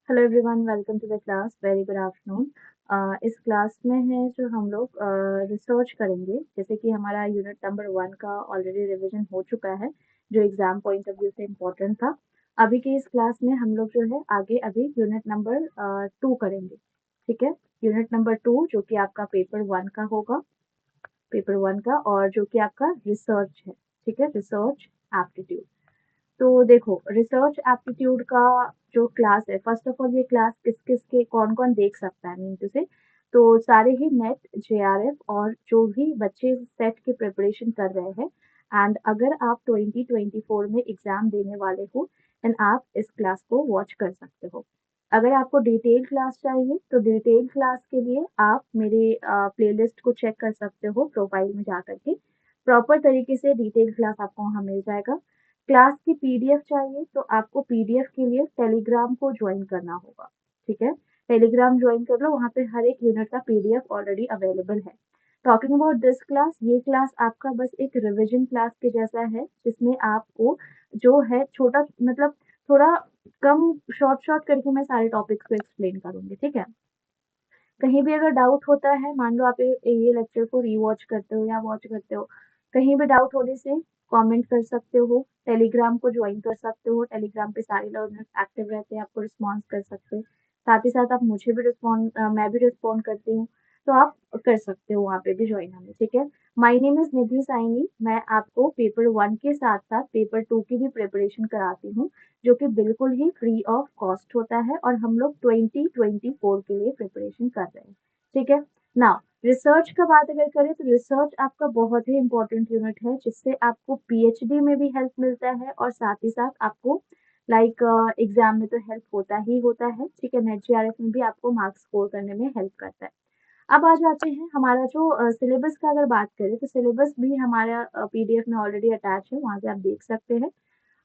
Hello everyone, welcome to the class. Very good afternoon. इस class में है जो हम लोग रिसर्च करेंगे। जैसे कि हमारा यूनिट नंबर 1 का ऑलरेडी रिवीजन हो चुका है, जो एग्जाम पॉइंट ऑफ व्यू से इम्पोर्टेंट था। अभी की इस क्लास में हम लोग जो है आगे अभी यूनिट नंबर 2 करेंगे। ठीक है, यूनिट नंबर 2 जो कि आपका पेपर 1 का होगा, पेपर 1 का, और जो कि आपका रिसर्च है। ठीक है, रिसर्च एप्टीट्यूड। तो देखो, रिसर्च एप्टीट्यूड का जो क्लास है, फर्स्ट ऑफ ऑल ये क्लास किस किस के कौन कौन देख सकता है, मीन टू से तो सारे ही नेट, जेआरएफ और जो भी बच्चे सेट की प्रिपरेशन कर रहे हैं। एंड अगर आप 2024 में एग्जाम देने वाले हो, देन आप इस क्लास को वॉच कर सकते हो। अगर आपको डिटेल क्लास चाहिए तो डिटेल क्लास के लिए आप मेरे प्लेलिस्ट को चेक कर सकते हो, प्रोफाइल में जा करके प्रॉपर तरीके से डिटेल क्लास आपको वहाँ मिल जाएगा। क्लास की पीडीएफ चाहिए तो आपको पीडीएफ के लिए टेलीग्राम को ज्वाइन करना होगा। ठीक है, टेलीग्राम ज्वाइन कर लो, वहाँ पे हर एक यूनिट का पीडीएफ ऑलरेडी अवेलेबल है। टॉकिंग अबाउट दिस क्लास, ये क्लास आपका बस एक रिवीजन क्लास के जैसा है, जिसमें आपको जो है छोटा, मतलब थोड़ा कम शॉर्ट शॉर्ट करके मैं सारे टॉपिक्स को एक्सप्लेन करूंगी। ठीक है, कहीं भी अगर डाउट होता है, मान लो आप ये लेक्चर को रीवॉच करते हो या वॉच करते हो, कहीं भी डाउट होने से कमेंट कर सकते हो, टेलीग्राम को ज्वाइन कर सकते हो। टेलीग्राम पे सारे लोग एक्टिव रहते हैं, आपको रिस्पॉन्स कर सकते हैं। साथ ही साथ आप मुझे भी रिस्पॉन्ड, मैं भी रिस्पॉन्ड करती हूँ, तो आप कर सकते हो वहाँ पे भी ज्वाइन हमें। ठीक है, माय नेम इज निधि साइनी। मैं आपको पेपर 1 के साथ साथ पेपर 2 की भी प्रिपरेशन कराती हूँ, जो कि बिल्कुल ही फ्री ऑफ कॉस्ट होता है, और हम लोग 2024 के लिए प्रिपरेशन कर रहे हैं। ठीक है, नाउ रिसर्च का बात अगर करें तो रिसर्च आपका बहुत ही इंपॉर्टेंट यूनिट है, जिससे आपको पीएचडी में भी हेल्प मिलता है, और साथ ही साथ आपको लाइक एग्जाम में तो हेल्प होता ही होता है। ठीक है, नेट जीआरएफ में भी आपको मार्क्स स्कोर करने में हेल्प करता है। अब आ जाते हैं हमारा जो सिलेबस का अगर बात करें तो सिलेबस भी हमारा पीडीएफ में ऑलरेडी अटैच है, वहां से आप देख सकते हैं।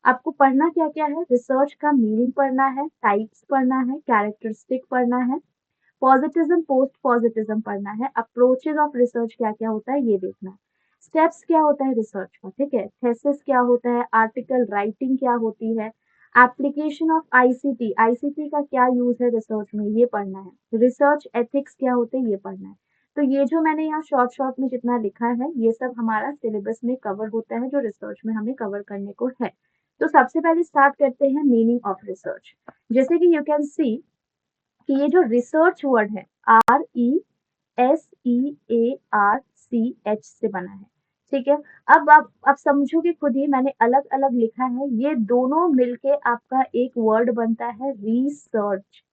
आपको पढ़ना क्या क्या है, रिसर्च का मीनिंग पढ़ना है, टाइप्स पढ़ना है, कैरेक्टरिस्टिक पढ़ना है, पॉजिटिज्म पोस्ट पॉजिटिज्म पढ़ना है, अप्रोचेज ऑफ रिसर्च क्या क्या होता है ये देखना है, स्टेप्स क्या होता है रिसर्च का। ठीक है, थेसिस क्या होता है, आर्टिकल राइटिंग क्या होती है, एप्लीकेशन ऑफ आईसीटी, आईसीटी का क्या यूज है रिसर्च में ये पढ़ना है, रिसर्च एथिक्स क्या होते हैं ये पढ़ना है। तो ये जो मैंने यहाँ शॉर्ट शॉर्ट में जितना लिखा है, ये सब हमारा सिलेबस में कवर होता है, जो रिसर्च में हमें कवर करने को है। तो सबसे पहले स्टार्ट करते हैं मीनिंग ऑफ रिसर्च। जैसे कि यू कैन सी कि ये जो रिसर्च वर्ड है, RESEARCH से बना है। ठीक है, अब आप समझोगे खुद ही, मैंने अलग अलग लिखा है, ये दोनों मिलके आपका एक वर्ड बनता है रिसर्च।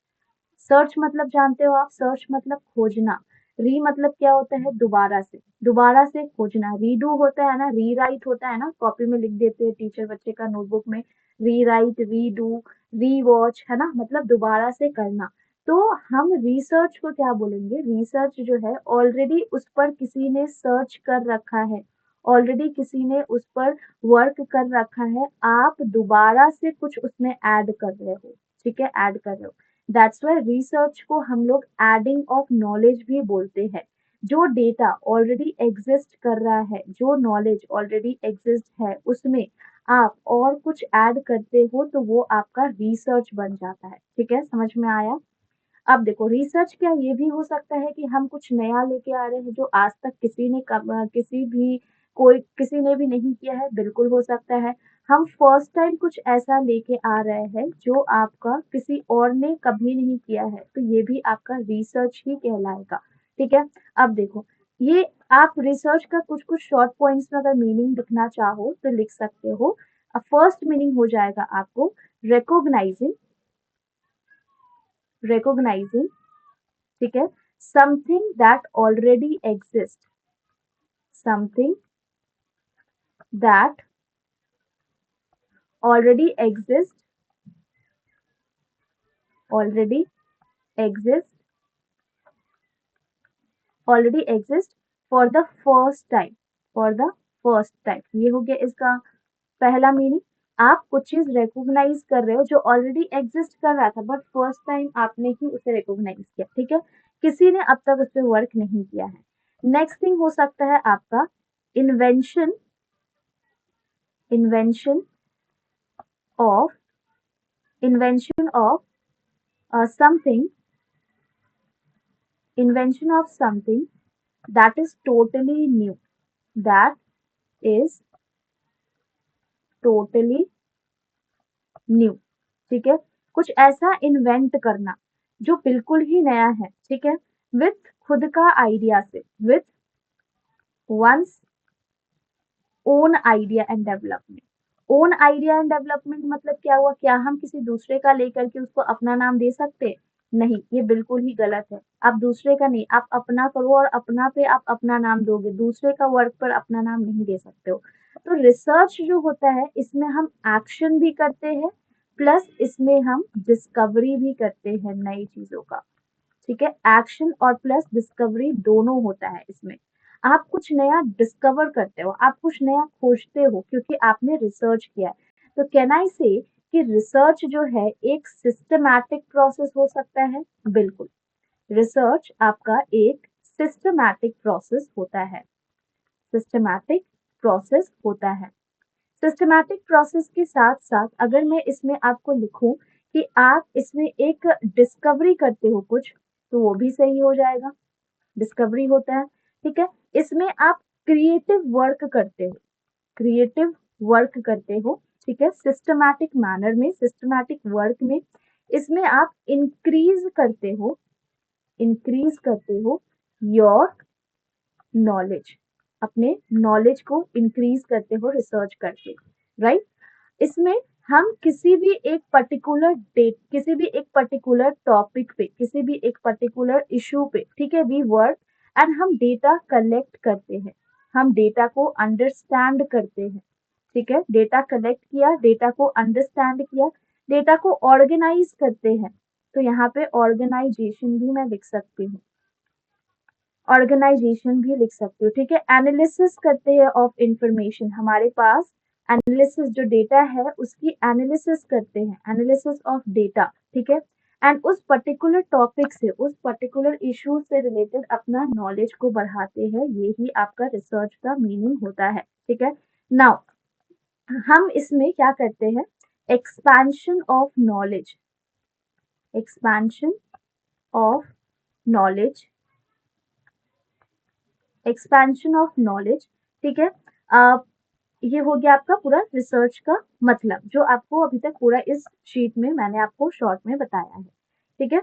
सर्च मतलब जानते हो आप, सर्च मतलब खोजना। री मतलब क्या होता है, दोबारा से खोजना। रीडू होता है ना, रीराइट होता है ना, कॉपी में लिख देते हैं टीचर बच्चे का नोटबुक में, रीराइट, रीडू, रीवॉच, है ना, मतलब दोबारा से करना। तो हम रिसर्च को क्या बोलेंगे, रिसर्च जो है ऑलरेडी उस पर किसी ने सर्च कर रखा है, ऑलरेडी किसी ने उस पर वर्क कर रखा है, आप दोबारा से कुछ उसमें ऐड कर रहे हो। ठीक है, ऐड कर रहे हो, दैट्स वाई रिसर्च को हम लोग एडिंग ऑफ नॉलेज भी बोलते हैं। जो डेटा ऑलरेडी एग्जिस्ट कर रहा है, जो नॉलेज ऑलरेडी एग्जिस्ट है, उसमें आप और कुछ ऐड करते हो तो वो आपका रिसर्च बन जाता है। ठीक है, समझ में आया। अब देखो, रिसर्च क्या ये भी हो सकता है कि हम कुछ नया लेके आ रहे हैं जो आज तक किसी ने भी नहीं किया है, बिल्कुल हो सकता है। हम फर्स्ट टाइम कुछ ऐसा लेके आ रहे हैं जो आपका किसी और ने कभी नहीं किया है, तो ये भी आपका रिसर्च ही कहलाएगा। ठीक है, अब देखो, ये आप रिसर्च का कुछ कुछ शॉर्ट पॉइंट्स में अगर मीनिंग लिखना चाहो तो लिख सकते हो। फर्स्ट मीनिंग हो जाएगा आपको रिकॉग्नाइजिंग, रिकॉग्नाइजिंग, ठीक है, something that already exist, something that already exist, already exist, already exist for the first time, for the first time, ये हो गया इसका पहला मीनिंग। आप कुछ चीज रिकॉग्नाइज कर रहे हो जो ऑलरेडी एग्जिस्ट कर रहा था, बट फर्स्ट टाइम आपने ही उसे रिकॉग्नाइज किया। ठीक है, किसी ने अब तक उस पर वर्क नहीं किया है। नेक्स्ट थिंग हो सकता है आपका invention, invention of, invention of something, invention of something that is totally new, that is totally new, ठीक है, कुछ ऐसा इन्वेंट करना जो बिल्कुल ही नया है, ठीक है, विथ खुद का आइडिया से, with one's own idea and development. Own idea and development मतलब क्या हुआ, क्या हम किसी दूसरे का लेकर के उसको अपना नाम दे सकते हैं? नहीं, ये बिल्कुल ही गलत है। आप दूसरे का नहीं, आप अपना करो और अपना पे आप अपना नाम दोगे, दूसरे का वर्क पर अपना नाम नहीं दे सकते हो। तो रिसर्च जो होता है इसमें हम एक्शन भी करते हैं, प्लस इसमें हम डिस्कवरी भी करते हैं नई चीजों का, ठीक है, एक्शन और प्लस डिस्कवरी दोनों होता है इसमें। आप कुछ नया डिस्कवर करते हो, आप कुछ नया खोजते हो क्योंकि आपने रिसर्च किया है। तो कैन आई से कि रिसर्च जो है एक सिस्टमैटिक प्रोसेस हो सकता है? बिल्कुल, रिसर्च आपका एक सिस्टमैटिक प्रोसेस होता है, सिस्टमैटिक प्रोसेस होता है। सिस्टमैटिक प्रोसेस के साथ साथ अगर मैं इसमें आपको लिखूं कि आप इसमें एक डिस्कवरी करते हो कुछ, तो वो भी सही हो जाएगा, डिस्कवरी होता है, ठीक है। इसमें आप क्रिएटिव वर्क करते हो, क्रिएटिव वर्क करते हो, ठीक है, सिस्टमैटिक मैनर में, सिस्टमैटिक वर्क में। इसमें आप इंक्रीज करते हो योर नॉलेज, अपने नॉलेज को इंक्रीज करते हो रिसर्च करके, राइट। इसमें हम किसी भी एक पर्टिकुलर डेट, किसी भी एक पर्टिकुलर टॉपिक पे, किसी भी एक पर्टिकुलर इशू पे, ठीक है, वी वर्क एंड हम डेटा कलेक्ट करते हैं, हम डेटा को अंडरस्टैंड करते हैं, ठीक है, डेटा कलेक्ट किया, डेटा को अंडरस्टैंड किया, डेटा को ऑर्गेनाइज करते हैं। तो यहाँ पे ऑर्गेनाइजेशन भी मैं लिख सकती हूँ, ऑर्गेनाइजेशन भी लिख सकती हूँ, ठीक है। एनालिसिस करते हैं ऑफ इंफॉर्मेशन, हमारे पास एनालिसिस जो डेटा है उसकी एनालिसिस करते हैं, एनालिसिस ऑफ डेटा, ठीक है, एंड उस पर्टिकुलर टॉपिक से, उस पर्टिकुलर इशू से रिलेटेड अपना नॉलेज को बढ़ाते हैं, यही आपका रिसर्च का मीनिंग होता है, ठीक है। नाउ हम इसमें क्या करते हैं, expansion of knowledge, expansion of knowledge, expansion of knowledge, ठीक है। ये हो गया आपका पूरा रिसर्च का मतलब, जो आपको अभी तक पूरा इस शीट में मैंने आपको शॉर्ट में बताया है, ठीक है।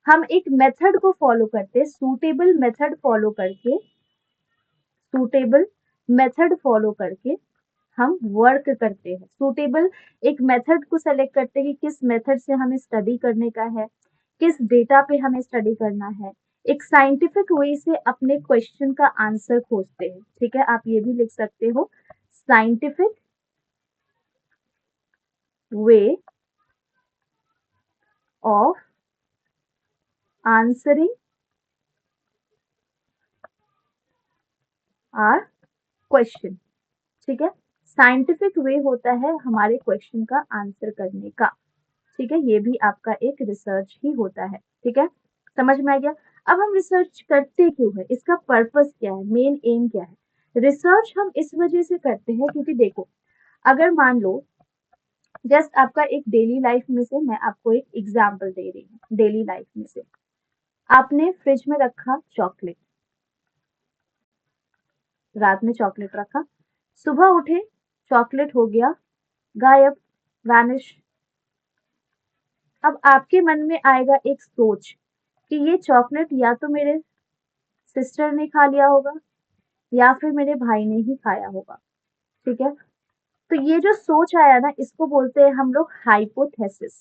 हम एक मेथड को फॉलो करते हैं, सूटेबल मेथड फॉलो करके, सूटेबल मेथड फॉलो करके हम वर्क करते हैं। सूटेबल एक मेथड को सेलेक्ट करते हैं कि किस मेथड से हमें स्टडी करने का है, किस डेटा पे हमें स्टडी करना है, एक साइंटिफिक वे से अपने क्वेश्चन का आंसर खोजते हैं, ठीक है। आप ये भी लिख सकते हो, scientific way of answering our question, ठीक है। साइंटिफिक वे होता है हमारे क्वेश्चन का आंसर करने का, ठीक है, ये भी आपका एक रिसर्च ही होता है, ठीक है, समझ में आ गया। अब हम रिसर्च करते क्यों है, इसका पर्पस क्या है, मेन एम क्या है। रिसर्च हम इस वजह से करते हैं क्योंकि देखो, अगर मान लो जस्ट आपका एक डेली लाइफ में से मैं आपको एक एग्जांपल दे रही हूँ, डेली लाइफ में से आपने फ्रिज में रखा चॉकलेट, रात में चॉकलेट रखा, सुबह उठे चॉकलेट हो गया गायब, वैनिश। अब आपके मन में आएगा एक सोच कि ये चॉकलेट या तो मेरे सिस्टर ने खा लिया होगा या फिर मेरे भाई ने ही खाया होगा, ठीक है। तो ये जो सोच आया ना, इसको बोलते हैं हम लोग हाइपोथेसिस,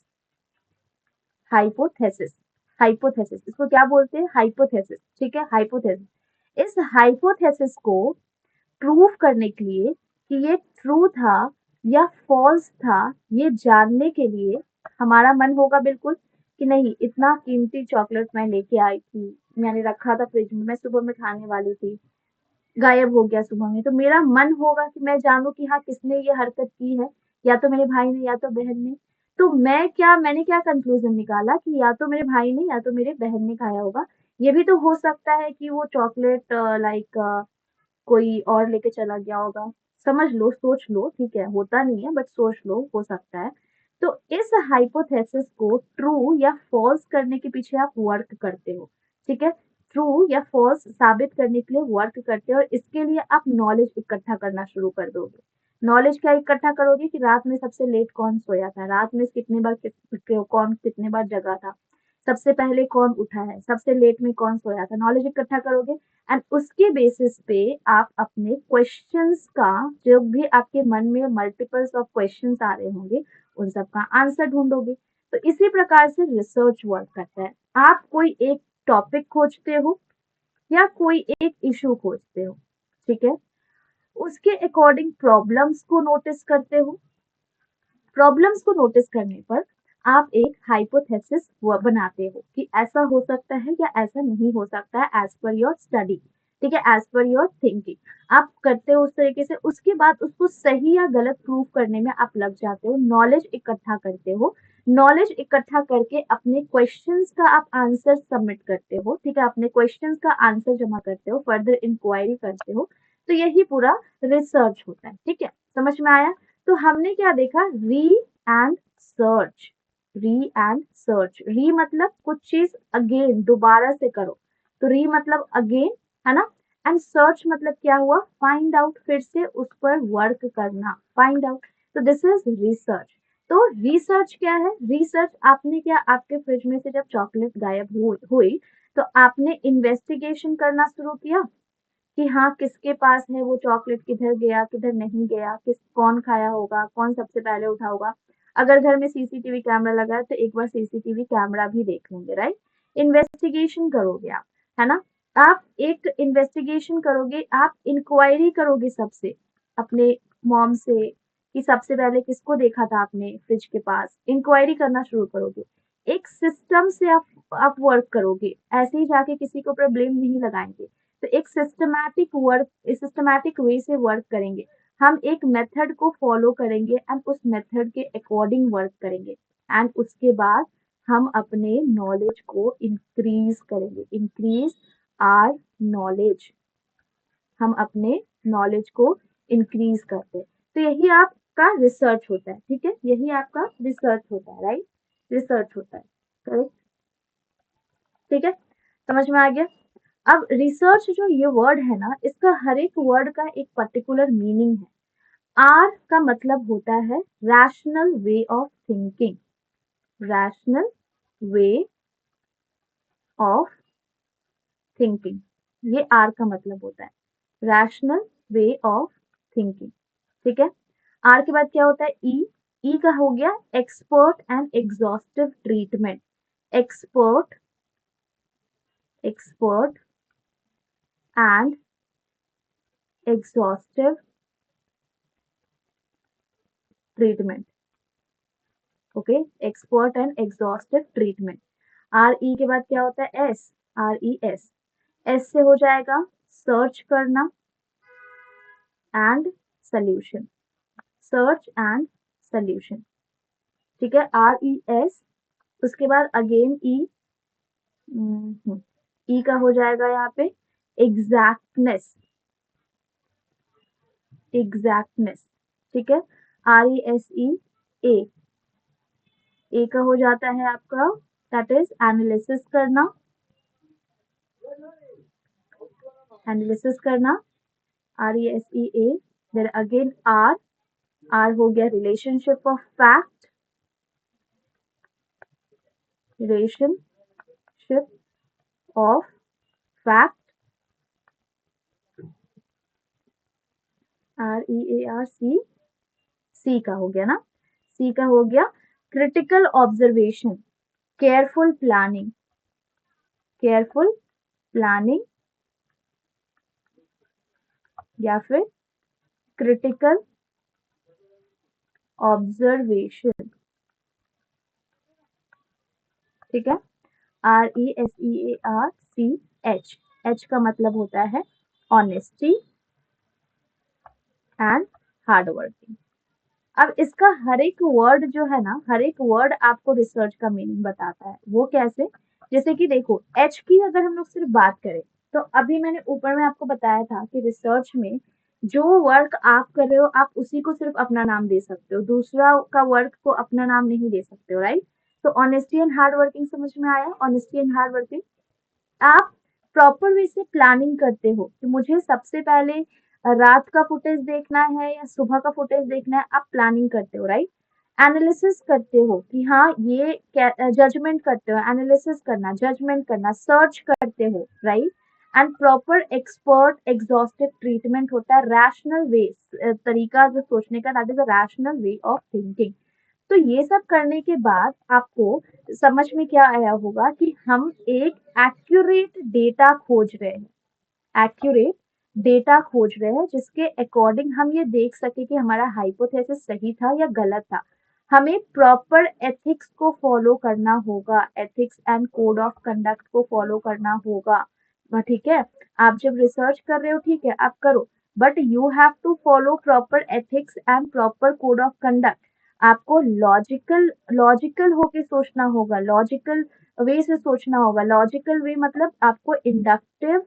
हाइपोथेसिस, हाइपोथेसिस, इसको क्या बोलते हैं, हाइपोथेसिस, ठीक है, हाइपोथेसिस। इस हाइपोथेसिस को प्रूव करने के लिए कि ये ट्रू था या फॉल्स था, ये जानने के लिए हमारा मन होगा बिल्कुल कि नहीं, इतना कीमती चॉकलेट मैं लेके आई थी, मैंने रखा था फ्रिज में, मैं सुबह में खाने वाली थी, गायब हो गया सुबह में, तो मेरा मन होगा कि मैं जानूं कि हाँ किसने ये हरकत की है, या तो मेरे भाई ने या तो बहन ने। तो मैंने क्या कंक्लूजन निकाला कि या तो मेरे भाई ने या तो मेरे बहन ने खाया होगा। ये भी तो हो सकता है कि वो चॉकलेट लाइक कोई और लेके चला गया होगा, समझ लो, सोच लो, ठीक है, होता नहीं है बट सोच लो, हो सकता है। तो इस हाइपोथेसिस को ट्रू या फॉल्स करने के पीछे आप वर्क करते हो, ठीक है। ट्रू या फॉल्स साबित करने के लिए वर्क करते हो और इसके लिए आप नॉलेज इकट्ठा करना शुरू कर दोगे। नॉलेज क्या इकट्ठा करोगे कि रात में सबसे लेट कौन सोया था, रात में कितने बार कौन कितने बार जगा था, सबसे पहले कौन उठा है, सबसे लेट में कौन सोया था। नॉलेज इकट्ठा करोगे एंड उसके बेसिस पे आप अपने क्वेश्चंस का, जो भी आपके मन में मल्टीपल्स ऑफ क्वेश्चंस आ रहे होंगे, उन सब का आंसर ढूंढोगे। तो इसी प्रकार से रिसर्च वर्क करता है। आप कोई एक टॉपिक खोजते हो या कोई एक इशू खोजते हो, ठीक है, उसके अकॉर्डिंग प्रॉब्लम्स को नोटिस करते हो। प्रॉब्लम्स को नोटिस करने पर आप एक हाइपोथेसिस बनाते हो कि ऐसा हो सकता है या ऐसा नहीं हो सकता है एज पर योर स्टडी, ठीक है, एज पर योर थिंकिंग आप करते हो उस तरीके से। उसके बाद उसको सही या गलत प्रूव करने में आप लग जाते हो, नॉलेज इकट्ठा करते हो। नॉलेज इकट्ठा करके अपने क्वेश्चंस का आप आंसर सबमिट करते हो, ठीक है, अपने क्वेश्चंस का आंसर जमा करते हो, फर्दर इंक्वायरी करते हो। तो यही पूरा रिसर्च होता है, ठीक है, समझ में आया। तो हमने क्या देखा, री एंड सर्च। री एंड सर्च, री मतलब कुछ चीज अगेन दोबारा से करो, तो री मतलब अगेन, है ना। एंड सर्च मतलब क्या हुआ, फाइंड आउट, फिर से उस पर वर्क करना, फाइंड आउट। तो दिस इज रिसर्च। तो रिसर्च क्या है, रिसर्च आपने क्या, आपके फ्रिज में से जब चॉकलेट गायब हुई तो आपने इन्वेस्टिगेशन करना शुरू किया कि हाँ किसके पास है वो चॉकलेट, किधर गया किधर नहीं गया, किस कौन खाया होगा, कौन सबसे पहले उठा होगा। अगर घर में सीसीटीवी कैमरा लगा है तो एक बार सीसीटीवी कैमरा भी देख लेंगे, राइट। इन्वेस्टिगेशन करोगे आप, है ना। आप एक इन्वेस्टिगेशन करोगे, आप इंक्वायरी करोगे सबसे, अपने मॉम से, कि सबसे पहले किसको देखा था आपने फ्रिज के पास, इंक्वायरी करना शुरू करोगे। एक सिस्टम से आप वर्क करोगे, ऐसे ही जाके किसी के ऊपर ब्लेम नहीं लगाएंगे। तो एक सिस्टमैटिक वे से वर्क करेंगे, हम एक मेथड को फॉलो करेंगे एंड उस मेथड के अकॉर्डिंग वर्क करेंगे एंड उसके बाद हम अपने नॉलेज को इंक्रीज करेंगे, इंक्रीज आर नॉलेज, हम अपने नॉलेज को इंक्रीज करते हैं। तो यही आपका रिसर्च होता है, ठीक है, यही आपका रिसर्च होता है, राइट, रिसर्च होता है, करेक्ट, ठीक है, समझ में आ गया। अब रिसर्च जो ये वर्ड है ना, इसका हर एक वर्ड का एक पर्टिकुलर मीनिंग है। आर का मतलब होता है rational way of thinking, rational way of thinking, ये आर का मतलब होता है, रैशनल वे ऑफ थिंकिंग, ठीक है। आर के बाद क्या होता है, ई। ई का हो गया expert and exhaustive treatment, expert, expert and exhaustive treatment, okay, expert and exhaustive treatment. R E के बाद क्या होता है, S, are E S. S से हो जाएगा सर्च करना and solution, search and solution, ठीक है, आर ई एस। उसके बाद अगेन ई, ई का हो जाएगा यहाँ पे एग्जैक्टनेस, एग्जैक्टनेस, ठीक है, आर ई एस ई। ए का हो जाता है आपका दैट इज एनालिसिस करना, एनालिसिस करना, R E S E A. Then again R, R हो गया relationship of fact, relationship of fact, R E A R C. C का हो गया ना, सी का हो गया critical observation, careful planning, careful planning या फिर क्रिटिकल ऑब्जर्वेशन, ठीक है, R E S E A R C H. H का मतलब होता है ऑनेस्टी एंड हार्ड वर्किंग। अब इसका हर एक वर्ड जो है ना, हर एक वर्ड आपको रिसर्च का मीनिंग बताता है। वो कैसे, जैसे कि देखो एच की अगर हम लोग सिर्फ बात करें तो अभी मैंने ऊपर में आपको बताया था कि रिसर्च में जो वर्क आप कर रहे हो आप उसी को सिर्फ अपना नाम दे सकते हो, दूसरा का वर्क को अपना नाम नहीं दे सकते हो, राइट? तो ऑनेस्टी एंड हार्ड वर्किंग समझ में आया? ऑनेस्टी एंड हार्ड वर्किंग, आप प्रॉपर वे से प्लानिंग करते हो कि मुझे सबसे पहले रात का फुटेज देखना है या सुबह का फुटेज देखना है, आप प्लानिंग करते हो, राइट? एनालिसिस करते हो कि हाँ ये जजमेंट करते हो, एनालिसिस करना, जजमेंट करना, सर्च करते हो, right? And proper expert exhaustive treatment होता है, रैशनल वे, तरीका जो सोचने का, that is a rational way of thinking. तो ये सब करने के बाद आपको समझ में क्या आया होगा कि हम एक एक्यूरेट डेटा खोज रहे हैं, एक्यूरेट डेटा खोज रहे हैं जिसके अकॉर्डिंग हम ये देख सके कि हमारा हाइपोथेसिस सही था या गलत था। हमें प्रॉपर एथिक्स को फॉलो करना होगा, ethics and code of conduct को फॉलो करना होगा। ठीक है, आप जब रिसर्च कर रहे हो ठीक है आप करो, but you have to follow proper ethics and proper code of conduct. आपको लॉजिकल लॉजिकल होके सोचना होगा, लॉजिकल वे से सोचना होगा। लॉजिकल वे मतलब आपको inductive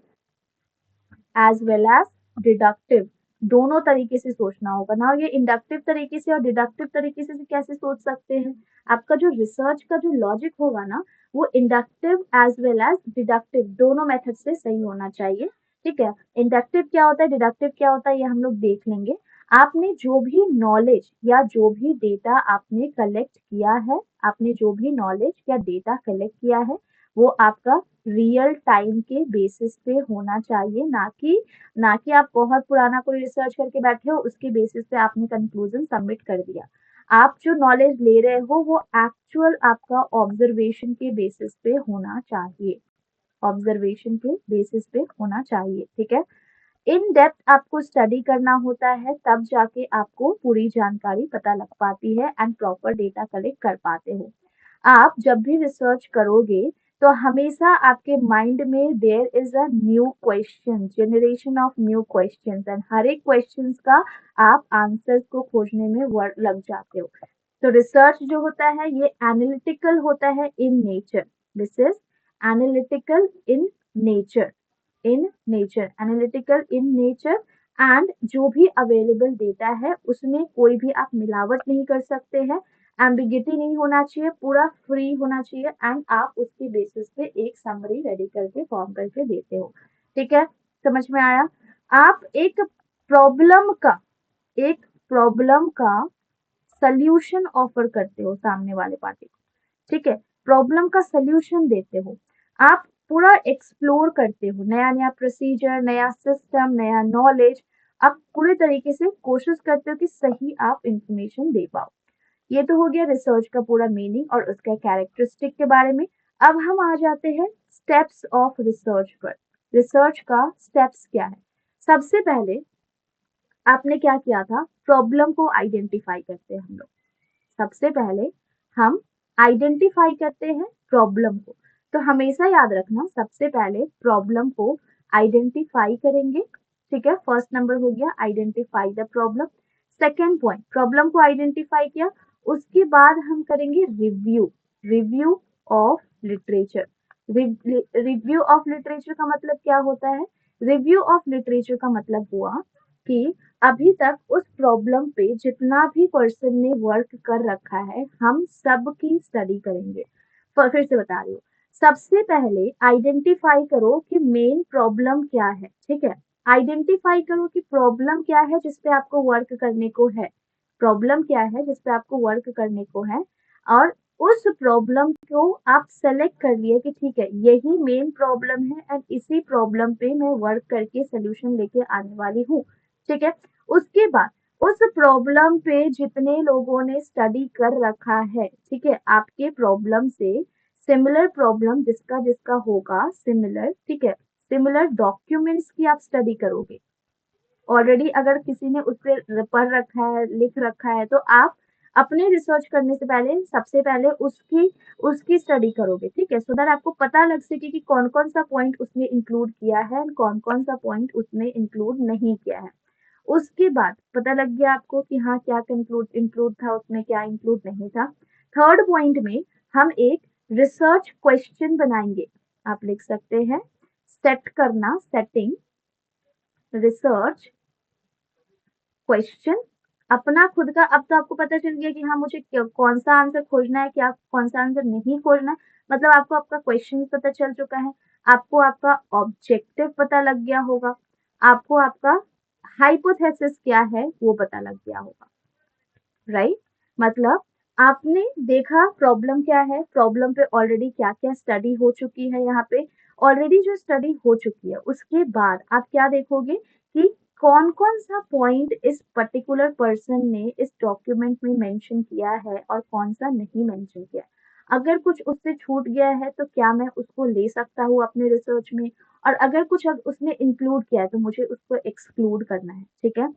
as well as deductive दोनों तरीके से सोचना होगा ना। ये इंडक्टिव तरीके से और डिडक्टिव तरीके से कैसे सोच सकते हैं? आपका जो रिसर्च का जो लॉजिक होगा ना वो inductive as well as deductive दोनों मेथड से सही होना चाहिए। ठीक है, इंडक्टिव क्या होता है, डिडक्टिव क्या होता है, ये हम लोग देख लेंगे। आपने जो भी नॉलेज या जो भी डेटा आपने कलेक्ट किया है, आपने जो भी नॉलेज या डेटा कलेक्ट किया है वो आपका रियल टाइम के बेसिस पे होना चाहिए, ना कि आप बहुत पुराना कोई रिसर्च करके बैठे हो उसके बेसिस पे आपने कंक्लूजन सबमिट कर दिया। आप जो नॉलेज ले रहे हो वो एक्चुअल आपका ऑब्जर्वेशन के बेसिस पे होना चाहिए, ऑब्जर्वेशन के बेसिस पे होना चाहिए। ठीक है, इन डेप्थ आपको स्टडी करना होता है तब जाके आपको पूरी जानकारी पता लग पाती है एंड प्रॉपर डेटा कलेक्ट कर पाते हो। आप जब भी रिसर्च करोगे तो हमेशा आपके माइंड में there is a new question, generation of new questions, and हर एक क्वेश्चंस का आप आंसर्स को खोजने में वर्ड लग जाते हो। तो रिसर्च जो होता है ये एनालिटिकल होता है in nature, this is analytical in nature, in nature, analytical in nature. And जो भी अवेलेबल डेटा है उसमें कोई भी आप मिलावट नहीं कर सकते हैं, एम्बिगिटी नहीं होना चाहिए, पूरा फ्री होना चाहिए, एंड आप उसके बेसिस पे एक समरी रेडी करके फॉर्म करके देते हो। ठीक है, समझ में आया? आप एक प्रॉब्लम का सल्यूशन ऑफर करते हो सामने वाले पार्टी को। ठीक है, प्रॉब्लम का सल्यूशन देते हो, आप पूरा एक्सप्लोर करते हो, नया नया प्रोसीजर, नया सिस्टम, नया नॉलेज, आप पूरे तरीके से कोशिश करते हो कि सही आप इंफॉर्मेशन दे पाओ। ये तो हो गया रिसर्च का पूरा मीनिंग और उसका कैरेक्टरिस्टिक के बारे में। अब हम आ जाते हैं स्टेप्स ऑफ रिसर्च पर। रिसर्च का स्टेप्स क्या है? सबसे पहले आपने क्या किया था, प्रॉब्लम को आइडेंटिफाई करते हैं हम लोग। सबसे पहले हम आइडेंटिफाई करते हैं प्रॉब्लम को। तो हमेशा याद रखना सबसे पहले प्रॉब्लम को आइडेंटिफाई करेंगे। ठीक है, फर्स्ट नंबर हो गया identify the problem. Second point, problem को आइडेंटिफाई किया, उसके बाद हम करेंगे review, review of literature. Review of literature का मतलब क्या होता है? रिव्यू ऑफ लिटरेचर का मतलब हुआ कि अभी तक उस प्रॉब्लम पे जितना भी पर्सन ने वर्क कर रखा है हम सब की स्टडी करेंगे। फिर से बता रही हूँ, सबसे पहले आइडेंटिफाई करो कि मेन प्रॉब्लम क्या है। ठीक है, आइडेंटिफाई करो कि प्रॉब्लम क्या है जिसपे आपको वर्क करने को है, प्रॉब्लम क्या है जिसपे आपको वर्क करने को है, और उस प्रॉब्लम को आप सेलेक्ट कर लिए कि ठीक है यही मेन प्रॉब्लम है एंड इसी प्रॉब्लम पे मैं वर्क करके सोल्यूशन लेके आने वाली हूँ। ठीक है, उसके बाद उस प्रॉब्लम पे जितने लोगों ने स्टडी कर रखा है, ठीक है, आपके प्रॉब्लम से सिमिलर प्रॉब्लम जिसका जिसका होगा सिमिलर, ठीक है, सिमिलर डॉक्यूमेंट्स की आप स्टडी करोगे। ऑलरेडी अगर किसी ने उस पर पढ़ रखा है, लिख रखा है, तो आप अपने रिसर्च करने से पहले सबसे पहले उसकी उसकी स्टडी करोगे। ठीक है, सो दैट आपको पता लग सके कि कौन कौन सा पॉइंट उसने इंक्लूड किया है, कौन कौन सा पॉइंट उसने इंक्लूड नहीं किया है। उसके बाद पता लग गया आपको कि हाँ क्या इंक्लूड इंक्लूड था उसमें, क्या इंक्लूड नहीं था। थर्ड पॉइंट में हम एक रिसर्च क्वेश्चन बनाएंगे। आप लिख सकते हैं सेट करना, सेटिंग रिसर्च क्वेश्चन, अपना खुद का। अब तो आपको पता चल गया कि हाँ मुझे कौन सा आंसर खोजना है, क्या कौन सा आंसर नहीं खोजना है। मतलब आपको आपका क्वेश्चन पता चल चुका है, आपको आपका ऑब्जेक्टिव पता लग गया होगा, आपको आपका हाइपोथेसिस क्या है वो पता लग गया होगा, राइट। मतलब आपने देखा प्रॉब्लम क्या है, प्रॉब्लम पे ऑलरेडी क्या क्या स्टडी हो चुकी है। यहाँ पे ऑलरेडी जो स्टडी हो चुकी है उसके बाद आप क्या देखोगे कि कौन कौन सा पॉइंट इस पर्टिकुलर पर्सन ने इस डॉक्यूमेंट में मेंशन किया है और कौन सा नहीं मेंशन किया है। अगर कुछ उससे छूट गया है तो क्या मैं उसको ले सकता हूँ अपने रिसर्च में, और अगर कुछ अब उसने इंक्लूड किया है तो मुझे उसको एक्सक्लूड करना है, ठीक है।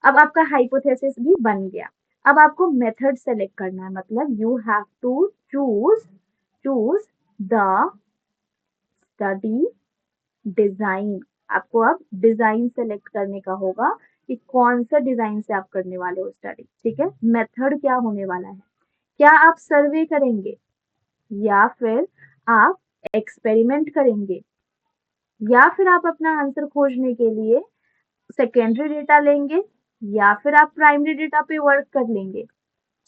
अब आपका हाइपोथेसिस भी बन गया। अब आपको मेथड सेलेक्ट करना है, मतलब you have to choose the study design. आपको अब डिजाइन सेलेक्ट करने का होगा कि कौन सा डिजाइन से आप करने वाले हो स्टडी, ठीक है। मेथड क्या होने वाला है, क्या आप सर्वे करेंगे या फिर आप एक्सपेरिमेंट करेंगे, या फिर आप अपना आंसर खोजने के लिए सेकेंडरी डेटा लेंगे, या फिर आप प्राइमरी डेटा पे वर्क कर लेंगे,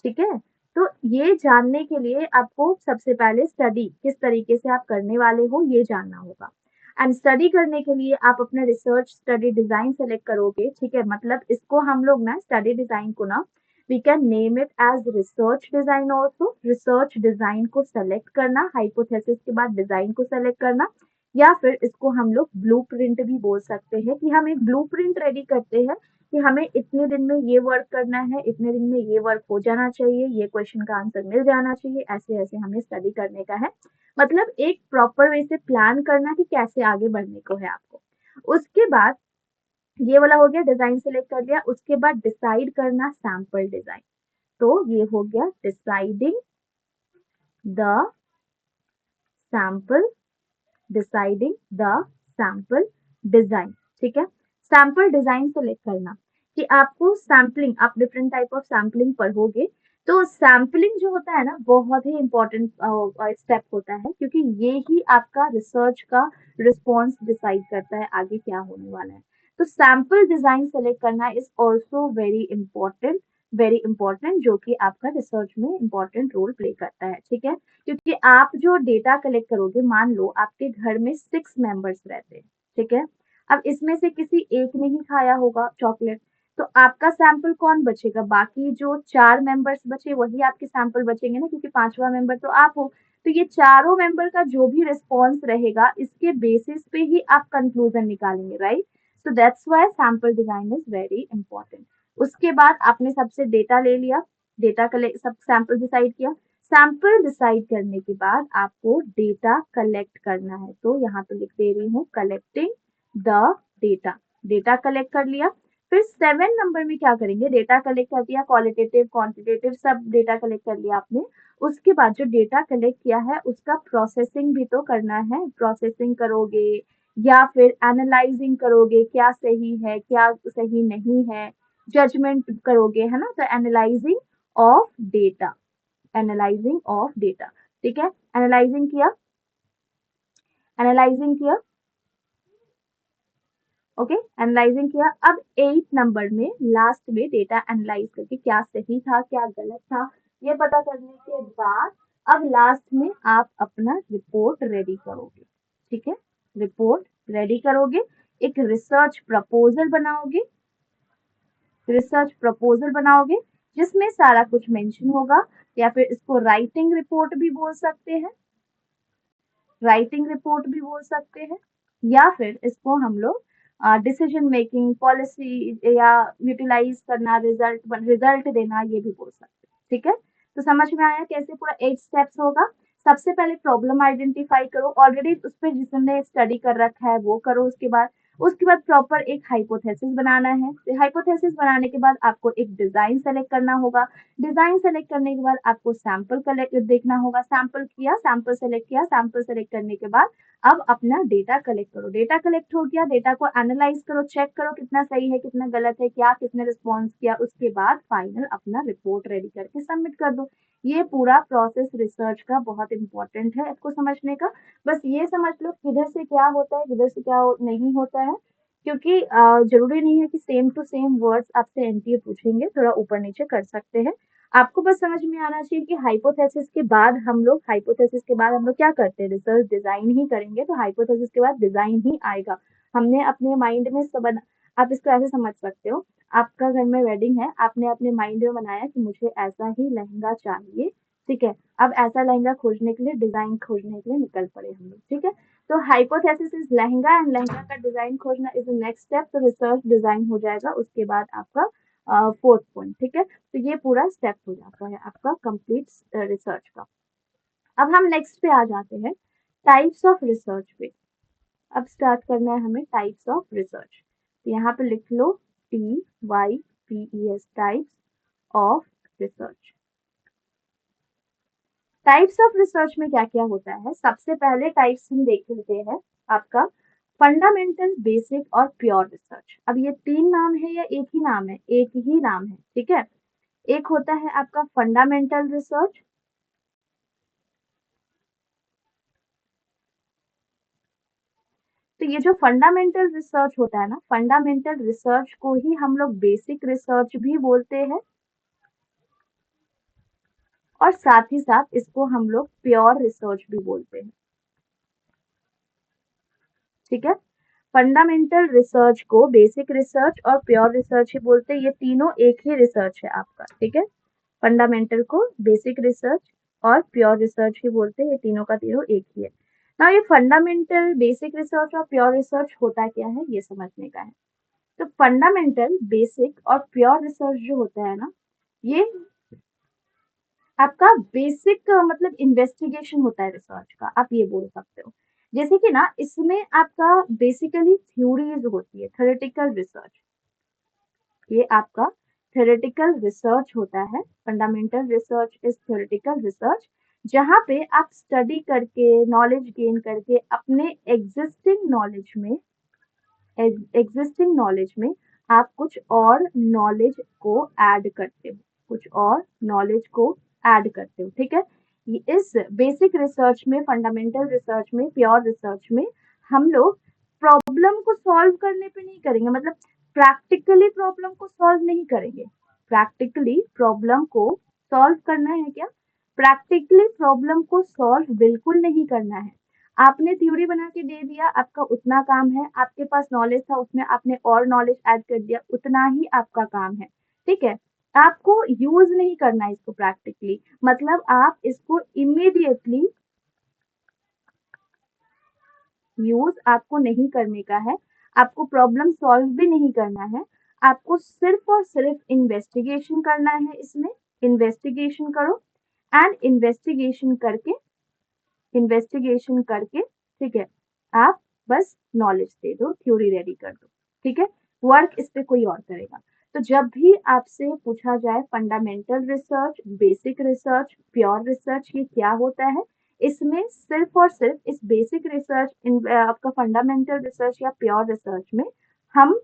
ठीक है। तो ये जानने के लिए आपको सबसे पहले स्टडी किस तरीके से आप करने वाले हो ये जानना होगा। एंड स्टडी करने के लिए आप अपना रिसर्च स्टडी डिजाइन सेलेक्ट करोगे, ठीक है। मतलब इसको हम लोग ना स्टडी डिजाइन को ना we can name it as research design also. Research design को सेलेक्ट करना, हाइपोथेसिस के बाद डिजाइन को सेलेक्ट करना, या फिर इसको हम लोग ब्लूप्रिंट भी बोल सकते हैं कि हम एक ब्लूप्रिंट रेडी करते हैं कि हमें इतने दिन में ये वर्क करना है, इतने दिन में ये वर्क हो जाना चाहिए, ये क्वेश्चन का आंसर मिल जाना चाहिए, ऐसे ऐसे हमें स्टडी करने का है। मतलब एक प्रॉपर वे से प्लान करना कि कैसे आगे बढ़ने को है आपको। उसके बाद ये वाला हो गया, डिजाइन सेलेक्ट कर लिया। उसके बाद डिसाइड करना सैंपल डिजाइन। तो ये हो गया deciding the sample, deciding the sample design, ठीक है। सैंपल डिजाइन सेलेक्ट करना कि आपको सैम्पलिंग, आप डिफरेंट टाइप ऑफ सैम्पलिंग पढ़ोगे, तो सैम्पलिंग जो होता है ना बहुत ही इंपॉर्टेंट स्टेप होता है, क्योंकि ये ही आपका रिसर्च का रिस्पॉन्स डिसाइड करता है आगे क्या होने वाला है। तो सैंपल डिजाइन सेलेक्ट करना is also very important, very important, जो कि आपका रिसर्च में इंपॉर्टेंट रोल प्ले करता है, ठीक है। क्योंकि आप जो डेटा कलेक्ट करोगे, मान लो आपके घर में 6 मेंबर्स रहते हैं, ठीक है। अब इसमें से किसी एक ने ही खाया होगा चॉकलेट, तो आपका सैंपल कौन बचेगा, बाकी जो 4 मेंबर्स बचे वही आपके सैंपल बचेंगे ना, क्योंकि 5वां मेंबर तो आप हो। तो ये चारों मेंबर का जो भी रिस्पॉन्स रहेगा इसके बेसिस पे ही आप कंक्लूजन निकालेंगे, right. So that's why sample design is very important. उसके बाद आपने सबसे डेटा ले लिया, डेटा कलेक्ट, सब सैंपल डिसाइड किया। सैंपल डिसाइड करने के बाद आपको डेटा कलेक्ट करना है, तो यहाँ पे लिख दे रही हूँ collecting the data. Data collect कर लिया। फिर 7 नंबर में क्या करेंगे, डेटा कलेक्ट कर दिया, क्वालिटेटिव क्वांटिटेटिव सब डेटा कलेक्ट कर लिया आपने। उसके बाद जो डेटा कलेक्ट किया है उसका प्रोसेसिंग भी तो करना है, प्रोसेसिंग करोगे या फिर एनालाइजिंग करोगे, क्या सही है क्या सही नहीं है, जजमेंट करोगे, है ना। तो analysing of data, analysing of data, ठीक है। एनालाइजिंग किया, एनालाइजिंग किया, ओके, एनालाइजिंग किया। अब 8 नंबर में लास्ट में डेटा एनालाइज करके क्या सही था क्या गलत था ये पता करने के बाद अब लास्ट में आप अपना रिपोर्ट रेडी करोगे, ठीक है। रिपोर्ट रेडी करोगे, एक रिसर्च प्रपोजल बनाओगे, रिसर्च प्रपोजल बनाओगे जिसमें सारा कुछ मेंशन होगा, या फिर इसको राइटिंग रिपोर्ट भी बोल सकते हैं, राइटिंग रिपोर्ट भी बोल सकते हैं, या फिर इसको हम लोग डिसीजन मेकिंग पॉलिसी या यूटिलाइज करना, रिजल्ट रिजल्ट देना ये भी बोल सकते हैं, ठीक है। तो समझ में आया कैसे पूरा 8 स्टेप्स होगा। सबसे पहले प्रॉब्लम आइडेंटिफाई करो, ऑलरेडी उस पर जिसने स्टडी कर रखा है वो करो। उसके बाद प्रॉपर एक हाइपोथेसिस बनाना है। हाइपोथेसिस बनाने के बाद आपको एक डिजाइन सेलेक्ट करना होगा। डिजाइन सेलेक्ट करने के बाद आपको सैंपल कलेक्ट देखना होगा, सैंपल किया, सैंपल सेलेक्ट किया, सैंपल सेलेक्ट करने के बाद अब अपना डेटा कलेक्ट करो। डेटा कलेक्ट हो गया, डेटा को एनालाइज करो, चेक करो कितना सही है कितना गलत है, क्या किसने रिस्पॉन्स किया। उसके बाद फाइनल अपना रिपोर्ट रेडी करके सबमिट कर दो। ये पूरा प्रोसेस रिसर्च का बहुत इंपॉर्टेंट है इसको समझने का। बस ये समझ लो किधर से क्या होता है किधर से क्या नहीं होता है, क्योंकि ज़रूरी नहीं है कि सेम टू सेम वर्ड्स आपसे एनटीए पूछेंगे, थोड़ा ऊपर-नीचे कर सकते हैं। आपको बस समझ में आना चाहिए कि हाइपोथेसिस के बाद हम लोग क्या करते हैं, रिसर्च डिज़ाइन ही करेंगे, तो हाइपोथेसिस के बाद डिज़ाइन ही आएगा। हमने अपने माइंड में आप इसको ऐसे समझ सकते हो, आपका घर में वेडिंग है, आपने अपने माइंड में बनाया कि मुझे ऐसा ही लहंगा चाहिए, ठीक है? अब ऐसा लहंगा खोजने के लिए, डिज़ाइन खोजने के लिए निकल पड़े हम लोग, ठीक है? तो hypothesis is lehenga and lehenga का डिजाइन खोजना इज द नेक्स्ट स्टेप, तो रिसर्च डिजाइन हो जाएगा उसके बाद आपका फोर्थ पॉइंट, ठीक है? तो ये पूरा स्टेप हो जाता है आपका कंप्लीट रिसर्च का। अब हम नेक्स्ट पे आ जाते हैं, टाइप्स ऑफ रिसर्च पे। अब स्टार्ट करना है हमें टाइप्स ऑफ रिसर्च, तो यहाँ पे लिख लो TYPES, types of research. Types of research में क्या क्या होता है, सबसे पहले टाइप्स हम देख लेते हैं आपका फंडामेंटल, बेसिक और प्योर रिसर्च। अब ये 3 नाम है या एक ही नाम है? एक ही नाम है, ठीक है? एक होता है आपका फंडामेंटल रिसर्च, तो ये जो फंडामेंटल रिसर्च होता है ना, फंडामेंटल रिसर्च को ही हम लोग बेसिक रिसर्च भी बोलते हैं, और साथ ही साथ इसको हम लोग प्योर रिसर्च भी बोलते हैं, ठीक है? फंडामेंटल रिसर्च को बेसिक रिसर्च और प्योर रिसर्च ही बोलते हैं, ये तीनों एक ही रिसर्च है आपका, ठीक है? फंडामेंटल को बेसिक रिसर्च और प्योर रिसर्च ही बोलते हैं, ये तीनों का तीनों एक ही है ना। ये फंडामेंटल, बेसिक रिसर्च और प्योर रिसर्च होता क्या है, ये समझने का है। तो फंडामेंटल, बेसिक और प्योर रिसर्च जो होता है ना, ये आपका बेसिक मतलब इन्वेस्टिगेशन होता है रिसर्च का, आप ये बोल सकते हो। जैसे कि ना इसमें आपका बेसिकली थ्योरीज होती है, थ्योरेटिकल रिसर्च, ये आपका थ्योरेटिकल रिसर्च होता है। Fundamental research is theoretical research, जहाँ पे आप स्टडी करके, नॉलेज गेन करके अपने एग्जिस्टिंग नॉलेज में आप कुछ और नॉलेज को ऐड करते हो, कुछ और नॉलेज को ऐड करते हो, ठीक है? इस बेसिक रिसर्च में, फंडामेंटल रिसर्च में, प्योर रिसर्च में हम लोग प्रॉब्लम को सॉल्व करने पे नहीं करेंगे, मतलब प्रैक्टिकली प्रॉब्लम को सॉल्व नहीं करेंगे। प्रैक्टिकली प्रॉब्लम को सॉल्व करना है क्या? प्रैक्टिकली प्रॉब्लम को सॉल्व बिल्कुल नहीं करना है। आपने थ्योरी बना के दे दिया, आपका उतना काम है, आपके पास नॉलेज था उसमें आपने और नॉलेज ऐड कर दिया, उतना ही आपका काम है, ठीक है? आपको यूज नहीं करना है इसको प्रैक्टिकली, मतलब आप इसको इमीडिएटली यूज आपको नहीं करने का है, आपको प्रॉब्लम सॉल्व भी नहीं करना है, आपको सिर्फ और सिर्फ इन्वेस्टिगेशन करना है इसमें। इन्वेस्टिगेशन करो एंड इन्वेस्टिगेशन करके, ठीक है, आप बस नॉलेज दे दो, थ्योरी रेडी कर दो, ठीक है? वर्क इस पे कोई और करेगा। तो जब भी आपसे पूछा जाए fundamental research, basic research, pure research, ये क्या होता है, इसमें सिर्फ और सिर्फ इस बेसिक रिसर्च, आपका फंडामेंटल रिसर्च या प्योर रिसर्च में हम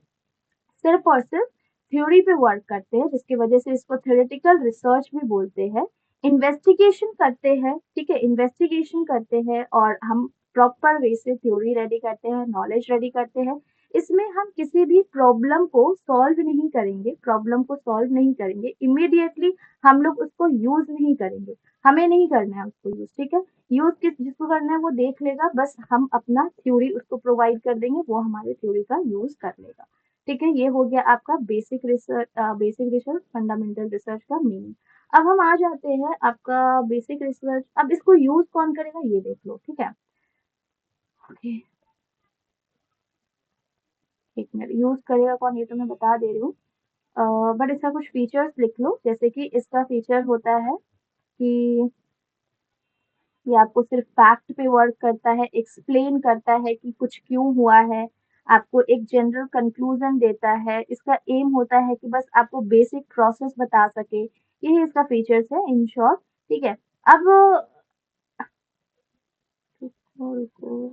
सिर्फ और सिर्फ थ्योरी पे वर्क करते हैं, जिसकी वजह से इसको थ्योरेटिकल रिसर्च भी बोलते हैं। इन्वेस्टिगेशन करते हैं, ठीक है, इन्वेस्टिगेशन करते हैं और हम प्रॉपर वे से थ्योरी रेडी करते हैं, नॉलेज रेडी करते हैं। इसमें हम किसी भी प्रॉब्लम को सॉल्व नहीं करेंगे, प्रॉब्लम को सॉल्व नहीं करेंगे इमीडिएटली, हम लोग उसको यूज नहीं करेंगे, हमें नहीं करना है उसको यूज, ठीक है? यूज जिसको करना है वो देख लेगा, बस हम अपना थ्योरी उसको प्रोवाइड कर देंगे, वो हमारे थ्योरी का यूज कर लेगा, ठीक है? ये हो गया आपका बेसिक रिसर्च, फंडामेंटल रिसर्च का मीनिंग। अब हम आ जाते हैं आपका बेसिक रिसर्च, अब इसको यूज कौन करेगा ये देख लो, ठीक है? ओके, एक मिनट, यूज करेगा कौन ये तो मैं बता दे रही हूँ, बट इसका कुछ फीचर्स लिख लो। जैसे कि इसका फीचर होता है कि ये आपको सिर्फ फैक्ट पे वर्क करता है, एक्सप्लेन करता है कि कुछ क्यों हुआ है, आपको एक जनरल कंक्लूजन देता है, इसका एम होता है कि बस आपको बेसिक प्रोसेस बता सके, यही इसका फीचर्स है इन शॉर्ट, ठीक है? अब रुको,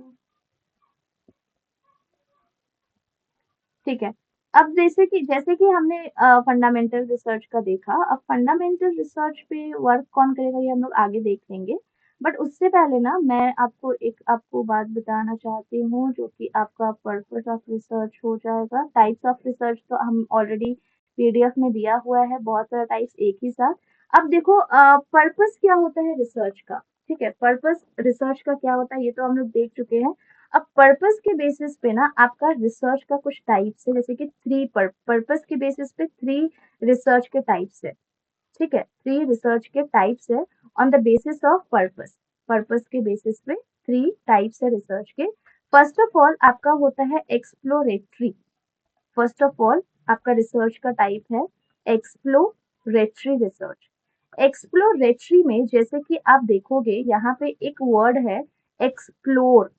ठीक है। अब जैसे कि हमने फंडामेंटल रिसर्च का देखा, अब फंडामेंटल रिसर्च पे वर्क कौन करेगा ये हम लोग आगे देख लेंगे। बट उससे पहले ना मैं आपको बात बताना चाहती हूँ जो कि आपका पर्पस ऑफ रिसर्च हो जाएगा। टाइप्स ऑफ रिसर्च तो हम ऑलरेडी पीडीएफ में दिया हुआ है, बहुत सारा टाइप्स एक ही साथ। अब देखो पर्पस क्या होता है रिसर्च का, ठीक है, पर्पस रिसर्च का क्या होता है ये तो हम लोग देख चुके हैं। अब पर्पस के बेसिस पे ना आपका रिसर्च का कुछ टाइप्स है, जैसे कि पर्पस के बेसिस पे 3 रिसर्च के टाइप्स है, ठीक है, 3 रिसर्च के टाइप्स है on the basis of purpose. Purpose के बेसिस पे 3 टाइप्स है रिसर्च के। फर्स्ट ऑफ ऑल आपका होता है एक्सप्लोरेटरी। फर्स्ट ऑफ ऑल आपका रिसर्च का टाइप है एक्सप्लोरेटरी रिसर्च। एक्सप्लोरेटरी में जैसे कि आप देखोगे यहाँ पे एक वर्ड है एक्सप्लोर।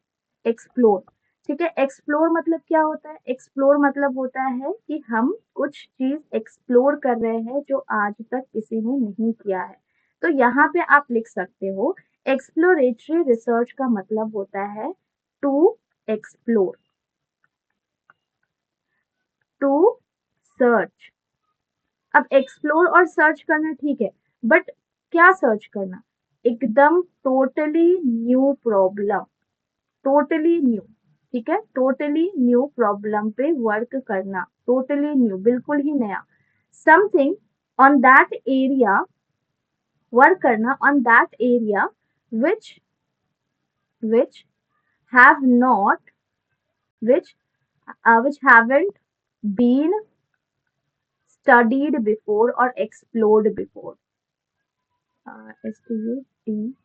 एक्सप्लोर, ठीक है, एक्सप्लोर मतलब क्या होता है? एक्सप्लोर मतलब होता है कि हम कुछ चीज एक्सप्लोर कर रहे हैं जो आज तक किसी ने नहीं किया है। तो यहाँ पे आप लिख सकते हो एक्सप्लोरेटरी रिसर्च का मतलब होता है टू एक्सप्लोर, टू सर्च। अब एक्सप्लोर और सर्च करना ठीक है, बट क्या सर्च करना? एकदम totally new problem, totally new, ठीक है, टोटली न्यू प्रॉब्लम पे वर्क करना, टोटली न्यू, बिल्कुल ही नया, something on that area, work करना on that area which which have not which which haven't been studied before or explored before. STUDIED,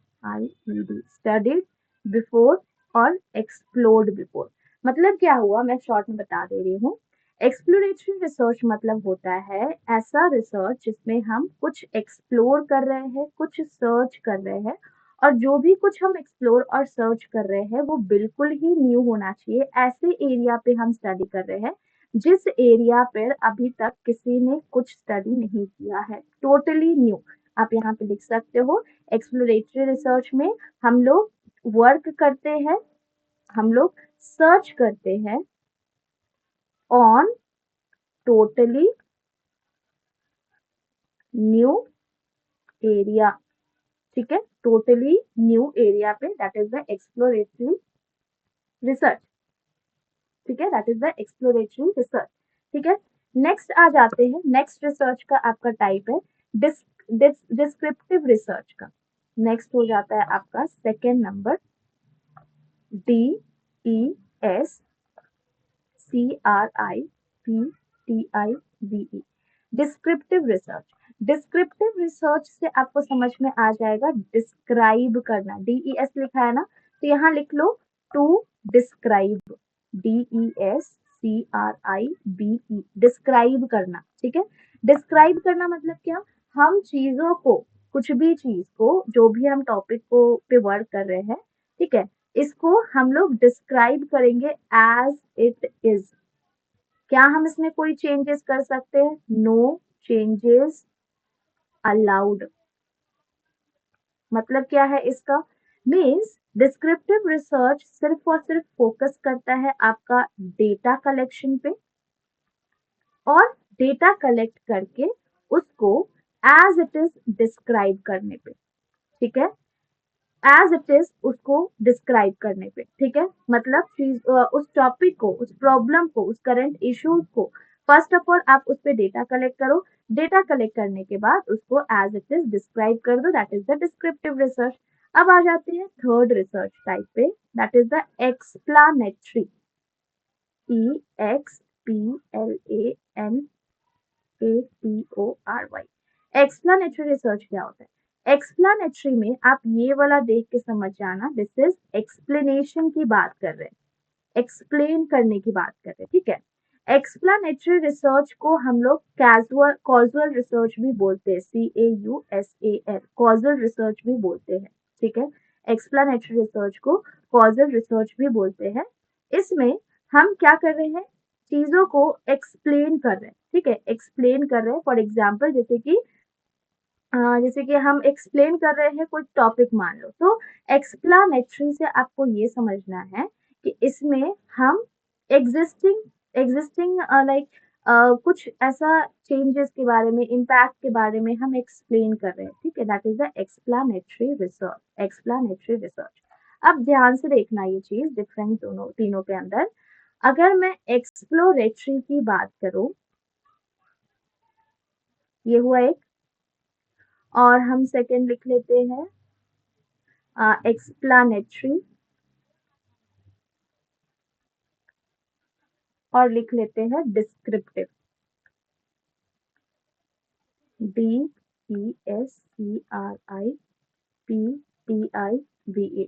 studied before और explored before। मतलब क्या हुआ, मैं शॉर्ट में बता दे रही हूँ। एक्सप्लोरेटरी रिसर्च मतलब होता है ऐसा रिसर्च जिसमें हम कुछ एक्सप्लोर कर रहे हैं, कुछ सर्च कर रहे हैं, और जो भी कुछ हम एक्सप्लोर और सर्च कर रहे हैं वो बिल्कुल ही न्यू होना चाहिए। ऐसे एरिया पे हम स्टडी कर रहे हैं जिस एरिया पर अभी तक किसी ने कुछ स्टडी नहीं किया है, टोटली न्यू। आप यहाँ पे लिख सकते हो एक्सप्लोरेटरी रिसर्च में हम लोग वर्क करते हैं, हम लोग सर्च करते हैं ऑन टोटली न्यू एरिया, ठीक है, टोटली न्यू एरिया पे, that is the exploratory research, ठीक है, that is the exploratory research, ठीक है। नेक्स्ट आ जाते हैं, नेक्स्ट रिसर्च का आपका टाइप है डिस्क्रिप्टिव रिसर्च का। नेक्स्ट हो जाता है आपका second number DESCRIPTIVE, descriptive research. Descriptive research से आपको समझ में आ जाएगा डिस्क्राइब करना, DES लिखा है ना, तो यहाँ लिख लो टू डिस्क्राइब, DESCRIBE, डिस्क्राइब करना, ठीक है। डिस्क्राइब करना मतलब क्या? हम चीजों को, कुछ भी चीज को, जो भी हम टॉपिक को पे वर्क कर रहे हैं, ठीक है, इसको हम लोग डिस्क्राइब करेंगे एज इट इज। क्या हम इसमें कोई चेंजेस कर सकते हैं? No changes allowed. मतलब क्या है इसका? मीन्स डिस्क्रिप्टिव रिसर्च सिर्फ और सिर्फ फोकस करता है आपका डेटा कलेक्शन पे, और डेटा कलेक्ट करके उसको एज इट इज डिस्क्राइब करने पे, ठीक है, एज इट इज उसको डिस्क्राइब करने पे, ठीक है। मतलब चीज उस टॉपिक को, उस प्रॉब्लम को, उस करंट इश्यूज को फर्स्ट ऑफ ऑल आप उस पे डेटा कलेक्ट करो, डेटा कलेक्ट करने के बाद उसको एज इट इज डिस्क्राइब कर दो, that is the descriptive research. अब आ जाते हैं थर्ड रिसर्च टाइप पे, that is the explanatory, EXPLANATORY। Explanatory research क्या होता है? एक्सप्लानेटरी में आप ये वाला देख के समझ जाना, दिस इज एक्सप्लेनेशन की बात कर रहे हैं, एक्सप्लेन करने की बात कर रहे हैं, ठीक है। एक्सप्लानेटरी रिसर्च को हम लोग कैजुअल कॉजुअल रिसर्च भी बोलते हैं, CAUSAL, कॉजुअल रिसर्च भी बोलते हैं, ठीक है। एक्सप्लानेटरी रिसर्च को कॉजुअल रिसर्च भी बोलते हैं। इसमें हम क्या कर रहे हैं? चीजों को एक्सप्लेन कर रहे हैं, ठीक है, एक्सप्लेन कर रहे हैं। फॉर एग्जाम्पल जैसे कि हम एक्सप्लेन कर रहे हैं कोई टॉपिक मान लो, तो एक्सप्लानेटरी से आपको ये समझना है कि इसमें हम एग्जिस्टिंग एग्जिस्टिंग लाइक कुछ ऐसा चेंजेस के बारे में, इम्पैक्ट के बारे में हम एक्सप्लेन कर रहे हैं, ठीक है, that is the explanatory research, explanatory research. अब ध्यान से देखना ये चीज, डिफरेंस दोनों तीनों के अंदर। अगर मैं एक्सप्लोरेटरी की बात करूं, ये हुआ एक, और हम सेकंड लिख लेते हैं एक्सप्लानेटरी, और लिख लेते हैं डिस्क्रिप्टिव, DESCRIPTIVE,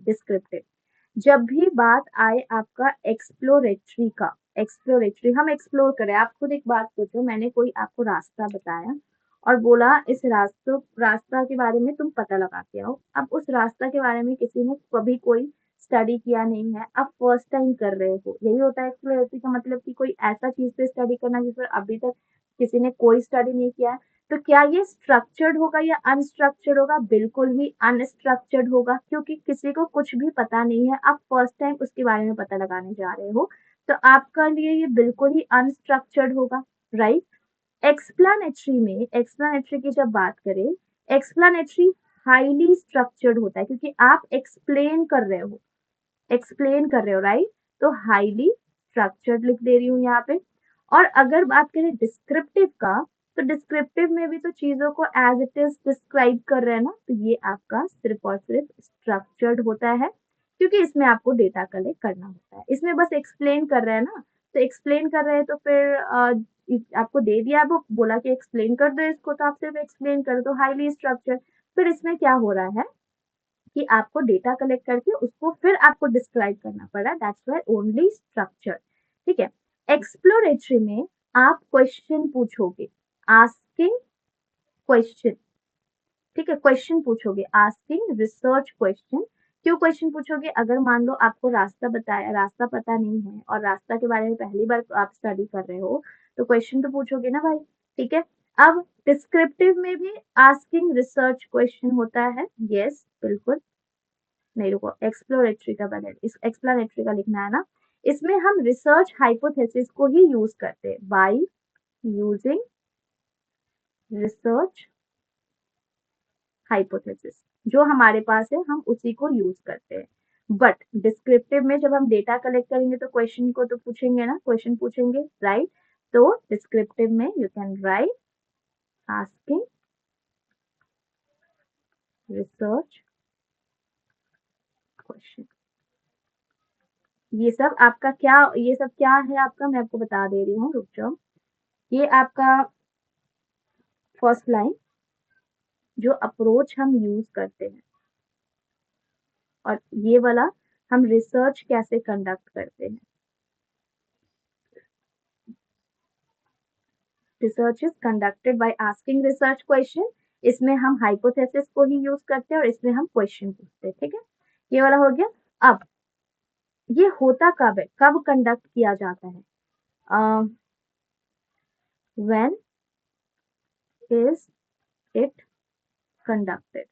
डिस्क्रिप्टिव। जब भी बात आए आपका एक्सप्लोरेटरी का, एक्सप्लोरेटरी हम एक्सप्लोर करें, आप खुद एक बात सोचो, मैंने कोई आपको रास्ता बताया और बोला इस रास्ता के बारे में तुम पता लगा के आओ। अब उस रास्ता के बारे में किसी ने कभी कोई स्टडी किया नहीं है, आप फर्स्ट टाइम कर रहे हो, यही होता है एक्सप्लोरेटरी का मतलब, कि कोई ऐसा चीज पे स्टडी करना जिस पर अभी तक किसी ने कोई स्टडी नहीं किया है। तो क्या ये स्ट्रक्चर्ड होगा या अनस्ट्रक्चर्ड होगा? बिल्कुल ही अनस्ट्रक्चर्ड होगा, क्योंकि किसी को कुछ भी पता नहीं है, आप फर्स्ट टाइम उसके बारे में पता लगाने जा रहे हो, तो आपका लिए ये बिल्कुल ही अनस्ट्रक्चर्ड होगा, राइट। एक्सप्लानेटरी की जब बात करें, एक्सप्लानेटरी हाईली स्ट्रक्चर्ड होता है, क्योंकि आप एक्सप्लेन कर रहे हो, राइट। तो हाईली स्ट्रक्चर्ड लिख दे रही हूँ यहाँ पे। और अगर बात करें डिस्क्रिप्टिव का, तो डिस्क्रिप्टिव में भी तो चीजों को एज इट इज डिस्क्राइब कर रहे हैं ना, तो ये आपका सिर्फ और सिर्फ स्ट्रक्चर्ड होता है, क्योंकि इसमें आपको डेटा कलेक्ट करना होता है, इसमें बस एक्सप्लेन कर रहे हैं ना। तो एक्सप्लेन कर रहे हैं तो फिर आपको दे दिया, वो बोला कि एक्सप्लेन कर दो इसको, तो आप सिर्फ एक्सप्लेन कर दो, हाईली स्ट्रक्चर्ड। फिर इसमें क्या हो रहा है कि आपको डेटा कलेक्ट करके उसको फिर आपको डिस्क्राइब करना पड़ा, दैट्स व्हाई ओनली स्ट्रक्चर, ठीक है। एक्सप्लोरेटरी में आप क्वेश्चन पूछोगे, आस्किंग क्वेश्चन, ठीक है, क्वेश्चन पूछोगे, आस्किंग रिसर्च क्वेश्चन। क्यों क्वेश्चन पूछोगे? अगर मान लो आपको रास्ता बताया, रास्ता पता नहीं है और रास्ता के बारे में पहली बार आप स्टडी कर रहे हो, तो क्वेश्चन तो पूछोगे ना भाई, ठीक है। अब डिस्क्रिप्टिव में भी आस्किंग रिसर्च क्वेश्चन होता है, यस बिल्कुल। नहीं रुको, एक्सप्लोरेटरी का बने, इस एक्सप्लेनेटरी का लिखना है ना। इसमें हम रिसर्च हाइपोथेसिस को ही यूज करते हैं, बाय यूजिंग रिसर्च हाइपोथेसिस, जो हमारे पास है हम उसी को यूज करते हैं। बट डिस्क्रिप्टिव में जब हम डेटा कलेक्ट करेंगे तो क्वेश्चन को तो पूछेंगे ना, क्वेश्चन पूछेंगे, राइट। तो डिस्क्रिप्टिव में you can write asking research question. ये सब क्या है आपका, मैं आपको बता दे रही हूँ, रुक जाओ। ये आपका फर्स्ट लाइन, जो अप्रोच हम यूज करते हैं, और ये वाला हम रिसर्च कैसे कंडक्ट करते हैं। Research is conducted by asking research question, इसमें हम हाइपोथेसिस को ही यूज करते हैं और इसमें हम क्वेश्चन पूछते हैं, ठीक है। ये वाला हो गया। अब ये होता कब है, कब कंडक्ट किया जाता है? व्हेन इज इट कंडक्टेड,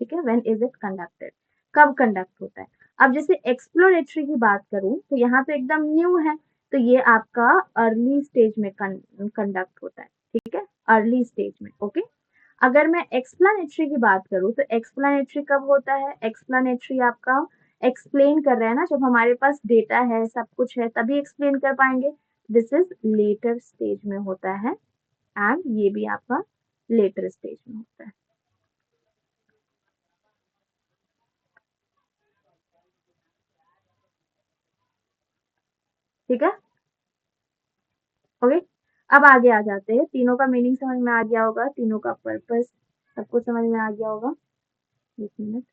ठीक है, व्हेन इज इट कंडक्टेड, कब कंडक्ट होता है। अब जैसे एक्सप्लोरेटरी की बात करूं, तो यहाँ तो एकदम न्यू है, तो ये आपका अर्ली स्टेज में कंडक्ट होता है, ठीक है, अर्ली स्टेज में, ओके। अगर मैं एक्सप्लेनेटरी की बात करूं, तो एक्सप्लेनेटरी कब होता है? एक्सप्लेनेटरी आपका एक्सप्लेन कर रहा है ना, जब हमारे पास डेटा है, सब कुछ है, तभी एक्सप्लेन कर पाएंगे। दिस इज लेटर स्टेज में होता है, एंड ये भी आपका लेटर स्टेज में होता है, ठीक है, ओके। अब आगे आ जाते हैं, तीनों का मीनिंग समझ में आ गया होगा, तीनों का पर्पस सबको समझ में आ गया होगा। एक मिनट,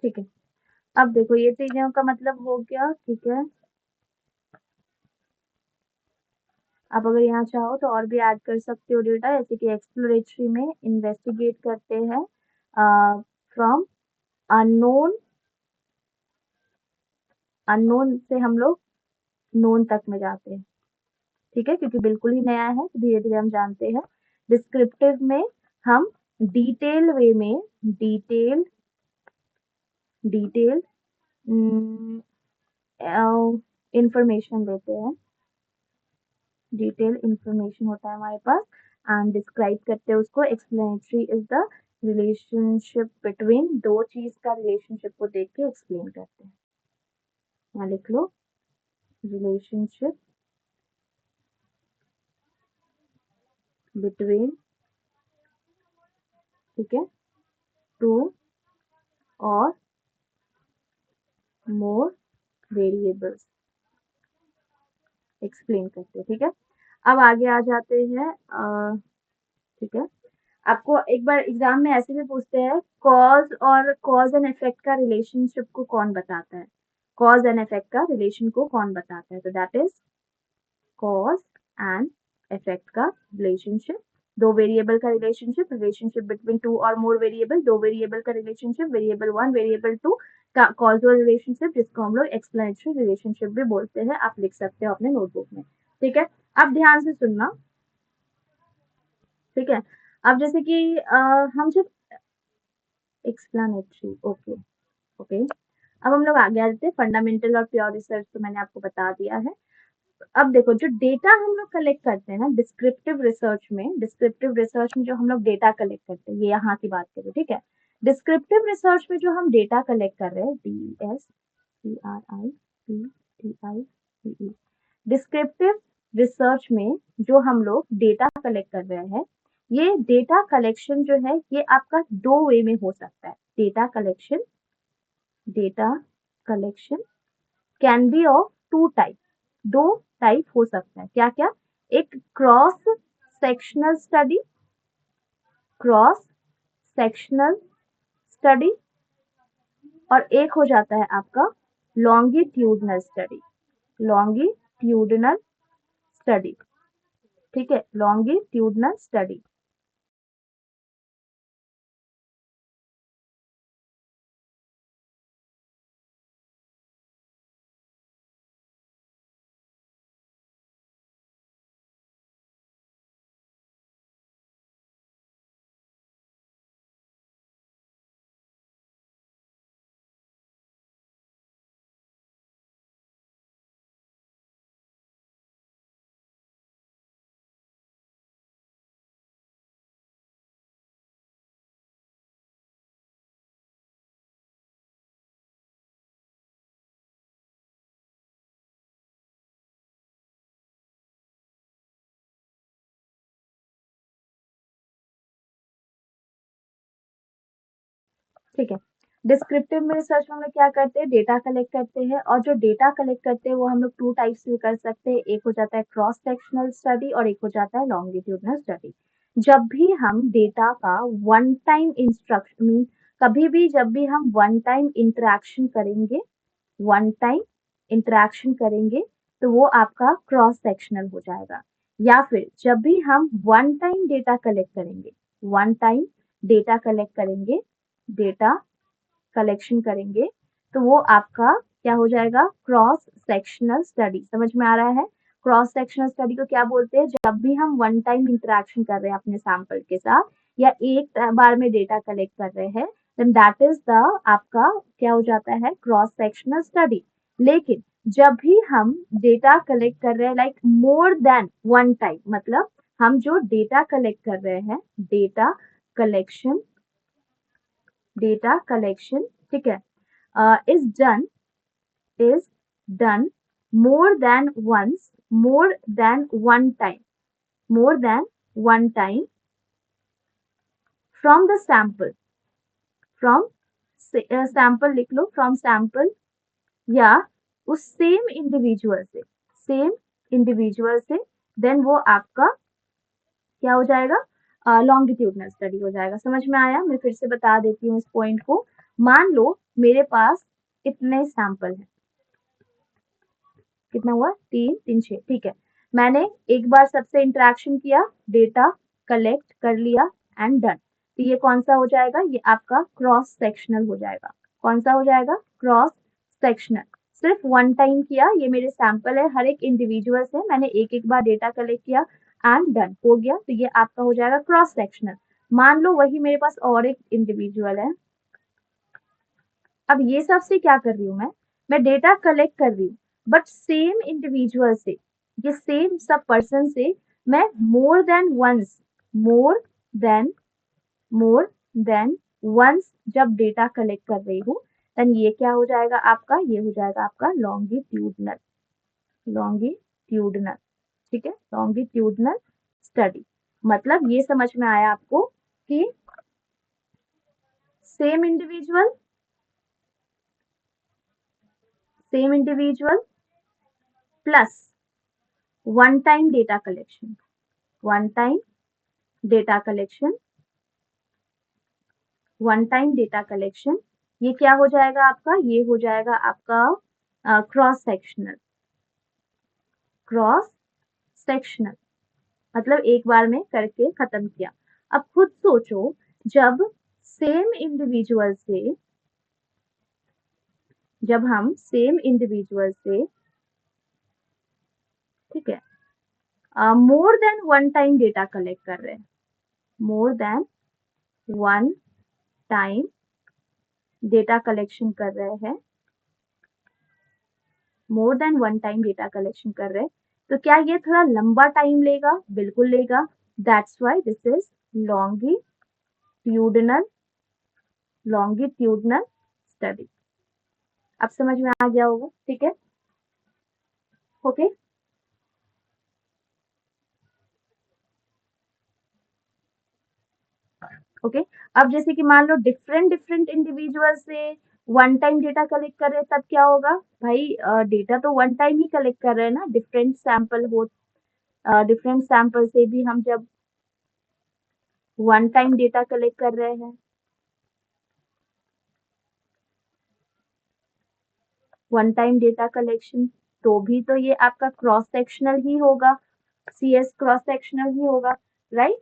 ठीक है। अब देखो, ये तीनों का मतलब हो गया, ठीक है। आप अगर यहाँ चाहो तो और भी ऐड कर सकते हो डेटा, जैसे कि एक्सप्लोरेटरी में इन्वेस्टिगेट करते हैं फ्रॉम अननोन, अननोन से हम लोग नोन तक में जाते हैं, ठीक है, क्योंकि बिल्कुल ही नया है तो धीरे धीरे हम जानते हैं। डिस्क्रिप्टिव में हम डिटेल वे में डिटेल डिटेल इंफॉर्मेशन देते हैं, डिटेल इंफॉर्मेशन होता है हमारे पास एंड डिस्क्राइब करते हैं उसको। Explanatory is the relationship between, दो चीज का रिलेशनशिप को देख के एक्सप्लेन करते हैं। यहाँ लिख लो रिलेशनशिप बिटवीन, ठीक है, टू और मोर वेरिएबल्स एक्सप्लेन करते हैं, ठीक है। अब आगे आ जाते हैं, ठीक है, आपको एक बार एग्जाम में ऐसे भी पूछते हैं कॉज और कॉज एंड इफेक्ट का रिलेशनशिप को कौन बताता है, कॉज एंड इफेक्ट का रिलेशन को कौन बताता है, तो that is cause and effect का रिलेशनशिप। दो वेरिएबल का रिलेशनशिप, रिलेशनशिप बिटवीन टू और मोर वेरिएबल, दो वेरिएबल का relationship, variable one variable two का कॉजल रिलेशनशिप, जिसको हम लोग एक्सप्लेनेटरी रिलेशनशिप भी बोलते हैं, आप लिख सकते हो अपने नोटबुक में, ठीक है। अब ध्यान से सुनना, ठीक है। अब जैसे कि हम जब एक्सप्लेनेटरी, ओके ओके, अब हम लोग आगे आ जाते हैं। फंडामेंटल और प्योर रिसर्च तो मैंने आपको बता दिया है। अब देखो जो डेटा हम लोग कलेक्ट करते हैं ना डिस्क्रिप्टिव रिसर्च में, डिस्क्रिप्टिव रिसर्च में जो हम लोग डेटा कलेक्ट करते हैं, ये यहाँ की बात करें, ठीक है। डिस्क्रिप्टिव रिसर्च में जो हम डेटा कलेक्ट कर रहे हैं, DSCRIPTICE, डिस्क्रिप्टिव रिसर्च में जो हम लोग डेटा कलेक्ट कर रहे हैं, ये डेटा कलेक्शन जो है ये आपका दो वे में हो सकता है। Data collection can be of two type, दो टाइप हो सकता है, क्या क्या, एक cross sectional study, cross sectional study, और एक हो जाता है आपका लॉन्गिट्यूडनल स्टडी, लॉन्गिट्यूडनल स्टडी, ठीक है, लॉन्गिट्यूडनल स्टडी। ठीक है, डिस्क्रिप्टिव में रिसर्च में हम लोग क्या करते हैं, डेटा कलेक्ट करते हैं, और जो डेटा कलेक्ट करते हैं वो हम लोग टू टाइप्स में कर सकते हैं, एक हो जाता है क्रॉस सेक्शनल स्टडी और एक हो जाता है लॉन्गिट्यूडनल स्टडी। जब भी हम डेटा का वन टाइम इंस्ट्रक्शन मीन, कभी भी जब भी हम वन टाइम इंटरेक्शन करेंगे, वन टाइम इंटरेक्शन करेंगे तो वो आपका क्रॉस सेक्शनल हो जाएगा। या फिर जब भी हम वन टाइम डेटा कलेक्ट करेंगे, वन टाइम डेटा कलेक्ट करेंगे, डेटा कलेक्शन करेंगे, तो वो आपका क्या हो जाएगा, क्रॉस सेक्शनल स्टडी। समझ में आ रहा है, क्रॉस सेक्शनल स्टडी को क्या बोलते हैं, जब भी हम वन टाइम इंटरेक्शन कर रहे हैं अपने सैंपल के साथ या एक बार में डेटा कलेक्ट कर रहे हैं, देन दैट इज द आपका क्या हो जाता है, क्रॉस सेक्शनल स्टडी। लेकिन जब भी हम डेटा कलेक्ट कर रहे हैं like more than one time, मतलब हम जो डेटा कलेक्ट कर रहे हैं, डेटा कलेक्शन, डेटा कलेक्शन, ठीक है, is done more than once, more than one time, more than one time from the sample, from sample लिख लो, from sample या उस सेम इंडिविजुअल से, सेम इंडिविजुअल से, देन वो आपका क्या हो जाएगा, लॉन्गिट्यूडनल स्टडी हो जाएगा। समझ में आया, मैं फिर से बता देती हूँ इस पॉइंट को। मान लो मेरे पास इतने सैंपल है, कितना हुआ, 3 3 6, ठीक है। मैंने एक बार सबसे इंटरेक्शन किया, डेटा कलेक्ट कर लिया एंड डन। तो ये कौन सा हो जाएगा, ये आपका क्रॉस सेक्शनल हो जाएगा। कौन सा हो जाएगा, क्रॉस सेक्शनल। सिर्फ वन टाइम किया, ये मेरे सैंपल है, हर एक इंडिविजुअल से मैंने एक एक बार डेटा कलेक्ट किया एंड डन हो गया। तो ये आपका हो जाएगा क्रॉस सेक्शनल। मान लो वही मेरे पास और एक इंडिविजुअल है, अब ये सब से क्या कर रही हूँ मैं डेटा कलेक्ट कर रही हूँ, बट सेम इंडिविजुअल से, ये सेम सब पर्सन से मैं more than more than once जब डेटा कलेक्ट कर रही हूँ, देन ये क्या हो जाएगा आपका, ये हो जाएगा आपका लॉन्गिट्यूडनल। लॉन्गिट्यूडनल, ठीक है, लॉन्गिट्यूडनल स्टडी। मतलब ये समझ में आया आपको कि same individual plus one time data collection, one time data collection, one time data collection, ये क्या हो जाएगा आपका, ये हो जाएगा आपका क्रॉस सेक्शनल। क्रॉस सेक्शनल मतलब एक बार में करके खत्म किया। अब खुद सोचो, जब सेम इंडिविजुअल से, जब हम सेम इंडिविजुअल से, ठीक है, more then one time data collect कर रहे हैं, more than one time data collection कर रहे हैं, more than one time data collection कर रहे हैं, तो क्या ये थोड़ा लंबा टाइम लेगा, बिल्कुल लेगा। That's why this is longitudinal, longitudinal study. अब समझ में आ गया होगा, ठीक है, ओके। ओके, अब जैसे कि मान लो डिफरेंट डिफरेंट इंडिविजुअल से वन टाइम डेटा कलेक्ट कर रहे हैं, तब क्या होगा भाई, डेटा तो वन टाइम ही कलेक्ट कर रहे हैं ना, डिफरेंट सैंपल हो, डिफरेंट सैंपल से भी हम जब वन टाइम डेटा कलेक्ट कर रहे हैं, वन टाइम डेटा कलेक्शन, तो भी तो ये आपका क्रॉस सेक्शनल ही होगा, सीएस क्रॉस सेक्शनल ही होगा, राइट।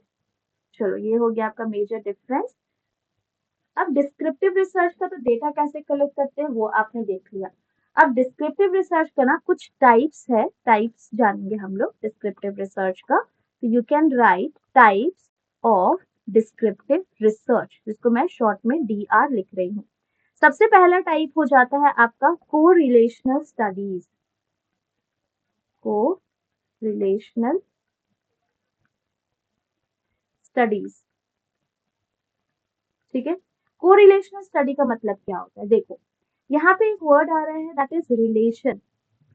चलो ये हो गया आपका मेजर डिफरेंस। अब डिस्क्रिप्टिव रिसर्च का तो डेटा कैसे कलेक्ट करते हैं वो आपने देख लिया। अब डिस्क्रिप्टिव रिसर्च का ना कुछ टाइप्स है, टाइप्स जानेंगे हम लोग डिस्क्रिप्टिव रिसर्च का। तो you can write types of descriptive research, जिसको मैं शॉर्ट में डीआर लिख रही हूँ। सबसे पहला टाइप हो जाता है आपका कोरिलेशनल स्टडीज, कोरिलेशनल स्टडीज, ठीक है। कोरिलेशनल स्टडी का मतलब क्या होता है, देखो यहाँ पे एक वर्ड आ रहा है that is relation.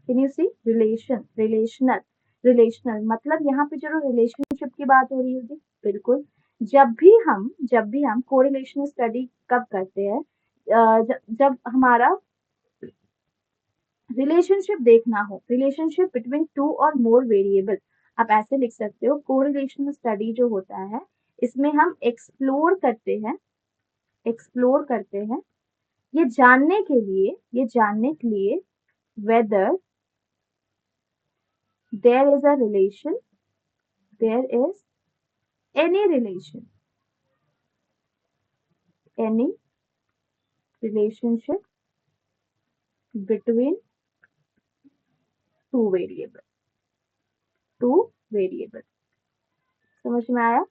Can you see, relation, relational, relational मतलब यहाँ पे जो रिलेशनशिप की बात हो रही होगी, बिल्कुल। जब भी हम कोरिलेशनल स्टडी कब करते हैं, जब हमारा रिलेशनशिप देखना हो, रिलेशनशिप बिटवीन टू और मोर वेरिएबल, आप ऐसे लिख सकते हो। कोरिलेशनल स्टडी जो होता है, इसमें हम एक्सप्लोर करते हैं ये जानने के लिए whether there is a relation, there is any relation, any relationship between two variable, two variable। समझ में आया,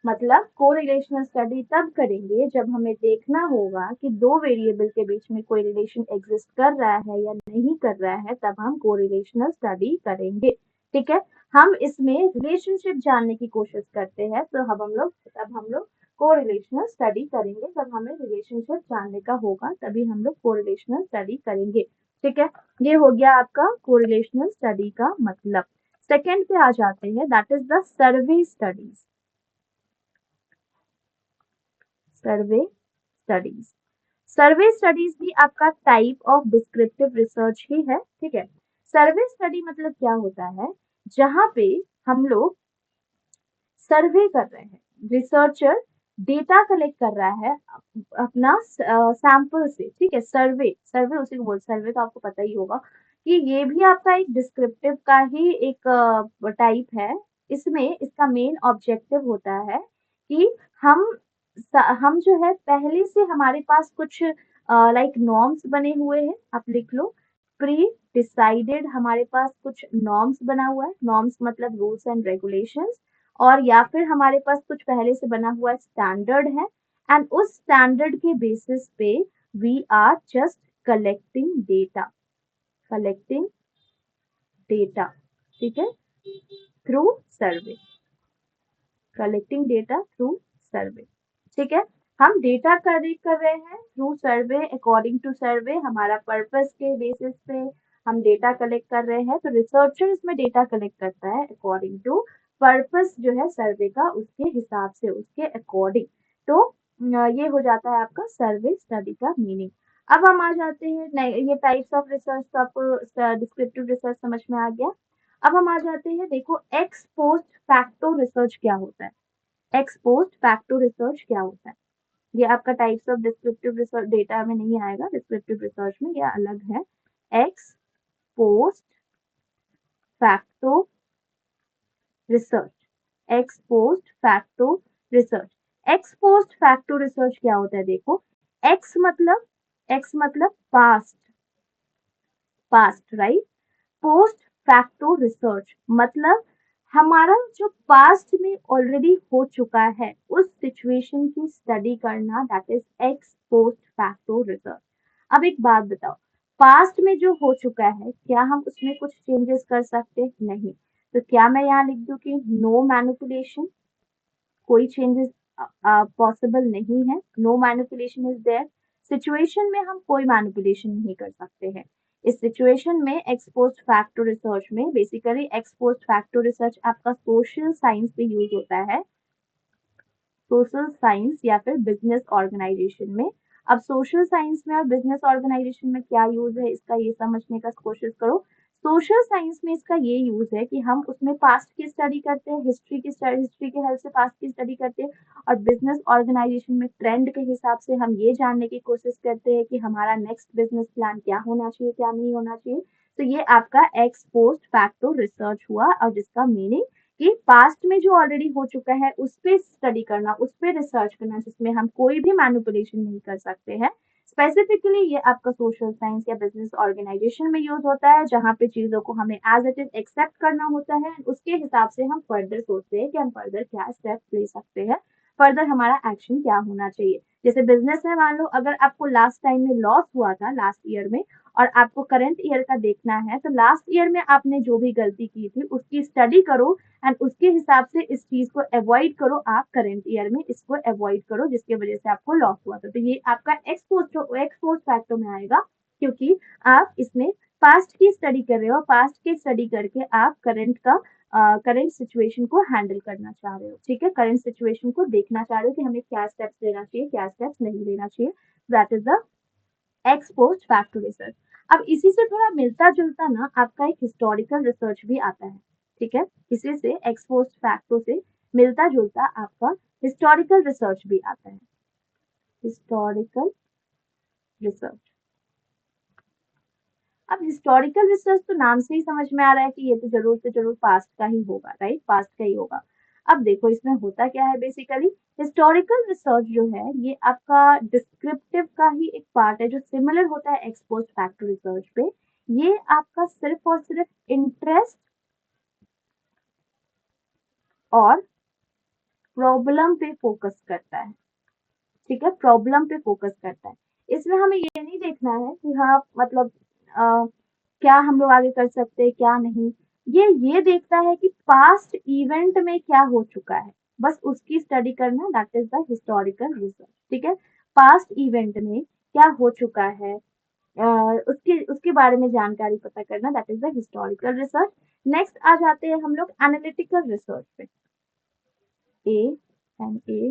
मतलब कोरिलेशनल स्टडी तब करेंगे जब हमें देखना होगा कि दो वेरिएबल के बीच में कोई रिलेशन एग्जिस्ट कर रहा है या नहीं कर रहा है, तब हम कोरिलेशनल स्टडी करेंगे, ठीक है। हम इसमें रिलेशनशिप जानने की कोशिश करते हैं, तो तब हम लोग कोरिलेशनल स्टडी करेंगे। जब हमें रिलेशनशिप जानने का होगा तभी हम लोग कोरिलेशनल स्टडी करेंगे, ठीक है। ये हो गया आपका कोरिलेशनल स्टडी का मतलब। सेकेंड पे आ जाते हैं, that is the survey studies, survey studies. Survey studies भी आपका टाइप ऑफ डिस्क्रिप्टिव रिसर्च ही है, ठीक है। सर्वे स्टडी मतलब क्या होता है, जहां पे हम लोग सर्वे कर रहे हैं, रिसर्चर डेटा कलेक्ट कर रहा है अपना सैंपल से, ठीक है। सर्वे, सर्वे उसी को बोल, सर्वे तो आपको पता ही होगा कि ये भी आपका एक डिस्क्रिप्टिव का ही एक टाइप है। इसमें इसका मेन ऑब्जेक्टिव होता है कि हम हम जो है पहले से हमारे पास कुछ लाइक नॉर्म्स बने हुए हैं, आप लिख लो। प्री डिसाइडेड हमारे पास कुछ नॉर्म्स बना हुआ है, नॉर्म्स मतलब रूल्स एंड रेगुलेशंस, और या फिर हमारे पास कुछ पहले से बना हुआ स्टैंडर्ड है, एंड उस स्टैंडर्ड के बेसिस पे we are just collecting data, collecting data, ठीक है, through survey, collecting data through survey, ठीक है। हम डेटा कलेक्ट कर रहे हैं through survey, according to survey, हमारा पर्पस के बेसिस पे हम डेटा कलेक्ट कर रहे हैं। तो रिसर्चर इसमें डेटा कलेक्ट करता है अकॉर्डिंग टू पर्पस जो है सर्वे का, उसके हिसाब से, उसके अकॉर्डिंग। तो ये हो जाता है आपका सर्वे स्टडी का मीनिंग। अब हम आ जाते हैं ये टाइप्स ऑफ रिसर्च, तो आपको डिस्क्रिप्टिव रिसर्च समझ में आ गया। अब हम आ जाते हैं, देखो एक्स पोस्ट फैक्टो रिसर्च क्या होता है। एक्स पोस्ट फैक्टो रिसर्च क्या होता है? ये आपका types of descriptive research data में नहीं आएगा, डिस्क्रिप्टिव रिसर्च में, ये अलग है। X post facto research, x post facto research. X post facto research क्या होता है? देखो, एक्स मतलब past, past right. Post facto research मतलब हमारा जो पास्ट में ऑलरेडी हो चुका है उस सिचुएशन की स्टडी करना, that is x post facto research. अब एक बात बताओ, पास्ट में जो हो चुका है क्या हम उसमें कुछ चेंजेस कर सकते? नहीं। तो क्या मैं यहाँ लिख दूं कि नो मैनिपुलेशन, कोई चेंजेस पॉसिबल नहीं है, no manipulation is there. Situation में हम कोई मैनिपुलेशन नहीं कर सकते हैं। इस सिचुएशन में एक्सपोस्ट फैक्टो रिसर्च में, बेसिकली एक्सपोस्ट फैक्टो रिसर्च आपका सोशल साइंस पे यूज होता है, सोशल साइंस या फिर बिजनेस ऑर्गेनाइजेशन में। अब सोशल साइंस में और बिजनेस ऑर्गेनाइजेशन में क्या यूज है इसका, ये समझने का कोशिश करो। सोशल साइंस में इसका ये यूज है कि हम उसमें पास्ट की स्टडी करते हैं, हिस्ट्री की स्टडी, हिस्ट्री के हेल्प से पास्ट की स्टडी करते हैं। और बिजनेस ऑर्गेनाइजेशन में ट्रेंड के हिसाब से हम ये जानने की कोशिश करते हैं कि हमारा नेक्स्ट बिजनेस प्लान क्या होना चाहिए, क्या नहीं होना चाहिए। तो ये आपका एक्स पोस्ट फैक्टो रिसर्च हुआ, और जिसका मीनिंग कि पास्ट में जो ऑलरेडी हो चुका है उस पे स्टडी करना, उस पे रिसर्च करना, जिसमें हम कोई भी मैनिपुलेशन नहीं कर सकते हैं। स्पेसिफिकली ये आपका सोशल साइंस या बिजनेस ऑर्गेनाइजेशन में यूज होता है, जहाँ पे चीजों को हमें एज इट इज एक्सेप्ट करना होता है, उसके हिसाब से हम फर्दर सोचते हैं कि हम फर्दर क्या स्टेप्स ले सकते हैं, फर्दर हमारा एक्शन क्या होना चाहिए। जैसे बिजनेस में मान लो अगर आपको लास्ट टाइम में लॉस हुआ था लास्ट ईयर में, और आपको करंट ईयर का देखना है, तो लास्ट ईयर में आपने जो भी गलती की थी उसकी स्टडी करो, एंड उसके हिसाब से इस चीज को अवॉइड करो, आप करंट ईयर में इसको अवॉइड करो जिसकी वजह से आपको लॉस हुआ था। तो ये आपका एक्सपोस्ट फैक्टर में आएगा, क्योंकि आप इसमें पास्ट की स्टडी कर रहे हो, पास्ट की स्टडी करके आप करंट सिचुएशन को हैंडल करना चाह रहे हो, ठीक है, करंट सिचुएशन को देखना चाह रहे हो कि हमें क्या स्टेप्स लेना चाहिए, क्या स्टेप्स नहीं लेना चाहिए। That is the x post facto research. अब इसी से थोड़ा मिलता जुलता ना आपका एक हिस्टोरिकल रिसर्च भी आता है, ठीक है, इसी से एक्स पोस्ट फैक्टो से मिलता जुलता आपका हिस्टोरिकल रिसर्च भी आता है, हिस्टोरिकल रिसर्च। अब हिस्टोरिकल रिसर्च तो नाम से ही समझ में आ रहा है कि ये तो जरूर से जरूर पास्ट का ही होगा, राइट, पास्ट का ही होगा। अब देखो इसमें होता क्या है, बेसिकली हिस्टोरिकल रिसर्च जो है ये आपका डिस्क्रिप्टिव का ही एक पार्ट है, जो सिमिलर होता है एक्सपोस्ट फैक्टर रिसर्च पे। ये आपका सिर्फ और सिर्फ इंटरेस्ट और प्रॉब्लम पे फोकस करता है, ठीक है, प्रॉब्लम पे फोकस करता है। इसमें हमें ये नहीं देखना है कि हाँ मतलब क्या हम लोग आगे कर सकते हैं क्या नहीं, ये देखता है कि पास्ट इवेंट में क्या हो चुका है, बस उसकी स्टडी करना, that is the historical research, ठीक है। पास्ट इवेंट में क्या हो चुका है, उसके उसके बारे में जानकारी पता करना, that is the historical research. Next आ जाते हैं हम लोग एनालिटिकल रिसर्च पे। ANALYTICAL,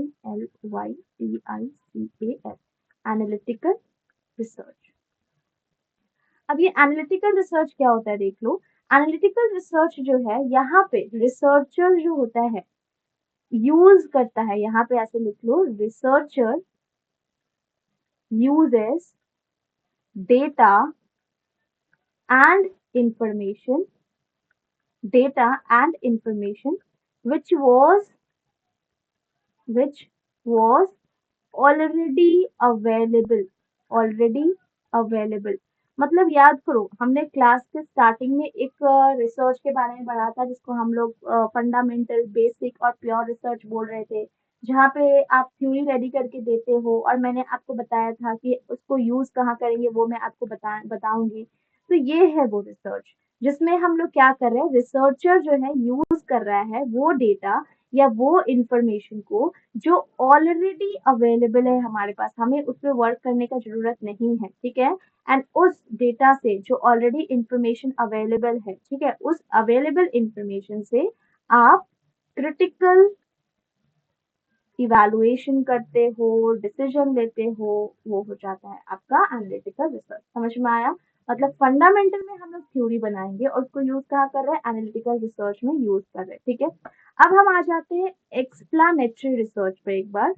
analytical research. अब ये एनालिटिकल रिसर्च क्या होता है देख लो। एनालिटिकल रिसर्च जो है यहाँ पे रिसर्चर जो होता है यूज करता है, यहाँ पे ऐसे लिख लो, researcher uses data and information, data and information which was which was already available, already available। मतलब याद करो, हमने क्लास के स्टार्टिंग में एक रिसर्च के बारे में पढ़ा था जिसको हम लोग फंडामेंटल, बेसिक और प्योर रिसर्च बोल रहे थे, जहाँ पे आप थ्योरी रेडी करके देते हो और मैंने आपको बताया था कि उसको यूज कहाँ करेंगे वो मैं आपको बताऊंगी। तो ये है वो रिसर्च जिसमें हम लोग क्या कर रहे हैं, रिसर्चर जो है यूज कर रहा है वो डेटा या वो इंफॉर्मेशन को जो ऑलरेडी अवेलेबल है हमारे पास, हमें उस पर वर्क करने का जरूरत नहीं है, ठीक है। एंड उस डेटा से जो ऑलरेडी इंफॉर्मेशन अवेलेबल है, ठीक है, उस अवेलेबल इंफॉर्मेशन से आप क्रिटिकल इवैल्यूएशन करते हो, डिसीजन लेते हो, वो हो जाता है आपका एनालिटिकल रिसर्च। समझ में आया? मतलब फंडामेंटल में हम लोग थ्योरी बनाएंगे और उसको यूज कहाँ कर रहे हैं, एनालिटिकल रिसर्च में यूज कर रहे हैं, ठीक है। अब हम आ जाते हैं एक्सप्लानेटरी रिसर्च पे एक बार,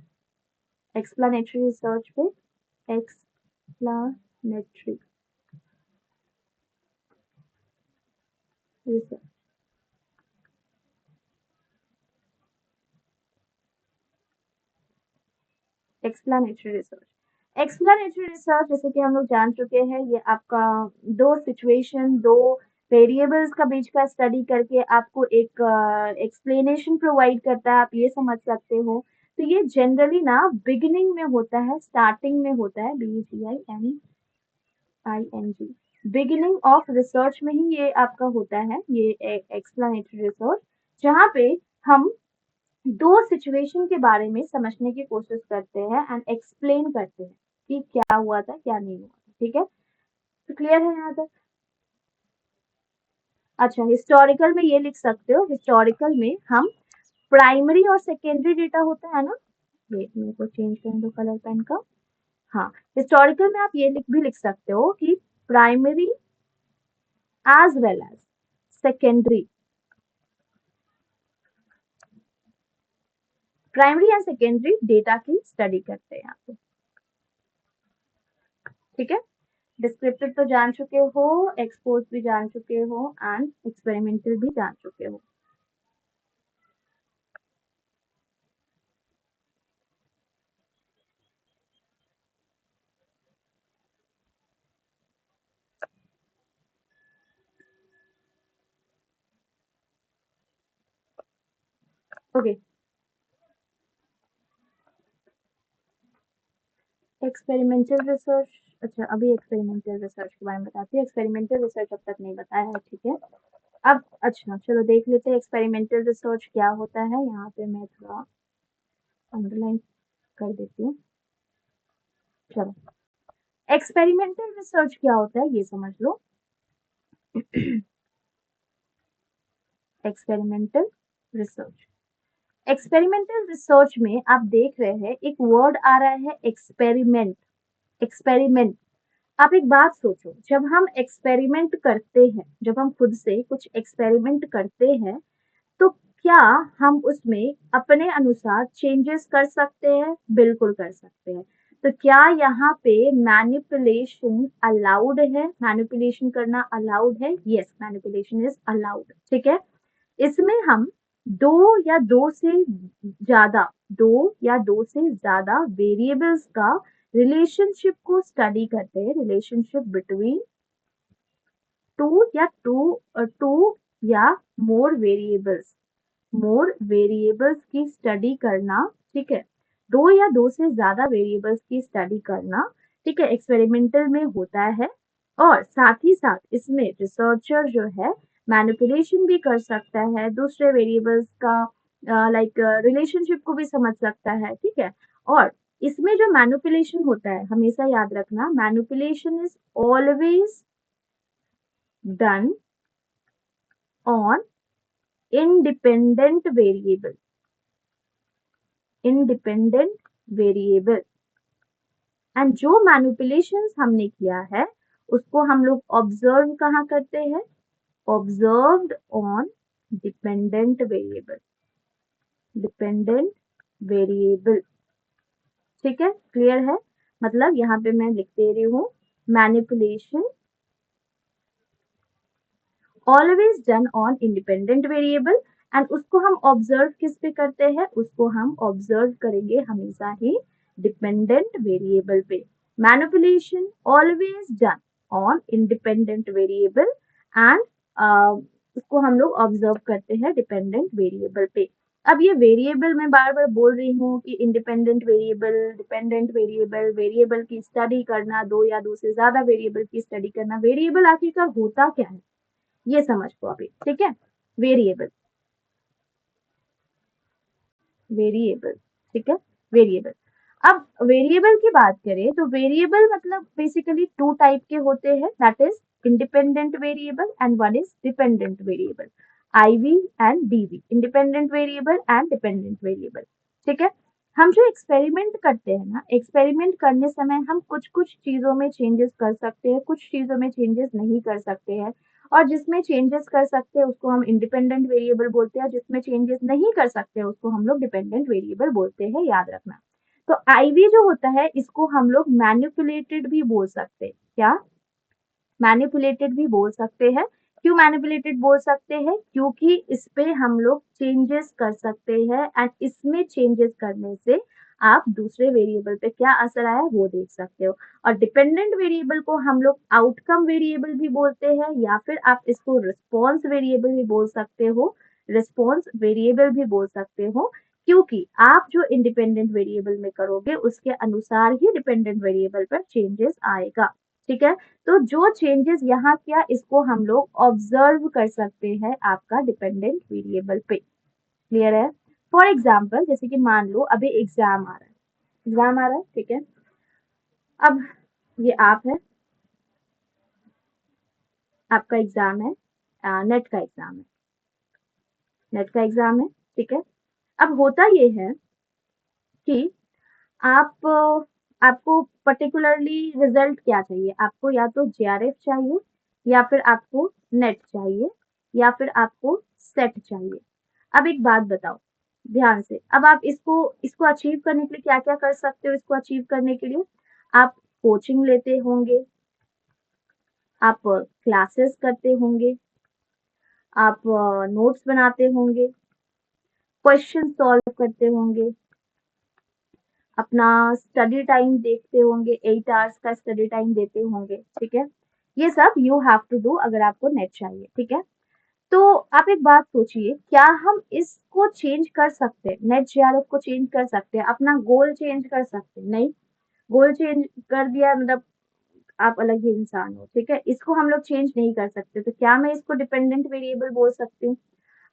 एक्सप्लानेटरी रिसर्च पे, explanatory research, explanatory research. Explanatory research जैसे कि हम लोग जान चुके हैं, ये आपका दो सिचुएशन, दो वेरिएबल्स का बीच का स्टडी करके आपको एक एक्सप्लेनेशन प्रोवाइड करता है, आप ये समझ सकते हो। तो ये जनरली ना बिगिनिंग में होता है, स्टार्टिंग में होता है, BGINING, बिगिनिंग ऑफ रिसर्च में ही ये आपका होता है, ये एक्सप्लानेटरी रिसर्च, जहाँ पे हम दो सिचुएशन के बारे में समझने की कोशिश करते हैं एंड एक्सप्लेन करते हैं कि क्या हुआ था क्या नहीं हुआ था, ठीक है। तो क्लियर है यहाँ तक? अच्छा, हिस्टोरिकल में ये लिख सकते हो, हिस्टोरिकल में हम प्राइमरी और सेकेंडरी डेटा होता है ना, ये मेरे को चेंज करने दो कलर पेन का। हाँ, हिस्टोरिकल में आप ये लिख सकते हो कि primary as well as secondary, primary and secondary data की स्टडी करते हैं यहाँ पे, ठीक है। डिस्क्रिप्टिव तो जान चुके हो, एक्सपोज भी जान चुके हो एंड एक्सपेरिमेंटल भी जान चुके हो। ओके, एक्सपेरिमेंटल रिसर्च, अच्छा अभी एक्सपेरिमेंटल रिसर्च के बारे में बताती हूँ। एक्सपेरिमेंटल रिसर्च अब तक नहीं बताया है, ठीक है। अब अच्छा चलो देख लेते हैं एक्सपेरिमेंटल रिसर्च क्या होता है। यहाँ पे मैं थोड़ा अंडरलाइन कर देती हूँ। चलो, एक्सपेरिमेंटल रिसर्च क्या होता है ये समझ लो। एक्सपेरिमेंटल रिसर्च, एक्सपेरिमेंटल रिसर्च में आप देख रहे हैं एक वर्ड आ रहा है एक्सपेरिमेंट, एक्सपेरिमेंट। आप एक बात सोचो, जब हम एक्सपेरिमेंट करते हैं, जब हम खुद से कुछ एक्सपेरिमेंट करते हैं, तो क्या हम उसमें अपने अनुसार चेंजेस कर सकते हैं? बिल्कुल कर सकते हैं। तो क्या यहाँ पे मैनिपुलेशन अलाउड है? मैनिपुलेशन करना अलाउड है? यस, मैनिपुलेशन इज अलाउड, ठीक है। इसमें हम दो या दो से ज्यादा, दो या दो से ज्यादा वेरिएबल्स का रिलेशनशिप को स्टडी करते हैं, रिलेशनशिप बिटवीन टू या मोर वेरिएबल्स, मोर वेरिएबल्स की स्टडी करना, ठीक है। दो या दो से ज्यादा वेरिएबल्स की स्टडी करना, ठीक है, एक्सपेरिमेंटल में होता है। और साथ ही साथ इसमें रिसर्चर जो है मैनिपुलेशन भी कर सकता है, दूसरे वेरिएबल्स का लाइक रिलेशनशिप को भी समझ सकता है, ठीक है। और इसमें जो मैनिपुलेशन होता है, हमेशा याद रखना, manipulation is always done on independent variable, independent variable। And जो मैनिपुलेशंस हमने किया है उसको हम लोग ऑब्जर्व कहाँ करते हैं? Observed on dependent variable, dependent variable, ठीक है। क्लियर है? मतलब यहाँ पे मैं लिख दे रही हूँ, manipulation always done on independent variable, and उसको हम ऑब्जर्व किस पे करते हैं, उसको हम ऑब्जर्व करेंगे हमेशा ही डिपेंडेंट वेरिएबल पे। Manipulation always done on independent variable and उसको हम लोग ऑब्जर्व करते हैं डिपेंडेंट वेरिएबल पे। अब ये वेरिएबल मैं बार बार बोल रही हूँ कि independent variable, dependent variable, variable की स्टडी करना, दो या दो से ज्यादा वेरिएबल की स्टडी करना, वेरिएबल आखिरकार होता क्या है ये समझ को अभी, ठीक है। वेरिएबल, वेरिएबल, ठीक है, वेरिएबल। अब वेरिएबल की बात करें तो वेरिएबल मतलब बेसिकली टू टाइप के होते हैं, that is independent variable and one is dependent variable, IV and DV, independent variable and dependent variable, ठीक है। हम जो एक्सपेरिमेंट करते हैं ना, एक्सपेरिमेंट करने समय हम कुछ कुछ चीजों में चेंजेस कर सकते हैं, कुछ चीजों में चेंजेस नहीं कर सकते हैं, और जिसमें चेंजेस कर सकते हैं उसको हम इंडिपेंडेंट वेरिएबल बोलते हैं, जिसमें चेंजेस नहीं कर सकते उसको हम लोग डिपेंडेंट वेरिएबल बोलते हैं, याद रखना। तो आईवी जो होता है इसको हम लोग मैनिपुलेटेड भी बोल सकते हैं, क्या, मैनिपुलेटेड भी बोल सकते हैं। क्यों मैनिपुलेटेड बोल सकते हैं, क्योंकि इस पे हम लोग चेंजेस कर सकते हैं एंड इसमें चेंजेस करने से आप दूसरे वेरिएबल पे क्या असर आया वो देख सकते हो। और डिपेंडेंट वेरिएबल को हम लोग आउटकम वेरिएबल भी बोलते हैं, या फिर आप इसको रिस्पॉन्स वेरिएबल भी बोल सकते हो, रिस्पॉन्स वेरिएबल भी बोल सकते हो, क्योंकि आप जो इंडिपेंडेंट वेरिएबल में करोगे उसके अनुसार ही डिपेंडेंट वेरिएबल पर चेंजेस आएगा, ठीक है। तो जो चेंजेस यहाँ किया इसको हम लोग ऑब्जर्व कर सकते हैं आपका डिपेंडेंट वेरिएबल पे, क्लियर है। फॉर एग्जाम्पल जैसे कि मान लो अभी एग्जाम आ रहा है, एग्जाम आ रहा है, ठीक है। अब ये आप है, आपका एग्जाम है, नेट का एग्जाम है, नेट का एग्जाम है, ठीक है। अब होता ये है कि आप आपको पर्टिकुलरली रिजल्ट क्या चाहिए, आपको या तो जेआरएफ चाहिए, या फिर आपको नेट चाहिए, या फिर आपको सेट चाहिए। अब एक बात बताओ ध्यान से, अब आप इसको इसको अचीव करने के लिए क्या क्या कर सकते हो, इसको अचीव करने के लिए आप कोचिंग लेते होंगे, आप क्लासेस करते होंगे, आप नोट्स बनाते होंगे, क्वेश्चन सॉल्व करते होंगे, अपना स्टडी टाइम देखते होंगे, 8 आवर्स का स्टडी टाइम देते होंगे, ठीक है। ये सब यू हैव टू डू अगर आपको नेट चाहिए, ठीक है। तो आप एक बात सोचिए, क्या हम इसको चेंज कर सकते हैं, नेट जेआरएफ को चेंज कर सकते हैं, अपना गोल चेंज कर सकते हैं, नहीं। गोल चेंज कर दिया मतलब आप अलग ही इंसान हो, ठीक है। इसको हम लोग चेंज नहीं कर सकते, तो क्या मैं इसको डिपेंडेंट वेरिएबल बोल सकती हूँ।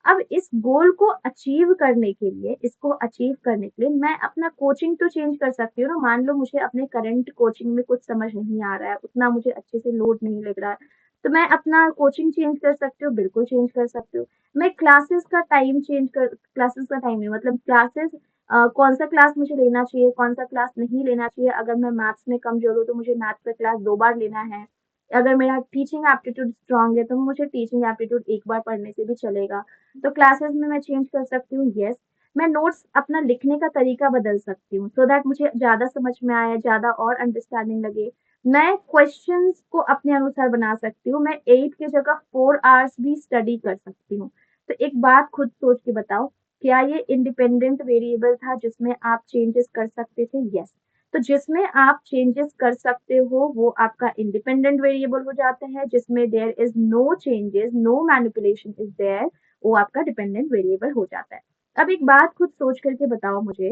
अब इस गोल को अचीव करने के लिए, इसको अचीव करने के लिए मैं अपना कोचिंग तो चेंज कर सकती हूँ ना। मान लो मुझे अपने करंट कोचिंग में कुछ समझ नहीं आ रहा है, उतना मुझे अच्छे से लोड नहीं लग रहा है, तो मैं अपना कोचिंग चेंज कर सकती हूँ, बिल्कुल चेंज कर सकती हूँ। मैं क्लासेस का टाइम चेंज कर, क्लासेस का टाइम नहीं मतलब क्लासेस, कौन सा क्लास मुझे लेना चाहिए, कौन सा क्लास नहीं लेना चाहिए। अगर मैं मैथ्स में कमजोर हूँ तो मुझे मैथ्स का क्लास 2 बार लेना है। अगर मेरा टीचिंग एप्टीट्यूड स्ट्रांग है तो मुझे टीचिंग एप्टीट्यूड 1 बार पढ़ने से भी चलेगा। तो क्लासेस में मैं चेंज कर सकती हूँ, यस। मैं नोट्स अपना लिखने का तरीका बदल सकती हूँ सो दैट मुझे ज्यादा समझ में आए, ज्यादा और अंडरस्टैंडिंग लगे। मैं क्वेश्चंस को अपने अनुसार बना सकती हूँ, मैं 8 की जगह 4 आवर्स भी स्टडी कर सकती हूँ। तो एक बात खुद सोच के बताओ, क्या ये इंडिपेंडेंट वेरिएबल था जिसमें आप चेंजेस कर सकते थे, यस। तो जिसमें आप चेंजेस कर सकते हो वो आपका इंडिपेंडेंट वेरिएबल हो जाता है, जिसमें there is no changes, no manipulation is there, वो आपका डिपेंडेंट वेरिएबल हो जाता है। अब एक बात खुद सोच करके बताओ मुझे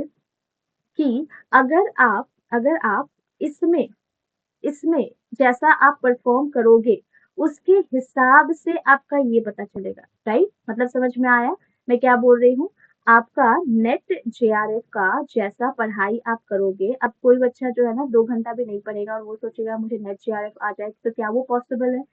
कि अगर आप इसमें इसमें जैसा आप परफॉर्म करोगे उसके हिसाब से आपका ये पता चलेगा, राइट। मतलब समझ में आया मैं क्या बोल रही हूँ। आपका नेट जेआरएफ का जैसा पढ़ाई आप करोगे, अब कोई बच्चा जो है ना 2 घंटा भी नहीं पढ़ेगा और वो सोचेगा मुझे नेट जेआरएफ आ जाए, तो क्या वो पॉसिबल है,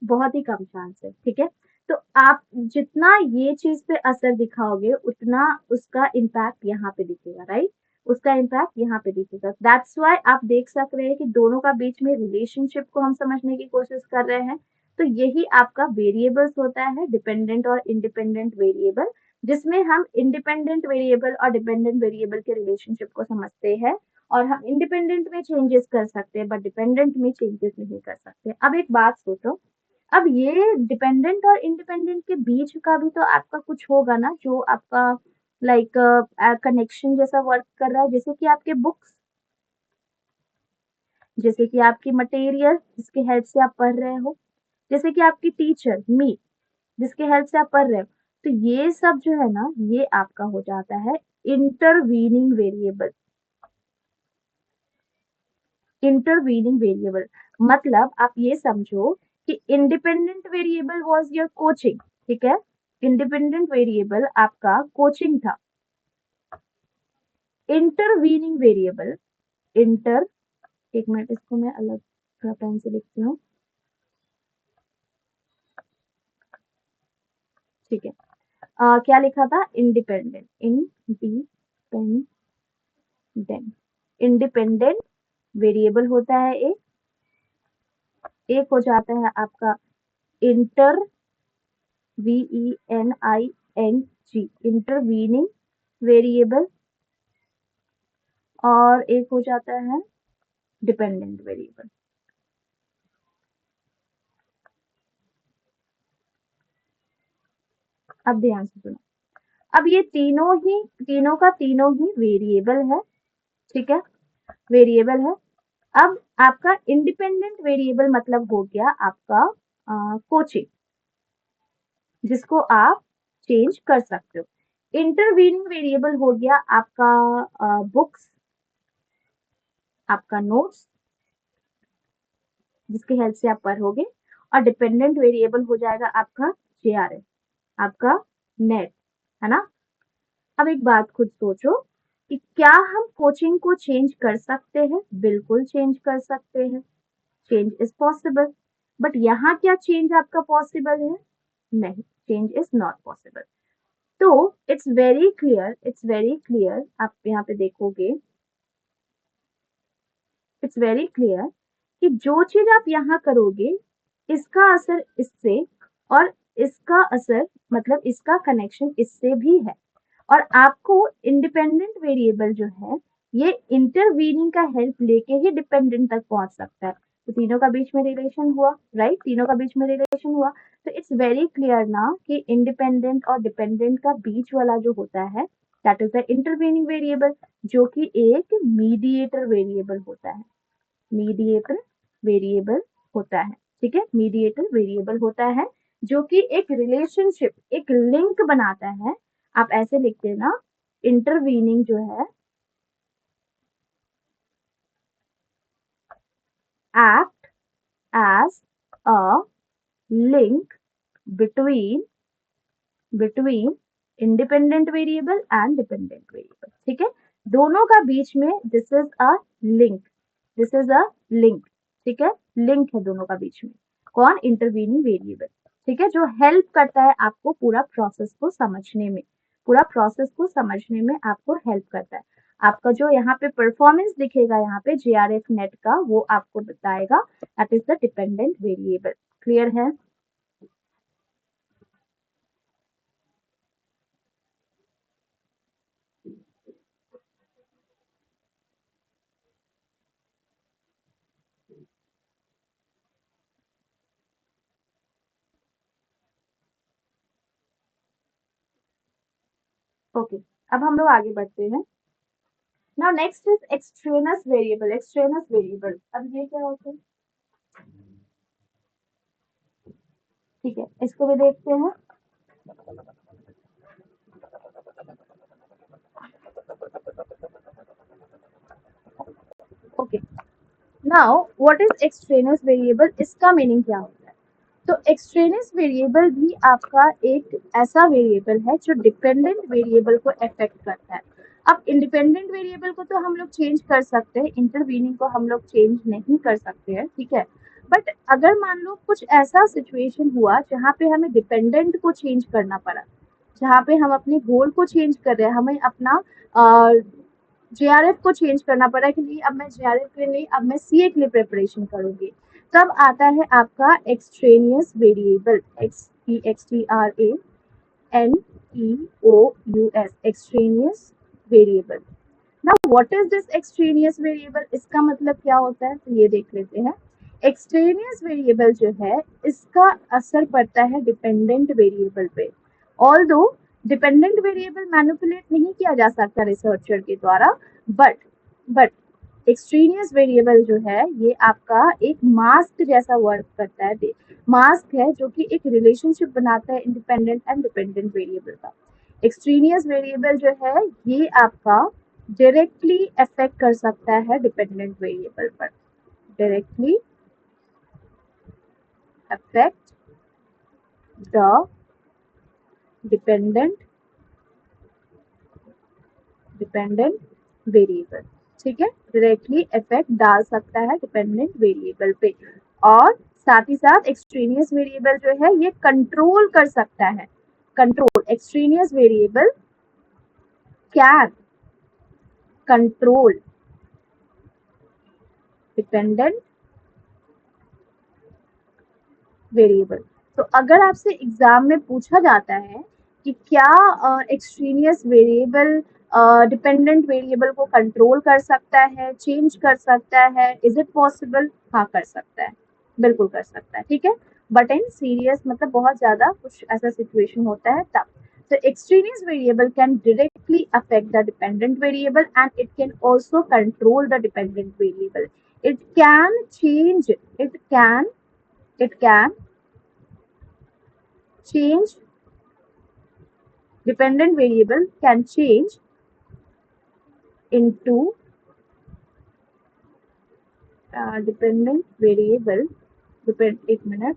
बहुत ही कम चांस है, ठीक है। तो आप जितना ये चीज पे असर दिखाओगे उतना उसका इम्पैक्ट यहाँ पे दिखेगा, राइट। उसका इम्पैक्ट यहाँ पे दिखेगा, दैट्स वाई आप देख सक रहे हैं कि दोनों का बीच में रिलेशनशिप को हम समझने की कोशिश कर रहे हैं। तो यही आपका वेरिएबल्स होता है, डिपेंडेंट और इंडिपेंडेंट वेरिएबल, जिसमें हम इंडिपेंडेंट वेरिएबल और डिपेंडेंट वेरिएबल के रिलेशनशिप को समझते हैं, और हम इंडिपेंडेंट में चेंजेस कर सकते हैं बट डिपेंडेंट में चेंजेस नहीं कर सकते। अब एक बात सोचो, अब ये डिपेंडेंट और इंडिपेंडेंट के बीच का भी तो आपका कुछ होगा ना, जो आपका लाइक कनेक्शन जैसा वर्क कर रहा है, जैसे कि आपके बुक्स, जैसे कि आपकी मटेरियल जिसके हेल्प से आप पढ़ रहे हो, जैसे कि आपकी टीचर मी जिसके हेल्प से आप पढ़ रहे हो। तो ये सब जो है ना, ये आपका हो जाता है इंटरवीनिंग वेरिएबल। इंटरवीनिंग वेरिएबल मतलब आप ये समझो कि independent variable was your coaching, ठीक है। इंडिपेंडेंट वेरिएबल आपका कोचिंग था। इंटरवीनिंग वेरिएबल, इंटर, एक मिनट इसको मैं अलग थोड़ा पेन से लिखती हूँ, ठीक है। क्या लिखा था? इंडिपेंडेंट, इंडिपेंडेंट, इंडिपेंडेंट वेरिएबल होता है एक हो जाता है आपका इंटर, VENING, इंटरवीनिंग वेरिएबल, और एक हो जाता है डिपेंडेंट वेरिएबल। अब ध्यान से सुनो, अब ये तीनों का तीनों ही वेरिएबल है, ठीक है, वेरिएबल है। अब आपका इंडिपेंडेंट वेरिएबल मतलब हो गया आपका कोचिंग, जिसको आप चेंज कर सकते हो। इंटरवीनिंग वेरिएबल हो गया आपका बुक्स, आपका नोट्स जिसके हेल्प से आप पढ़ोगे, और डिपेंडेंट वेरिएबल हो जाएगा आपका JRF, आपका नेट, है ना। अब एक बात खुद सोचो कि क्या हम कोचिंग को चेंज कर सकते हैं? बिल्कुल चेंज कर सकते हैं, चेंज इज पॉसिबल। बट यहाँ क्या चेंज आपका पॉसिबल है? नहीं, चेंज इज नॉट पॉसिबल। तो it's very clear, it's very clear, आप यहाँ पे देखोगे, इट्स वेरी क्लियर कि जो चीज आप यहाँ करोगे इसका असर इससे, और इसका असर मतलब इसका कनेक्शन इससे भी है। और आपको इंडिपेंडेंट वेरिएबल जो है ये इंटरवीनिंग का हेल्प लेके ही डिपेंडेंट तक पहुंच सकता है। तो तीनों का बीच में रिलेशन हुआ, राइट, तीनों का बीच में रिलेशन हुआ। तो इट्स वेरी क्लियर ना कि इंडिपेंडेंट और डिपेंडेंट का बीच वाला जो होता है that is the intervening variable, जो कि एक मीडिएटर वेरिएबल होता है, मीडिएटर वेरिएबल होता है, ठीक है। मीडिएटर वेरिएबल होता है जो कि एक रिलेशनशिप, एक लिंक बनाता है। आप ऐसे लिखते हैं ना, इंटरवीनिंग जो है act as a link between independent variable and dependent variable, ठीक है। दोनों का बीच में this is a link, this is a link, ठीक है, लिंक है दोनों का बीच में। कौन? इंटरवीनिंग वेरिएबल, ठीक है, जो हेल्प करता है आपको पूरा प्रोसेस को समझने में, पूरा प्रोसेस को समझने में आपको हेल्प करता है। आपका जो यहाँ पे परफॉर्मेंस दिखेगा यहाँ पे JRF नेट का, वो आपको बताएगा that is the dependent variable. Clear है? ओके, अब हम लोग आगे बढ़ते हैं। Now next is extraneous variable, extraneous variable, अब ये क्या होता है? ठीक है, इसको भी देखते हैं। Okay, now what is extraneous variable, इसका मीनिंग क्या होता है? तो एक्सट्रेनस वेरिएबल भी आपका एक ऐसा वेरिएबल है जो डिपेंडेंट वेरिएबल को अफेक्ट करता है। अब इंडिपेंडेंट वेरिएबल को तो हम लोग चेंज कर सकते हैं, इंटरवीनिंग को हम लोग चेंज नहीं कर सकते हैं, ठीक है। बट अगर मान लो कुछ ऐसा सिचुएशन हुआ जहाँ पे हमें डिपेंडेंट को चेंज करना पड़ा, जहाँ पे हम अपने गोल को चेंज कर रहे हैं, हमें अपना JRF को चेंज करना पड़ा कि नहीं, अब मैं JRF के लिए नहीं, अब मैं CA के लिए प्रिपरेशन करूंगी, तब आता है आपका extraneous variable, EXTRANEOUS, extraneous variable. Now what is this extraneous variable, इसका मतलब क्या होता है, तो ये देख लेते हैं। एक्सट्रेनियस वेरिएबल जो है इसका असर पड़ता है डिपेंडेंट वेरिएबल पे। ऑल्दो डिपेंडेंट वेरिएबल मैनिपुलेट नहीं किया जा सकता रिसर्चर के द्वारा, बट एक्सट्रेनियस वेरिएबल जो है ये आपका एक मास्क जैसा वर्क करता है। मास्क है जो कि एक रिलेशनशिप बनाता है इंडिपेंडेंट एंड डिपेंडेंट वेरिएबल का। एक्सट्रेनियस वेरिएबल जो है ये आपका डायरेक्टली अफेक्ट कर सकता है डिपेंडेंट वेरिएबल पर, directly affect the dependent variable. ठीक है, डायरेक्टली इफेक्ट डाल सकता है डिपेंडेंट वेरिएबल पे। और साथ ही साथ एक्सट्रेनियस वेरिएबल जो है ये कंट्रोल कर सकता है। Control, extraneous variable can control dependent variable. तो अगर आपसे एग्जाम में पूछा जाता है कि क्या एक्सट्रेनियस वेरिएबल डिपेंडेंट वेरिएबल को कंट्रोल कर सकता है, चेंज कर सकता है, इज इट पॉसिबल? हाँ, कर सकता है, बिल्कुल कर सकता है। ठीक है, बट इन सीरियस मतलब बहुत ज्यादा कुछ ऐसा सिचुएशन होता है तब। So extraneous variable can directly affect the dependent variable and it can also control the dependent variable. It can change, it can change, dependent variable can change into dependent variable, एक minute,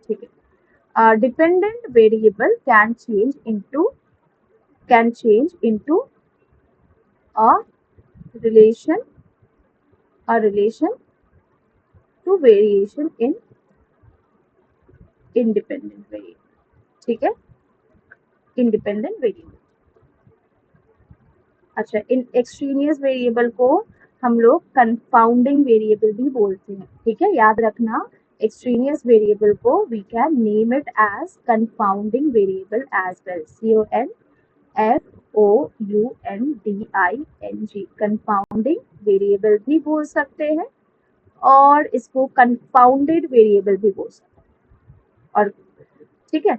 ठीक है, dependent variable can change into a relation to variation in independent variable। ठीक है, independent variable. अच्छा, इन extraneous variable को हम लोग confounding variable भी बोलते हैं। ठीक है, याद रखना, एक्सट्रेनियस वेरिएबल को we can name it as confounding variable as well, CONFOUNDING, confounding variable भी बोल सकते हैं और इसको कंफाउंडेड वेरिएबल भी बोल सकते हैं। और ठीक है,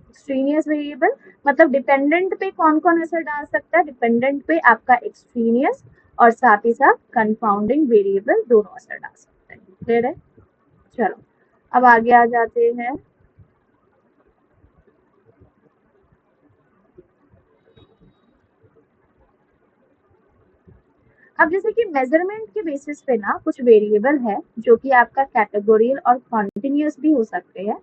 एक्सट्रेनियस वेरिएबल मतलब डिपेंडेंट पे कौन कौन असर डाल सकता है? डिपेंडेंट पे आपका एक्सट्रेनियस और साथ ही साथ कंफाउंडिंग वेरिएबल दोनों असर डाल सकते हैं। क्लियर है? चलो अब आगे आ जाते हैं। अब जैसे कि मेजरमेंट के बेसिस पे ना कुछ वेरिएबल है जो कि आपका कैटेगोरियल और कॉन्टिन्यूस भी हो सकते हैं।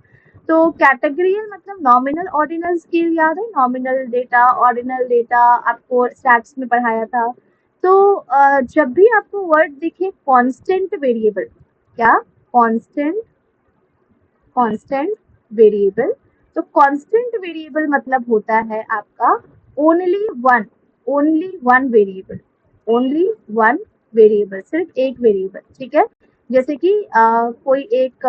तो कैटेगरियल मतलब नॉमिनल ऑर्डिनल स्केल, याद है? नॉमिनल डेटा, ऑर्डिनल डेटा आपको स्टैट्स में पढ़ाया था। तो जब भी आपको वर्ड दिखे कांस्टेंट वेरिएबल, क्या? Constant variable. तो कांस्टेंट वेरिएबल मतलब होता है आपका only one variable, only one variable, सिर्फ एक वेरिएबल। ठीक है, जैसे कि कोई एक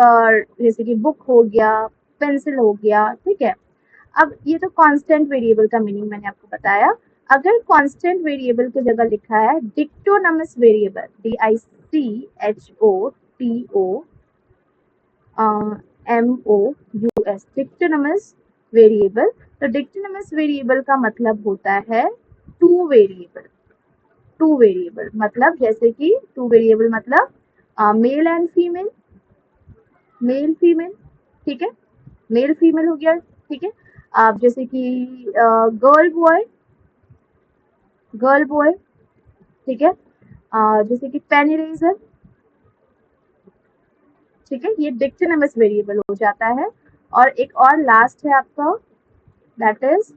जैसे कि बुक हो गया, पेंसिल हो गया। ठीक है, अब ये तो कांस्टेंट वेरिएबल का मीनिंग मैंने आपको बताया। अगर कांस्टेंट वेरिएबल की जगह लिखा है डिक्टोनमस वेरिएबल, DICHOTONMOUS, डिक्टोनमस वेरिएबल। तो डिक्टोनमस वेरिएबल का मतलब होता है टू वेरिएबल। टू वेरिएबल मतलब जैसे कि टू वेरिएबल मतलब male and female, male female. ठीक है, मेल फीमेल हो गया। ठीक है, आप जैसे कि गर्ल बॉय। ठीक है, जैसे कि पेन इरेजर। ठीक है, ये डिक्टोनमस वेरिएबल हो जाता है। और एक और लास्ट है आपका, that is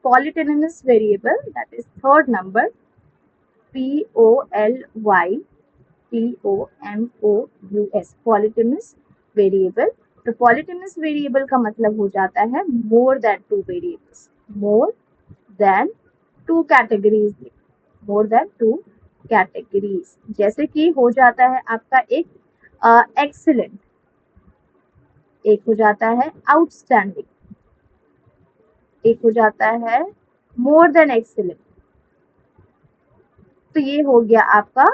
polytomous variable, that is third number, POLYTOMOUS, polytomous variable. तो पॉलीटोनमस वेरिएबल का मतलब हो जाता है more than two variables, more than two categories, more than two categories. जैसे कि हो जाता है आपका एक एक्सीलेंट, एक हो जाता है आउटस्टैंडिंग, एक हो जाता है मोर देन एक्सीलेंट। तो ये हो गया आपका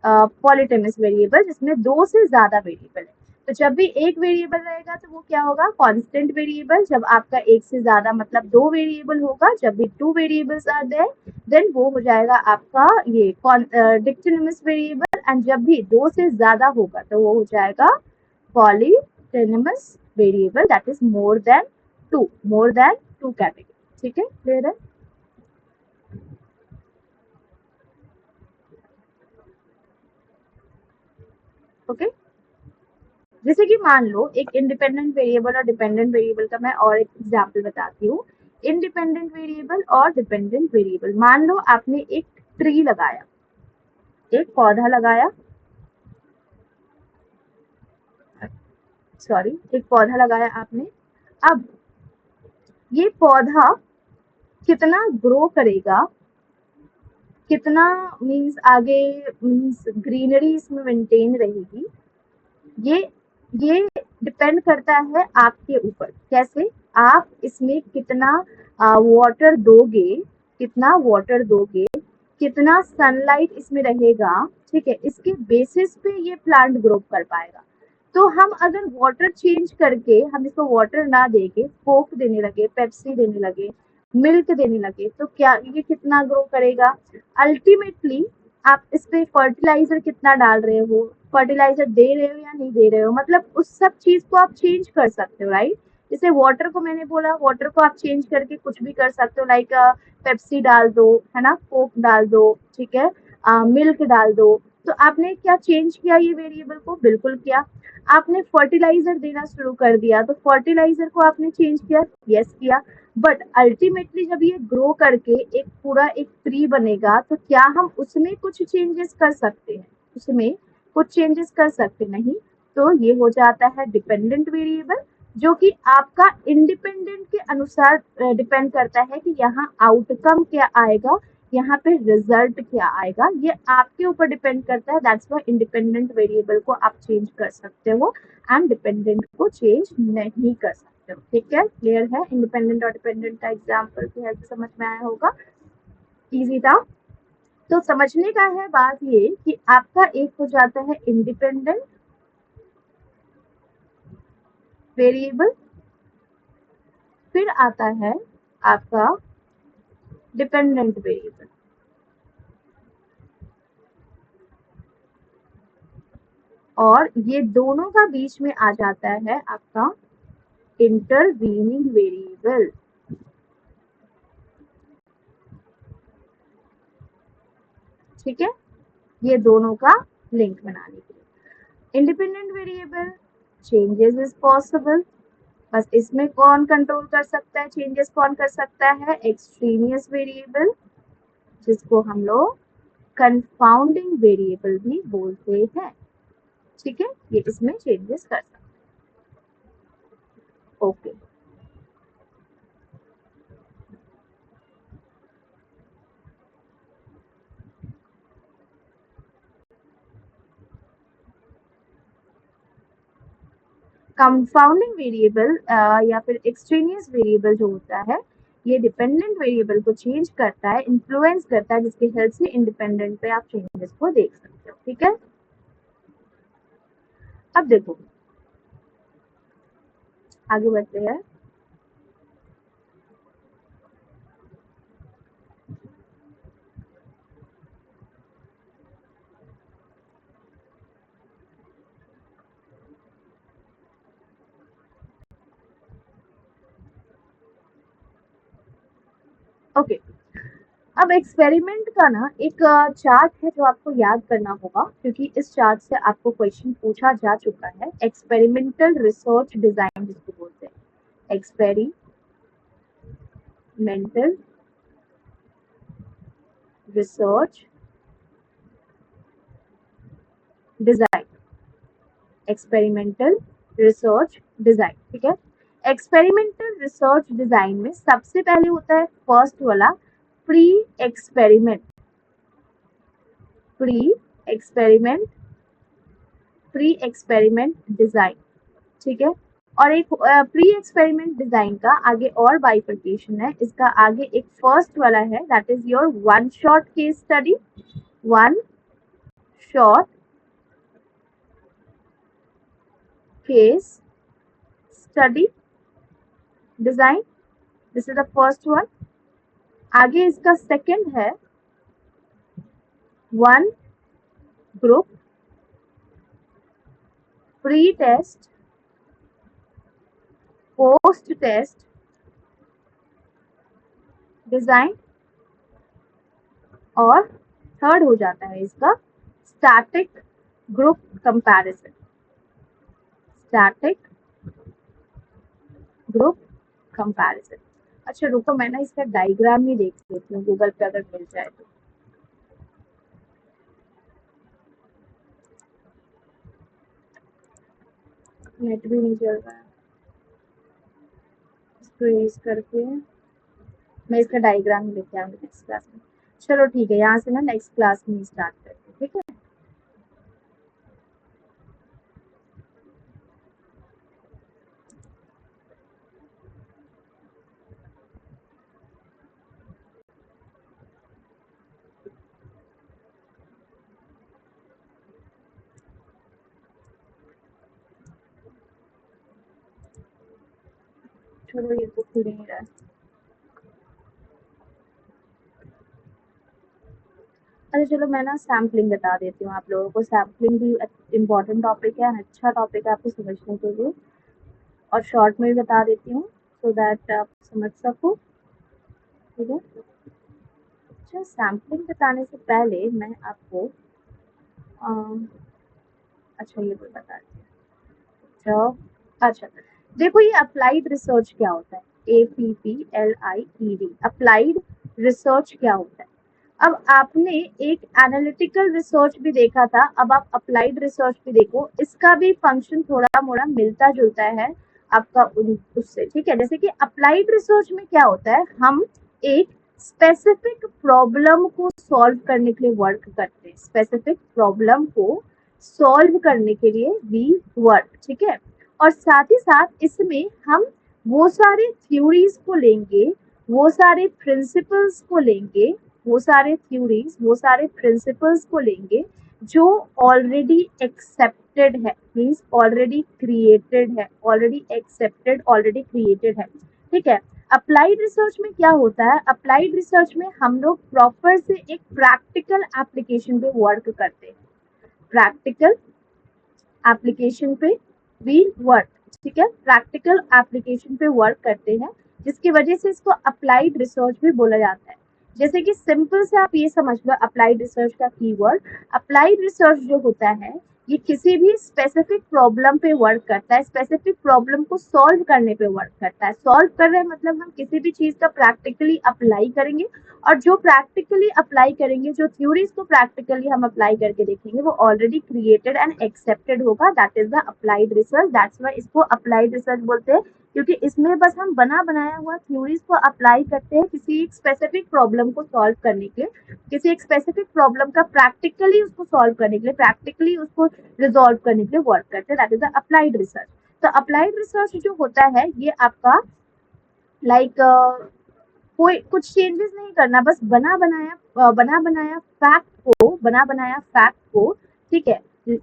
पॉलीटेमस वेरिएबल, जिसमें 2 से ज्यादा वेरिएबल है। तो जब भी एक वेरिएबल रहेगा तो वो क्या होगा, कांस्टेंट वेरिएबल। जब आपका एक से ज्यादा मतलब 2 वेरिएबल होगा, जब भी 2 वेरिएबल्स आर देयर, देन वो हो जाएगा आपका ये डिक्टोनमस वेरिएबल। एंड जब भी 2 से ज्यादा होगा तो वो हो जाएगा polytomous variable, that is more than 2 category. ठीक है, क्लियर है? ओके, जैसे कि मान लो एक इंडिपेंडेंट वेरिएबल और डिपेंडेंट वेरिएबल का मैं और एक एग्जांपल बताती हूँ। इंडिपेंडेंट वेरिएबल और डिपेंडेंट वेरिएबल, मान लो आपने एक ट्री लगाया, एक पौधा लगाया, सॉरी, एक पौधा लगाया आपने। अब ये पौधा कितना ग्रो करेगा, कितना मीन्स आगे मीन्स ग्रीनरी इसमें मेंटेन रहेगी, ये ये डिपेंड करता है आपके ऊपर। कैसे? आप इसमें कितना वाटर दोगे, कितना वाटर दोगे, कितना सनलाइट इसमें रहेगा, ठीक है, इसके बेसिस पे ये प्लांट ग्रो कर पाएगा। तो हम अगर वाटर चेंज करके हम इसको वाटर ना देके कोक देने लगे, पेप्सी देने लगे, मिल्क देने लगे, तो क्या ये कितना ग्रो करेगा? अल्टीमेटली आप इस पे फर्टिलाइजर कितना डाल रहे हो, फर्टिलाइजर दे रहे हो या नहीं दे रहे हो, मतलब उस सब चीज को आप चेंज कर सकते हो, राइट? जैसे वाटर को मैंने बोला, वाटर को आप चेंज करके कुछ भी कर सकते हो, लाइक पेप्सी डाल दो, है ना, कोक डाल दो, ठीक है, मिल्क डाल दो। तो आपने क्या चेंज किया ये वेरिएबल को? बिल्कुल किया। आपने फर्टिलाइजर देना शुरू कर दिया, तो फर्टिलाइजर को आपने चेंज किया, यस किया। बट अल्टीमेटली जब ये ग्रो करके एक पूरा एक ट्री बनेगा, तो क्या हम उसमें कुछ चेंजेस कर सकते हैं? उसमें कुछ चेंजेस कर सकते नहीं। तो ये हो जाता है डिपेंडेंट वेरिएबल, जो कि आपका इंडिपेंडेंट के अनुसार डिपेंड करता है कि यहाँ आउटकम क्या आएगा, यहाँ पे रिजल्ट क्या आएगा, ये आपके ऊपर डिपेंड करता है। दैट्स व्हाई इंडिपेंडेंट वेरिएबल को आप चेंज कर सकते हो एंड डिपेंडेंट को चेंज नहीं कर सकते हो। ठीक है, क्लियर है? इंडिपेंडेंट और डिपेंडेंट का एग्जाम्पल की हेल्प से समझ में आया होगा, इजी था। तो समझने का है बात ये कि आपका एक हो जाता है इंडिपेंडेंट वेरिएबल, फिर आता है आपका डिपेंडेंट वेरिएबल, और ये दोनों का बीच में आ जाता है आपका इंटरवीनिंग वेरिएबल। ठीक है, ये दोनों का लिंक बनाने के लिए independent variable, changes is possible. बस इसमें कौन कंट्रोल कर सकता है, चेंजेस कौन कर सकता है? एक्सट्रेनियस वेरिएबल, जिसको हम लोग कंफाउंडिंग वेरिएबल भी बोलते हैं। ठीक है, ये इसमें चेंजेस कर सकते हैं। ओके, कंफाउंडिंग वेरिएबल या फिर एक्सट्रेनियस वेरिएबल जो होता है, ये डिपेंडेंट वेरिएबल को चेंज करता है, इन्फ्लुएंस करता है, जिसकी हेल्प से इंडिपेंडेंट पे आप चेंजेस को देख सकते हो। ठीक है, अब देखो आगे बढ़ते हैं। ओके, अब एक्सपेरिमेंट का ना एक चार्ट है जो आपको याद करना होगा, क्योंकि इस चार्ट से आपको क्वेश्चन पूछा जा चुका है। एक्सपेरिमेंटल रिसर्च डिजाइन जिसको बोलते हैं, experimental research design, experimental research design. ठीक है, एक्सपेरिमेंटल रिसर्च डिजाइन में सबसे पहले होता है फर्स्ट वाला pre experiment, pre experiment, pre experiment design. ठीक है, और एक प्री एक्सपेरिमेंट डिजाइन का आगे और बाइफर्केशन है। इसका आगे एक फर्स्ट वाला है, that is your one shot case study, one shot case study design, this is the first one. आगे इसका सेकंड है one group pre test post test design, और थर्ड हो जाता है इसका static group comparison, static group comparison. अच्छा रुको, मैं ना इसका डायग्राम ही देख लेती हूँ गूगल पे अगर मिल जाए तो। नेट भी नहीं चल रहा है, इसको यूज करके मैं इसका डायग्राम ही लेके आऊंगी नेक्स्ट क्लास में। चलो ठीक है, यहाँ से ना नेक्स्ट क्लास में स्टार्ट करते हैं, ठीक है। चलो ये तो खुल नहीं रहा है। अच्छा चलो मैं ना सैम्पलिंग बता देती हूँ आप लोगों को। सैम्पलिंग भी इम्पोर्टेंट टॉपिक है, अच्छा टॉपिक है आपको समझने के लिए, और शॉर्ट में भी बता देती हूँ सो दैट आप समझ सको, ठीक है। अच्छा सैम्पलिंग बताने से पहले मैं आपको अच्छा ये बता देती हूँ। अच्छा देखो, ये अप्लाइड रिसर्च क्या होता है, APPLIED, अप्लाइड रिसर्च क्या होता है। अब आपने एक एनालिटिकल रिसर्च भी देखा था, अब आप अप्लाइड रिसर्च भी देखो, इसका भी फंक्शन थोड़ा मोड़ा मिलता जुलता है आपका उससे, ठीक है। जैसे कि अप्लाइड रिसर्च में क्या होता है, हम एक स्पेसिफिक प्रॉब्लम को सॉल्व करने के लिए वर्क करते हैं, स्पेसिफिक प्रॉब्लम को सॉल्व करने के लिए वी वर्क, ठीक है। और साथ ही साथ इसमें हम वो सारे थ्योरीज को लेंगे, वो सारे प्रिंसिपल्स को लेंगे, वो सारे थ्योरीज, वो सारे प्रिंसिपल्स को लेंगे जो ऑलरेडी एक्सेप्टेड है, मीन्स ऑलरेडी क्रिएटेड है, ऑलरेडी एक्सेप्टेड, ऑलरेडी क्रिएटेड है, ठीक है। अप्लाइड रिसर्च में क्या होता है, अप्लाइड रिसर्च में हम लोग प्रॉपर से एक प्रैक्टिकल एप्लीकेशन पे वर्क करते हैं, प्रैक्टिकल एप्लीकेशन पे वी वर्क, ठीक है। प्रैक्टिकल एप्लीकेशन पे वर्क करते हैं, जिसकी वजह से इसको अप्लाइड रिसर्च भी बोला जाता है। जैसे कि सिंपल से आप ये समझ लो अप्लाइड रिसर्च का कीवर्ड, अप्लाइड रिसर्च जो होता है ये किसी भी स्पेसिफिक प्रॉब्लम पे वर्क करता है, स्पेसिफिक प्रॉब्लम को सॉल्व करने पे वर्क करता है। सॉल्व कर रहे हैं मतलब हम किसी भी चीज का प्रैक्टिकली अप्लाई करेंगे, और जो प्रैक्टिकली अप्लाई करेंगे, जो थ्योरीज को प्रैक्टिकली हम अप्लाई करके देखेंगे, वो ऑलरेडी क्रिएटेड एंड एक्सेप्टेड होगा, that is the applied research. That's why इसको अप्लाइड रिसर्च बोलते हैं, क्योंकि इसमें बस हम बना बनाया हुआ थ्योरीज को अप्लाई करते हैं किसी एक स्पेसिफिक प्रॉब्लम को सॉल्व करने के लिए, किसी एक स्पेसिफिक प्रॉब्लम का प्रैक्टिकली उसको सॉल्व करने के लिए, प्रैक्टिकली उसको रिजॉल्व करने के लिए वर्क करते हैं, that is the applied research. तो अप्लाइड रिसर्च जो होता है ये आपका लाइक कोई कुछ चेंजेस नहीं करना, बस बना बनाया फैक्ट को, ठीक है,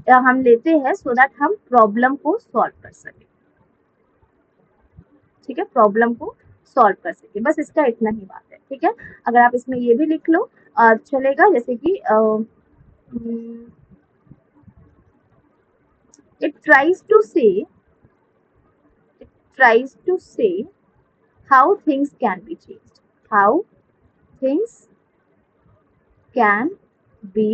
हम लेते हैं सो दैट हम प्रॉब्लम को सॉल्व कर सके, ठीक है, प्रॉब्लम को सॉल्व कर सके, बस इसका इतना ही बात है, ठीक है। अगर आप इसमें ये भी लिख लो चलेगा, जैसे कि इट ट्राइज टू से how things can be changed, how things can be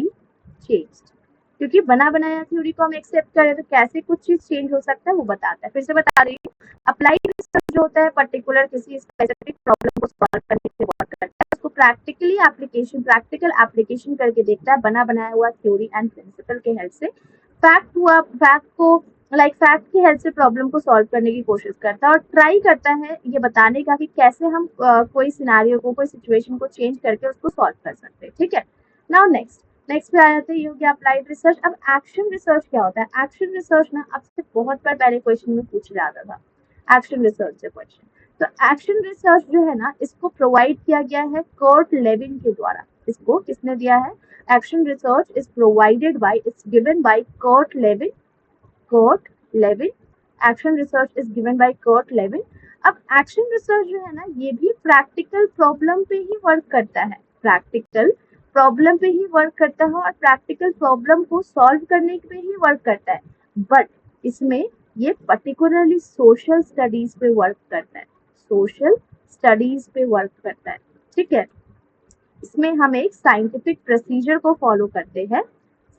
changed, क्योंकि बना बनाया थ्योरी को हम एक्सेप्ट करें तो कैसे कुछ चीज चेंज हो सकता है वो बताता है। फिर से बता रही हूँ, अप्लाइड रिसर्च जो होता है पर्टिकुलर किसी स्पेसिफिक प्रॉब्लम को सॉल्व करने के लिए वर्क करता है, उसको प्रैक्टिकल एप्लीकेशन करके देखता है बना बनाया हुआ थ्योरी एंड प्रिंसिपल के हेल्प से, फैक्ट की हेल्प से प्रॉब्लम को सॉल्व करने की कोशिश करता है, और ट्राई करता है ये बताने का कि कैसे हम कोई सिनेरियो को, कोई सिचुएशन को चेंज करके उसको सॉल्व कर सकते हैं, ठीक है। नाउ नेक्स्ट पे आ जाते हैं, ये हो गया अप्लाइड रिसर्च। अब एक्शन रिसर्च क्या होता है, एक्शन रिसर्च ना आपसे बहुत बार पहले क्वेश्चन में पूछ जाता था, एक्शन रिसर्च से क्वेश्चन। तो एक्शन रिसर्च जो है ना, इसको प्रोवाइड किया गया है कर्ट लेविन के द्वारा। इसको किसने दिया है? Action research is provided by, it's given by Kurt Lewin. Kurt Lewin, action research is given by Kurt Lewin. अब एक्शन रिसर्च जो है ना, ये भी प्रैक्टिकल प्रॉब्लम पे ही वर्क करता है, प्रैक्टिकल प्रॉब्लम पे ही वर्क करता है और प्रैक्टिकल प्रॉब्लम को सॉल्व करने पे ही वर्क करता है। बट इसमें ये पर्टिकुलरली सोशल स्टडीज पे वर्क करता है, सोशल स्टडीज पे वर्क करता है। ठीक है, इसमें हम एक साइंटिफिक प्रोसीजर को फॉलो करते हैं,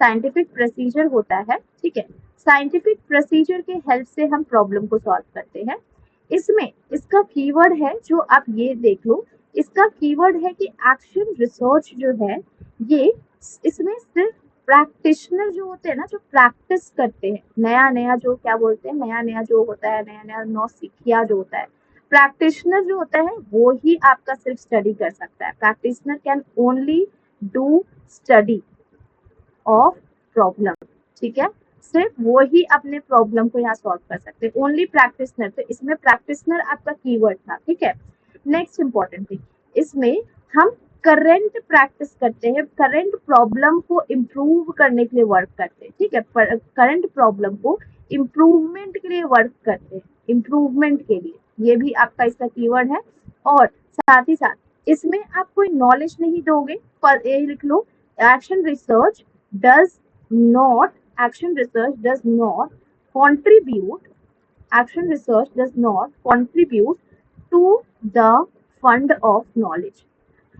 साइंटिफिक प्रोसीजर होता है। ठीक है, साइंटिफिक प्रोसीजर के हेल्प से हम प्रॉब्लम को सॉल्व करते हैं। इसमें इसका कीवर्ड है, जो आप ये देख लो, इसका कीवर्ड है कि एक्शन रिसर्च जो है, ये इसमें सिर्फ प्रैक्टिशनर जो होते हैं ना, जो प्रैक्टिस करते हैं, नया नया जो क्या बोलते हैं, नया नया जो होता है, नया नया नौसिखिया जो होता है, प्रैक्टिशनर जो होता है वो ही आपका सिर्फ स्टडी कर सकता है। Practitioner can only do study of problem. ठीक है, सिर्फ वो ही अपने प्रॉब्लम को यहाँ सॉल्व कर सकते हैं, ओनली प्रैक्टिशनर। तो इसमें प्रैक्टिशनर आपका कीवर्ड था। ठीक है, नेक्स्ट इंपॉर्टेंट थिंग, इसमें हम करंट प्रैक्टिस करते हैं, करंट प्रॉब्लम को इम्प्रूव करने के लिए वर्क करते हैं। ठीक है, करंट प्रॉब्लम को इम्प्रूवमेंट के लिए वर्क करते हैं, इम्प्रूवमेंट के लिए, ये भी आपका इसका कीवर्ड है। और साथ ही साथ इसमें आप कोई नॉलेज नहीं दोगे, पर ये लिख लो, action research does not, action research does not contribute, action research does not contribute to the fund of knowledge।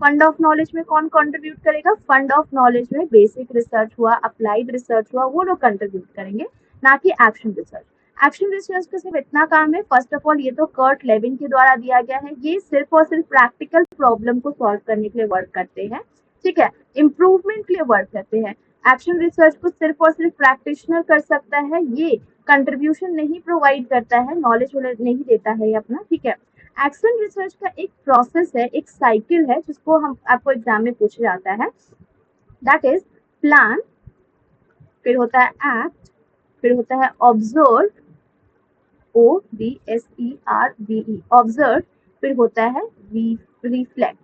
Fund of knowledge में कौन कंट्रीब्यूट करेगा? फंड ऑफ नॉलेज में बेसिक रिसर्च हुआ, अप्लाइड रिसर्च हुआ, वो लोग कंट्रीब्यूट करेंगे, ना कि एक्शन रिसर्च। एक्शन रिसर्च का सिर्फ इतना काम है, फर्स्ट ऑफ ऑल ये तो कर्ट लेविन के द्वारा दिया गया है, ये सिर्फ और सिर्फ प्रैक्टिकल प्रॉब्लम को सॉल्व करने के लिए वर्क करते हैं। ठीक है, इम्प्रूवमेंट के लिए वर्क करते हैं। एक्शन रिसर्च को सिर्फ और सिर्फ प्रैक्टिशनर कर सकता है, ये कंट्रीब्यूशन नहीं प्रोवाइड करता है, नॉलेज नहीं देता है ये अपना। ठीक है, एक्शन रिसर्च का एक प्रोसेस है, एक साइकिल है, जिसको हम आपको एग्जाम में पूछा जाता है, दैट इज प्लान, फिर होता है एक्ट, फिर होता है ऑब्जर्व, OBSERVE, ऑब्जर्व, फिर होता है रिफ्लेक्ट।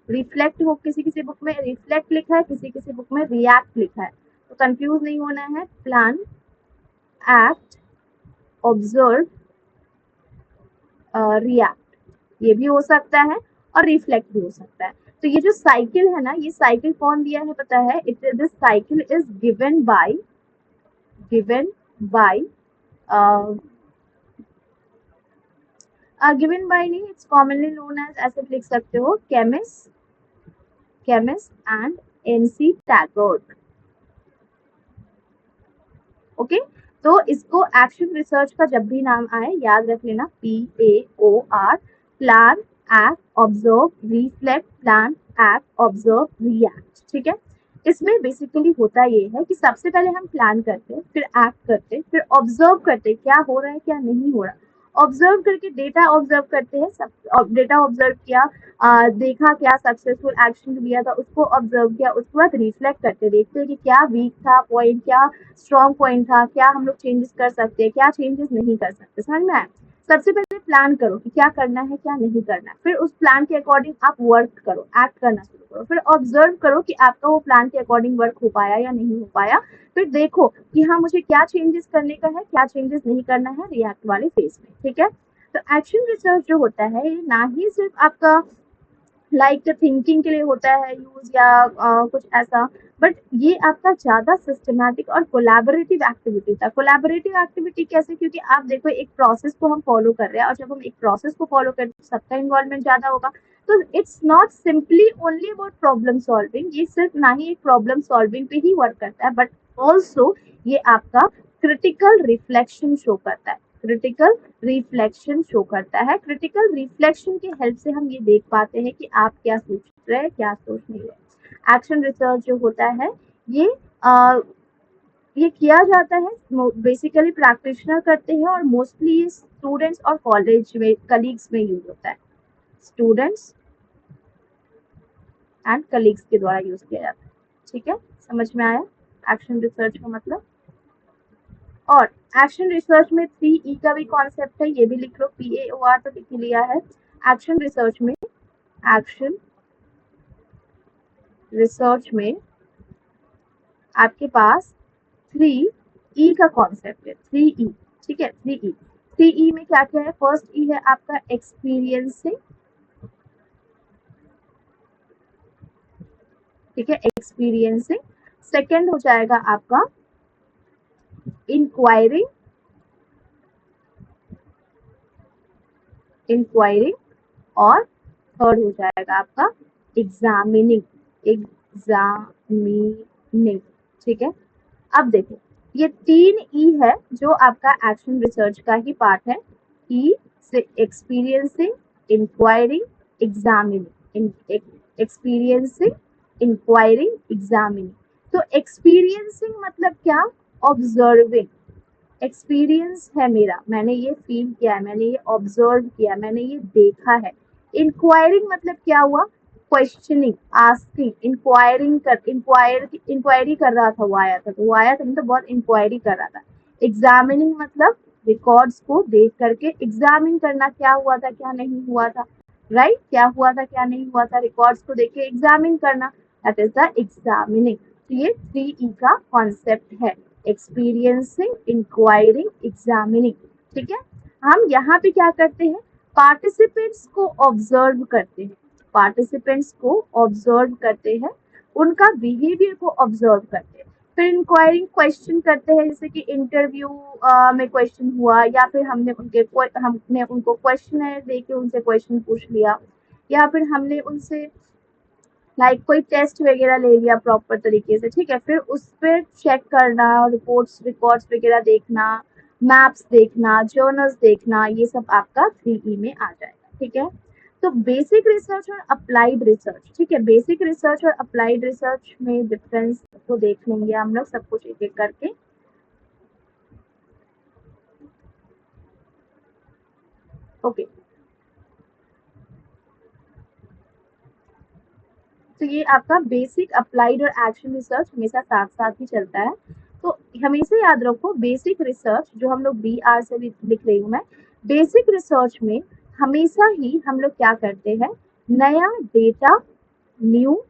रिफ्लेक्ट हो, किसी किसी बुक में रिफ्लेक्ट लिखा है, किसी किसी बुक में रिएक्ट लिखा है, तो कंफ्यूज नहीं होना है। प्लान, एक्ट, ऑब्जर्व, रिएक्ट, ये भी हो सकता है और रिफ्लेक्ट भी हो सकता है। तो ये जो साइकिल है ना, ये साइकिल कौन दिया है पता है? This cycle is given bye given by नहीं, इट्स कॉमनली नोन एज, ऐसे लिख सकते हो, chemist and NC Tagore. Okay, तो इसको एक्शन रिसर्च का जब भी नाम आए याद रख लेना, PAOR, plan, act, observe, reflect, plan, act, observe, react. ठीक है, इसमें बेसिकली होता ये है कि सबसे पहले हम प्लान करते, फिर एक्ट करते, फिर ऑब्जर्व करते, क्या हो रहा है क्या नहीं हो रहा, ऑब्जर्व करके डेटा ऑब्जर्व करते हैं, सब डेटा ऑब्जर्व किया, देखा क्या सक्सेसफुल एक्शन लिया था उसको ऑब्जर्व किया, उसके बाद रिफ्लेक्ट करते, देखते हैं कि क्या वीक था पॉइंट, क्या स्ट्रॉन्ग पॉइंट था, क्या हम लोग चेंजेस कर सकते हैं, क्या चेंजेस नहीं कर सकते। समझ में आया? सबसे पहले प्लान करो कि क्या करना है क्या नहीं करना है, फिर उस प्लान के अकॉर्डिंग आप वर्क करो, एक्ट करना शुरू करो, फिर ऑब्जर्व करो कि आपका वो प्लान के अकॉर्डिंग वर्क हो पाया या नहीं हो पाया, फिर देखो कि हाँ मुझे क्या चेंजेस करने का है, क्या चेंजेस नहीं करना है रिएक्ट वाले फेज में। ठीक है, तो एक्शन रिसर्च जो होता है, ये ना ही सिर्फ आपका लाइक थिंकिंग के लिए होता है यूज या कुछ ऐसा, बट ये आपका ज्यादा सिस्टमैटिक और कोलैबोरेटिव एक्टिविटी था। कोलैबोरेटिव एक्टिविटी कैसे? क्योंकि आप देखो एक प्रोसेस को हम फॉलो कर रहे हैं, और जब हम एक प्रोसेस को फॉलो करते हैं सबका इन्वॉल्वमेंट ज्यादा होगा, तो it's not simply only about problem solving, ये सिर्फ ना ही एक प्रॉब्लम सॉल्विंग पे ही वर्क करता है, बट ऑल्सो ये आपका क्रिटिकल रिफ्लेक्शन शो करता है, क्रिटिकल रिफ्लेक्शन शो करता है। क्रिटिकल रिफ्लेक्शन की हेल्प से हम ये देख पाते हैं कि आप क्या सोच रहे हैं क्या सोच नहीं रहे। एक्शन रिसर्च जो होता है ये ये किया जाता है बेसिकली प्रैक्टिशनर करते हैं, और मोस्टली ये स्टूडेंट्स और कॉलेज में कलीग्स में यूज होता है, स्टूडेंट्स एंड कलीग्स के द्वारा यूज किया जाता है। ठीक है, समझ में आया एक्शन रिसर्च का मतलब? और एक्शन रिसर्च में 3E का भी कॉन्सेप्ट है, ये भी लिख लो, PAOR तो लिख लिया है। एक्शन रिसर्च में आपके पास 3E का कॉन्सेप्ट है, 3E, ठीक है, 3E। 3E में क्या क्या है? फर्स्ट E है आपका एक्सपीरियंसिंग, ठीक है, एक्सपीरियंसिंग। सेकंड हो जाएगा आपका इंक्वायरिंग, और थर्ड हो जाएगा आपका एग्जामिनिंग, ठीक है। अब देखो, ये 3E है जो आपका एक्शन रिसर्च का ही पार्ट है। E से experiencing, enquiring, examining, experiencing, enquiring, examining. तो एक्सपीरियंसिंग मतलब क्या? ऑब्जर्विंग। एक्सपीरियंस है मेरा, मैंने ये फील किया है, मैंने ये ऑब्जर्व किया, मैंने ये देखा है। इंक्वायरिंग मतलब क्या हुआ? क्वेश्चनिंग, आस्किंग, इंक्वायरी कर रहा था, वो आया था मतलब बहुत इंक्वायरी कर रहा था। एग्जामिनिंग मतलब रिकॉर्ड्स को देख करके एग्जामिन करना, क्या हुआ था क्या नहीं हुआ था, राइट, क्या हुआ था क्या नहीं हुआ था, रिकॉर्ड्स को देख के एग्जामिन करना, दैट इज द एग्जामिनिंग। तो ये 3E का कॉन्सेप्ट है, एक्सपीरियंसिंग, इंक्वायरिंग, एग्जामिनिंग, ठीक है। हम यहाँ पे क्या करते हैं? पार्टिसिपेंट्स को ऑब्जर्व करते हैं, उनका बिहेवियर को ऑब्जर्व करते हैं। फिर इंक्वायरिंग क्वेश्चन करते हैं, जैसे कि इंटरव्यू में क्वेश्चन हुआ, या फिर हमने उनको क्वेश्चन दे के उनसे क्वेश्चन पूछ लिया, या फिर हमने उनसे कोई टेस्ट वगैरह ले लिया प्रॉपर तरीके से, ठीक है। फिर उस पर चेक करना, रिकॉर्ड्स वगैरह देखना, मैप्स देखना, जर्नल्स देखना, ये सब आपका 3E में आ जाएगा, ठीक है। तो बेसिक रिसर्च और अप्लाइड रिसर्च, ठीक है, बेसिक रिसर्च और अप्लाइड रिसर्च में डिफरेंस को देख लेंगे हम लोग, सब कुछ एक एक करके। ओके, तो ये आपका बेसिक, अप्लाइड और एक्शन रिसर्च हमेशा साथ साथ ही चलता है। तो हमेशा याद रखो, बेसिक रिसर्च जो हम लोग BR से लिख रही हूँ मैं, बेसिक रिसर्च में हमेशा ही हम लोग क्या करते हैं? नया data, new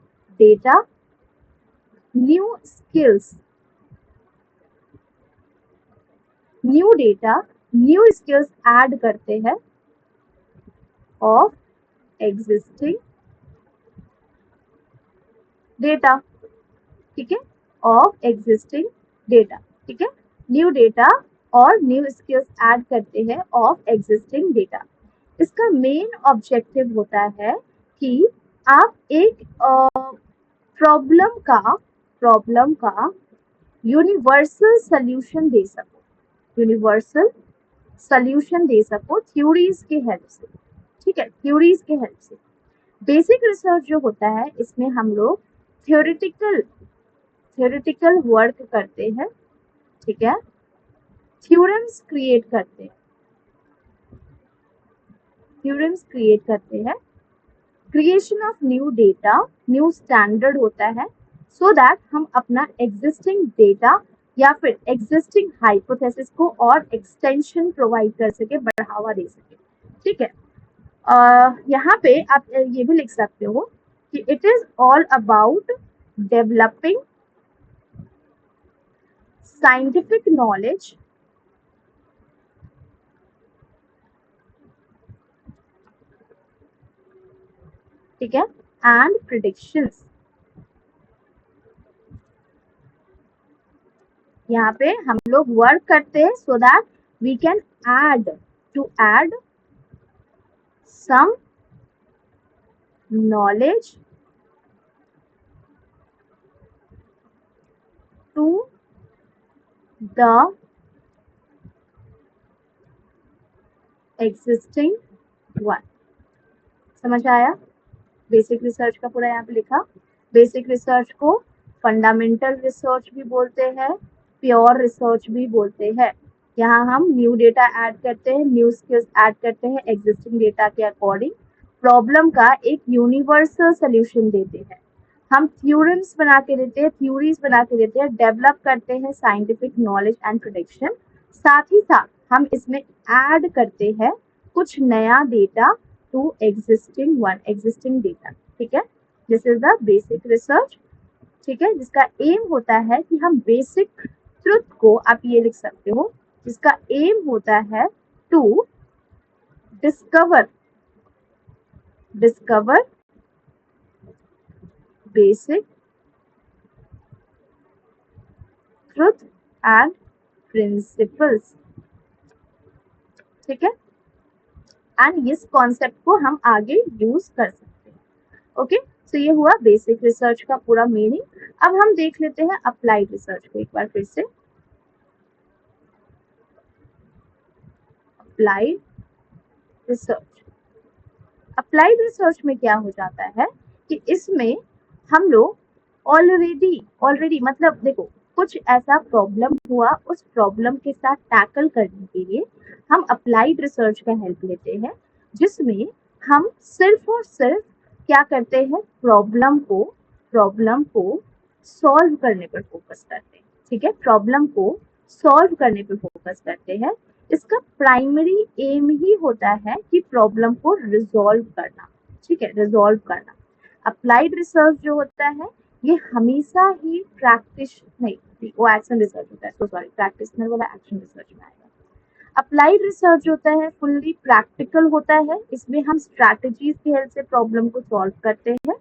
skills, new skills add करते हैं ऑफ एग्जिस्टिंग डेटा, ठीक है, ऑफ एग्जिस्टिंग डेटा, ठीक है। न्यू डेटा और न्यू स्किल्स ऐड करते हैं ऑफ एग्जिस्टिंग डेटा। इसका मेन ऑब्जेक्टिव होता है कि आप एक प्रॉब्लम का यूनिवर्सल सॉल्यूशन दे सको थ्योरीज के हेल्प से, ठीक है, थ्योरीज के हेल्प से। बेसिक रिसर्च जो होता है, इसमें हम लोग थ्योरेटिकल वर्क करते हैं, ठीक है, थ्योरम्स क्रिएट करते हैं, creation of new data, new standard होता है, सो दैट हम अपना एग्जिस्टिंग डेटा या फिर एग्जिस्टिंग हाइपोथेसिस को और एक्सटेंशन प्रोवाइड कर सके, बढ़ावा दे सके, ठीक है। यहाँ पे आप ये भी लिख सकते हो कि it is all about developing scientific knowledge, ठीक है, एंड प्रिडिक्शंस। यहाँ पे हम लोग वर्क करते हैं so that we can add some knowledge to the existing one। समझ आया? बेसिक रिसर्च का पूरा यहाँ पे लिखा। बेसिक रिसर्च को फंडामेंटल रिसर्च भी बोलते हैं, प्योर रिसर्च भी बोलते हैं। यहाँ हम न्यू डेटा ऐड करते हैं, न्यू स्किल्स ऐड करते हैं एग्जिस्टिंग डेटा के अकॉर्डिंग, प्रॉब्लम का एक यूनिवर्सल सोल्यूशन देते हैं, हम थ्योरम्स बना के देते हैं, थ्योरीज बना के देते हैं, डेवलप करते हैं साइंटिफिक नॉलेज एंड प्रेडिक्शन, साथ ही साथ हम इसमें ऐड करते हैं कुछ नया डेटा टू एग्जिस्टिंग डेटा, ठीक है। This is the basic research, ठीक है, जिसका एम होता है कि हम बेसिक ट्रुथ को, आप ये लिख सकते हो, जिसका एम होता है to discover basic truth and principles, ठीक है। एंड इस कॉन्सेप्ट को हम आगे यूज कर सकते हैं। ओके, तो ये हुआ बेसिक रिसर्च का पूरा मीनिंग। अब हम देख लेते हैं अप्लाइड रिसर्च को एक बार फिर से। अप्लाइड रिसर्च, अप्लाइड रिसर्च में क्या हो जाता है कि इसमें हम लोग ऑलरेडी मतलब देखो, कुछ ऐसा प्रॉब्लम हुआ, उस प्रॉब्लम के साथ टैकल करने के लिए हम अप्लाइड रिसर्च का हेल्प लेते हैं, जिसमें हम सिर्फ और सिर्फ क्या करते हैं, प्रॉब्लम को सॉल्व करने पर फोकस करते हैं, ठीक है। प्रॉब्लम को सॉल्व करने पर फोकस करते हैं। इसका प्राइमरी एम ही होता है कि प्रॉब्लम को रिजॉल्व करना, ठीक है, रिजॉल्व करना। अप्लाइड रिसर्च जो होता है ये हमेशा ही प्रैक्टिस नहीं, वो एक्शन रिसर्च होता है, सो सॉरी, प्रैक्टिशनर वाला एक्शन रिसर्च में आएगा। अप्लाइड रिसर्च होता है फुल्ली प्रैक्टिकल होता है, इसमें हम स्ट्रैटेजीज की हेल्प से प्रॉब्लम को सॉल्व करते हैं।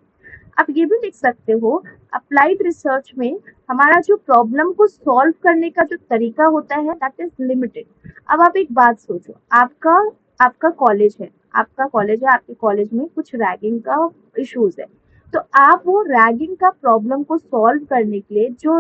आप ये भी लिख सकते हो, अप्लाइड रिसर्च में हमारा जो प्रॉब्लम को सॉल्व करने का जो तरीका होता है दैट इज लिमिटेड। अब आप एक बात सोचो, आपका कॉलेज है, आपके कॉलेज में कुछ रैगिंग का इश्यूज है, तो आप वो रैगिंग का प्रॉब्लम को सॉल्व करने के लिए जो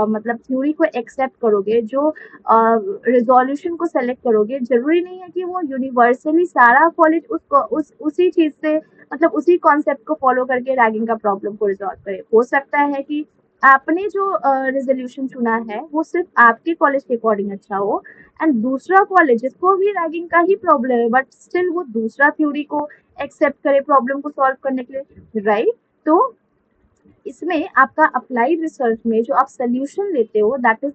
मतलब थ्योरी को एक्सेप्ट करोगे, जो रिजोल्यूशन को सेलेक्ट करोगे, जरूरी नहीं है कि वो यूनिवर्सली सारा कॉलेज उसी चीज से, मतलब उसी कॉन्सेप्ट को फॉलो करके रैगिंग का प्रॉब्लम को रिजॉल्व करे। हो सकता है कि आपने जो रेजोल्यूशन चुना है वो सिर्फ आपके कॉलेज के अकॉर्डिंग अच्छा हो, एंड दूसरा कॉलेज जिसको भी रैगिंग का ही प्रॉब्लम है बट स्टिल वो दूसरा थ्योरी को एक्सेप्ट करे प्रॉब्लम को सॉल्व करने के लिए, राइट। तो इसमें आपका अप्लाइड रिसर्च में जो आप सोल्यूशन लेते हो दैट इज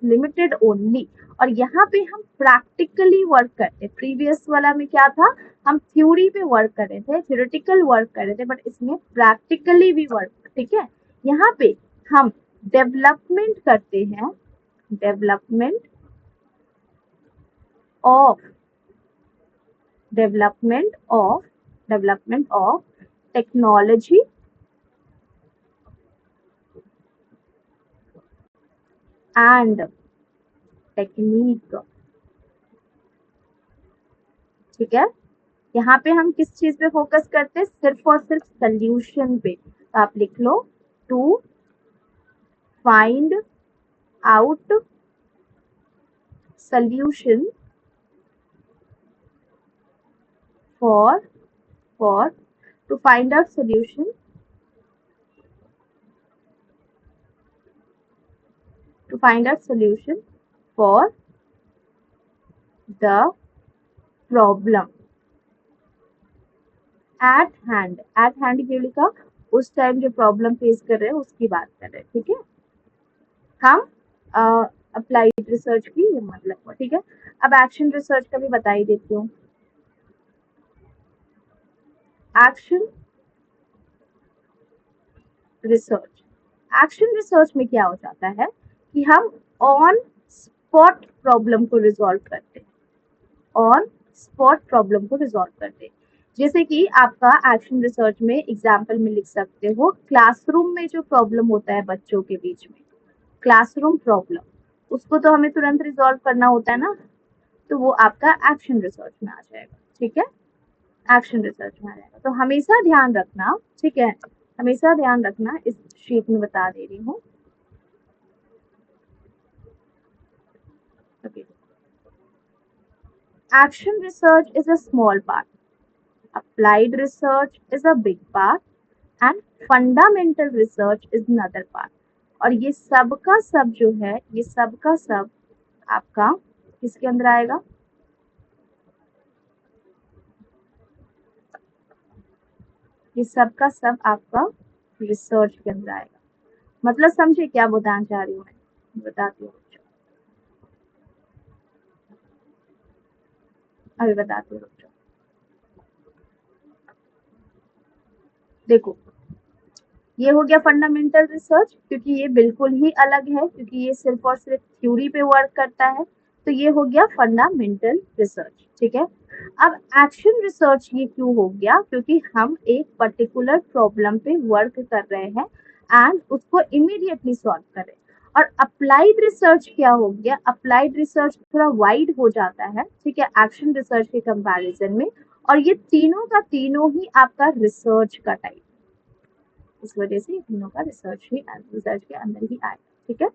लिमिटेड ओनली, और यहाँ पे हम प्रैक्टिकली वर्क करते हैं। प्रीवियस वाला में क्या था, हम थ्योरी पे वर्क कर रहे थे, थ्योरेटिकल वर्क कर रहे थे, बट इसमें प्रैक्टिकली भी वर्क, ठीक है। यहाँ पे हम डेवलपमेंट करते हैं, development of development of technology and technique, ठीक है। यहाँ पे हम किस चीज पे फोकस करते हैं, सिर्फ और सिर्फ सोल्यूशन पे। तो आप लिख लो, to find out solution for to find out solution for the problem at hand क्यों लिखा, उस टाइम जो प्रॉब्लम फेस कर रहे हैं उसकी बात कर रहे हैं, ठीक है। हम अप्लाइड रिसर्च की ये मतलब हुआ, ठीक है। अब एक्शन रिसर्च का भी बता ही देती हूँ। एक्शन रिसर्च में क्या हो जाता है कि हम ऑन स्पॉट प्रॉब्लम को रिजॉल्व करते हैं, ऑन स्पॉट प्रॉब्लम को रिजॉल्व करते हैं। जैसे कि आपका एक्शन रिसर्च में एग्जाम्पल में लिख सकते हो, क्लासरूम में जो प्रॉब्लम होता है बच्चों के बीच में, क्लासरूम प्रॉब्लम, उसको तो हमें तुरंत रिजॉल्व करना होता है ना, तो वो आपका एक्शन रिसर्च में आ जाएगा, ठीक है, एक्शन रिसर्च में आ जाएगा। तो हमेशा ध्यान रखना, ठीक है, हमेशा ध्यान रखना, इस शीट में बता दे रही हूँ। Action research is a small part, applied research is a big part, and fundamental research is another part. और ये सब का सब जो है, ये सब का सब आपका किसके अंदर आएगा, ये सब का सब आपका रिसर्च के अंदर आएगा। मतलब समझे क्या बताना चाह रही हूँ मैं, बताती हूँ। अभी बताती हूँ, रुक जाओ। देखो, ये हो गया फंडामेंटल रिसर्च, क्योंकि ये बिल्कुल ही अलग है, क्योंकि ये सिर्फ और सिर्फ थ्योरी पे वर्क करता है। तो ये हो गया फंडामेंटल रिसर्च, ठीक है। अब एक्शन रिसर्च ये क्यों हो गया, क्योंकि हम एक पर्टिकुलर प्रॉब्लम पे वर्क कर रहे हैं एंड उसको इमीडिएटली सॉल्व कर रहे हैं। और अप्लाइड रिसर्च क्या हो गया, अप्लाइड रिसर्च थोड़ा वाइड हो जाता है, ठीक है, एक्शन रिसर्च के कंपैरिजन में। और ये तीनों का तीनों ही आपका रिसर्च का टाइप, इस वजह से तीनों का रिसर्च के अंदर ही आए, ठीक है।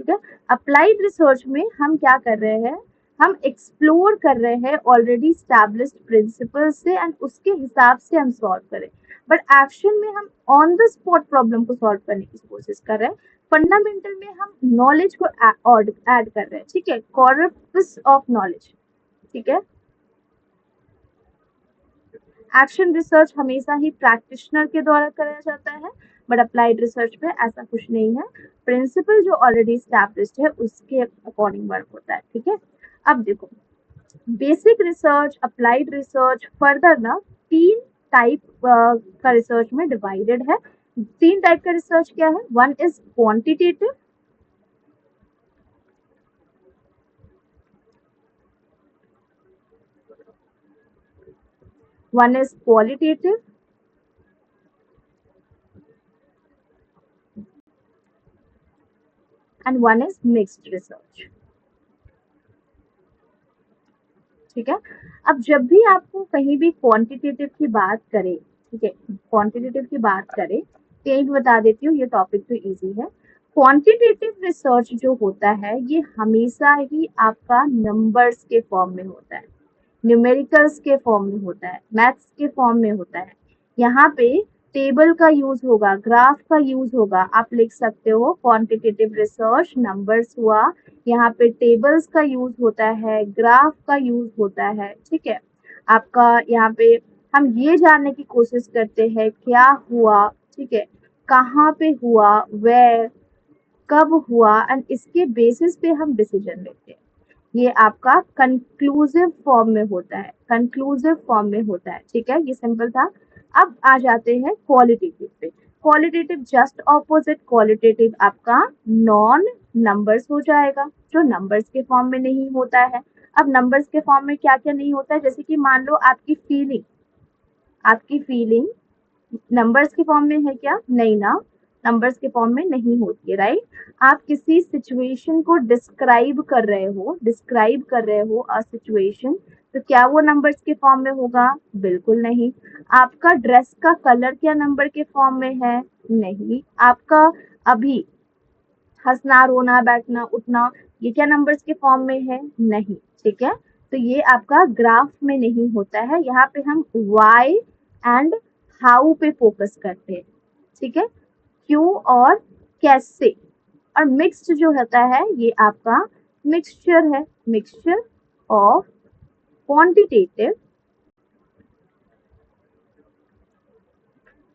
ठीक है, अप्लाइड रिसर्च में हम क्या कर रहे हैं, हम एक्सप्लोर कर रहे हैं ऑलरेडी स्टैब्लिश्ड प्रिंसिपल से एंड उसके हिसाब से हम सॉल्व करें। बट एक्शन में हम ऑन द स्पॉट प्रॉब्लम को सॉल्व करने की कोशिश कर रहे हैं। फंडामेंटल में हम नॉलेज को ऐड कर रहे हैं, ठीक है, कॉर्पस ऑफ नॉलेज, ठीक है। एक्शन रिसर्च हमेशा ही प्रैक्टिशनर के द्वारा कराया जाता है, बट अप्लाइड रिसर्च में ऐसा कुछ नहीं है। प्रिंसिपल जो ऑलरेडी स्टैब्लिश्ड है उसके अकॉर्डिंग वर्क होता है, ठीक है। अब देखो, basic research, applied research, further ना तीन टाइप का रिसर्च में डिवाइडेड है। तीन टाइप का रिसर्च क्या है, one is quantitative, one is qualitative, and one is mixed research, ठीक है। अब जब भी आपको कहीं भी क्वांटिटेटिव की बात करें, ठीक है, क्वांटिटेटिव की बात करें, तो एक बता देती हूँ, ये टॉपिक तो इजी है। क्वांटिटेटिव रिसर्च जो होता है ये हमेशा ही आपका नंबर्स के फॉर्म में होता है, न्यूमेरिकल्स के फॉर्म में होता है, मैथ्स के फॉर्म में होता है। यहाँ पे टेबल का यूज होगा, ग्राफ का यूज होगा। आप लिख सकते हो क्वांटिटेटिव रिसर्च नंबर्स हुआ, यहाँ पे टेबल्स का यूज होता है, ग्राफ का यूज होता है, ठीक है। आपका यहाँ पे हम ये जानने की कोशिश करते हैं क्या हुआ, ठीक है, कहाँ पे हुआ, वेयर, कब हुआ, एंड इसके बेसिस पे हम डिसीजन लेते हैं। ये आपका कंक्लूसिव फॉर्म में होता है, कंक्लूसिव फॉर्म में होता है, ठीक है, ये सिंपल था। अब आ जाते हैं क्वालिटेटिव पे। क्वालिटेटिव जस्ट ऑपोजिट, क्वालिटेटिव आपका नॉन नंबर्स हो जाएगा, जो नंबर्स के फॉर्म में नहीं होता है। अब नंबर्स के फॉर्म में क्या क्या नहीं होता है, जैसे कि मान लो आपकी फीलिंग, आपकी फीलिंग नंबर्स के फॉर्म में है क्या, नहीं ना, नंबर्स के फॉर्म में नहीं होती है, राइट। आप किसी सिचुएशन को डिस्क्राइब कर रहे हो, डिस्क्राइब कर रहे हो अ सिचुएशन, तो क्या वो नंबर्स के फॉर्म में होगा, बिल्कुल नहीं। आपका ड्रेस का कलर क्या नंबर के फॉर्म में है, नहीं। आपका अभी हंसना, रोना, बैठना, उठना, ये क्या नंबर्स के फॉर्म में है, नहीं, ठीक है। तो ये आपका ग्राफ में नहीं होता है, यहाँ पे हम वाई एंड हाउ पे फोकस करते हैं, ठीक है, क्यों और कैसे। और मिक्स्ड जो होता है ये आपका मिक्सचर है, mixture of quantitative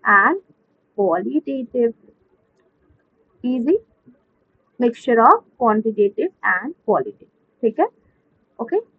and qualitative, easy, mixture of quantitative and qualitative, ठीक है, ओके।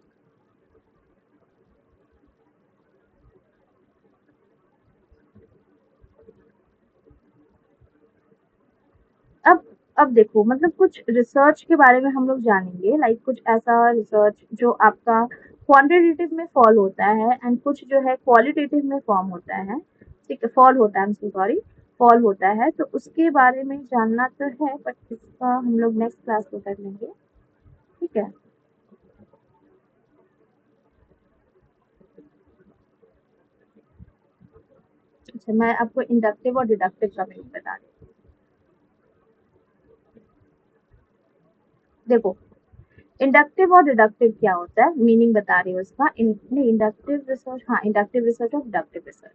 अब देखो, मतलब कुछ रिसर्च के बारे में हम लोग जानेंगे, लाइक कुछ ऐसा रिसर्च जो आपका क्वांटिटेटिव में फॉल होता है एंड कुछ जो है क्वालिटेटिव में फॉर्म होता है, ठीक है, फॉल होता है, सॉरी, फॉल होता है। तो उसके बारे में जानना तो है, बट इसका हम लोग नेक्स्ट क्लास में कर लेंगे, ठीक है। अच्छा, मैं आपको इंडक्टिव और डिडक्टिव का मीनिंग बता रही हूँ। देखो, इंडक्टिव और डिडक्टिव क्या होता है, मीनिंग बता रही हूँ इसका। इंडक्टिव रिसर्च, हाँ, इंडक्टिव रिसर्च और डिडक्टिव रिसर्च।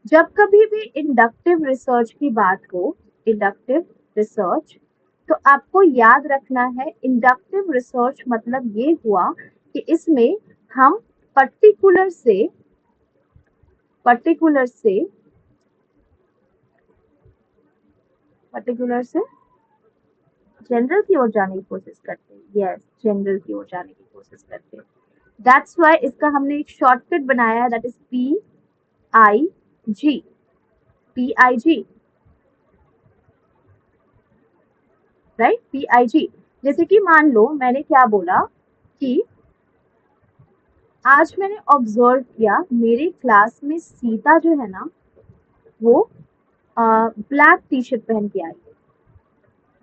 जब कभी भी इंडक्टिव रिसर्च की बात हो, इंडक्टिव रिसर्च, तो आपको याद रखना है इंडक्टिव रिसर्च मतलब ये हुआ कि इसमें हम पर्टिकुलर से पर्टिकुलर से पर्टिकुलर से जनरल की ओर जाने की कोशिश करते हैं। यस, जनरल की ओर जाने की कोशिश करते हैं। दैट्स वाई इसका हमने एक शॉर्टकट बनाया है, that is PIG। PIG, right, PIG। जैसे कि मान लो मैंने क्या बोला कि आज मैंने ऑब्जर्व किया मेरे क्लास में सीता जो है ना वो ब्लैक टी शर्ट पहन के आई है।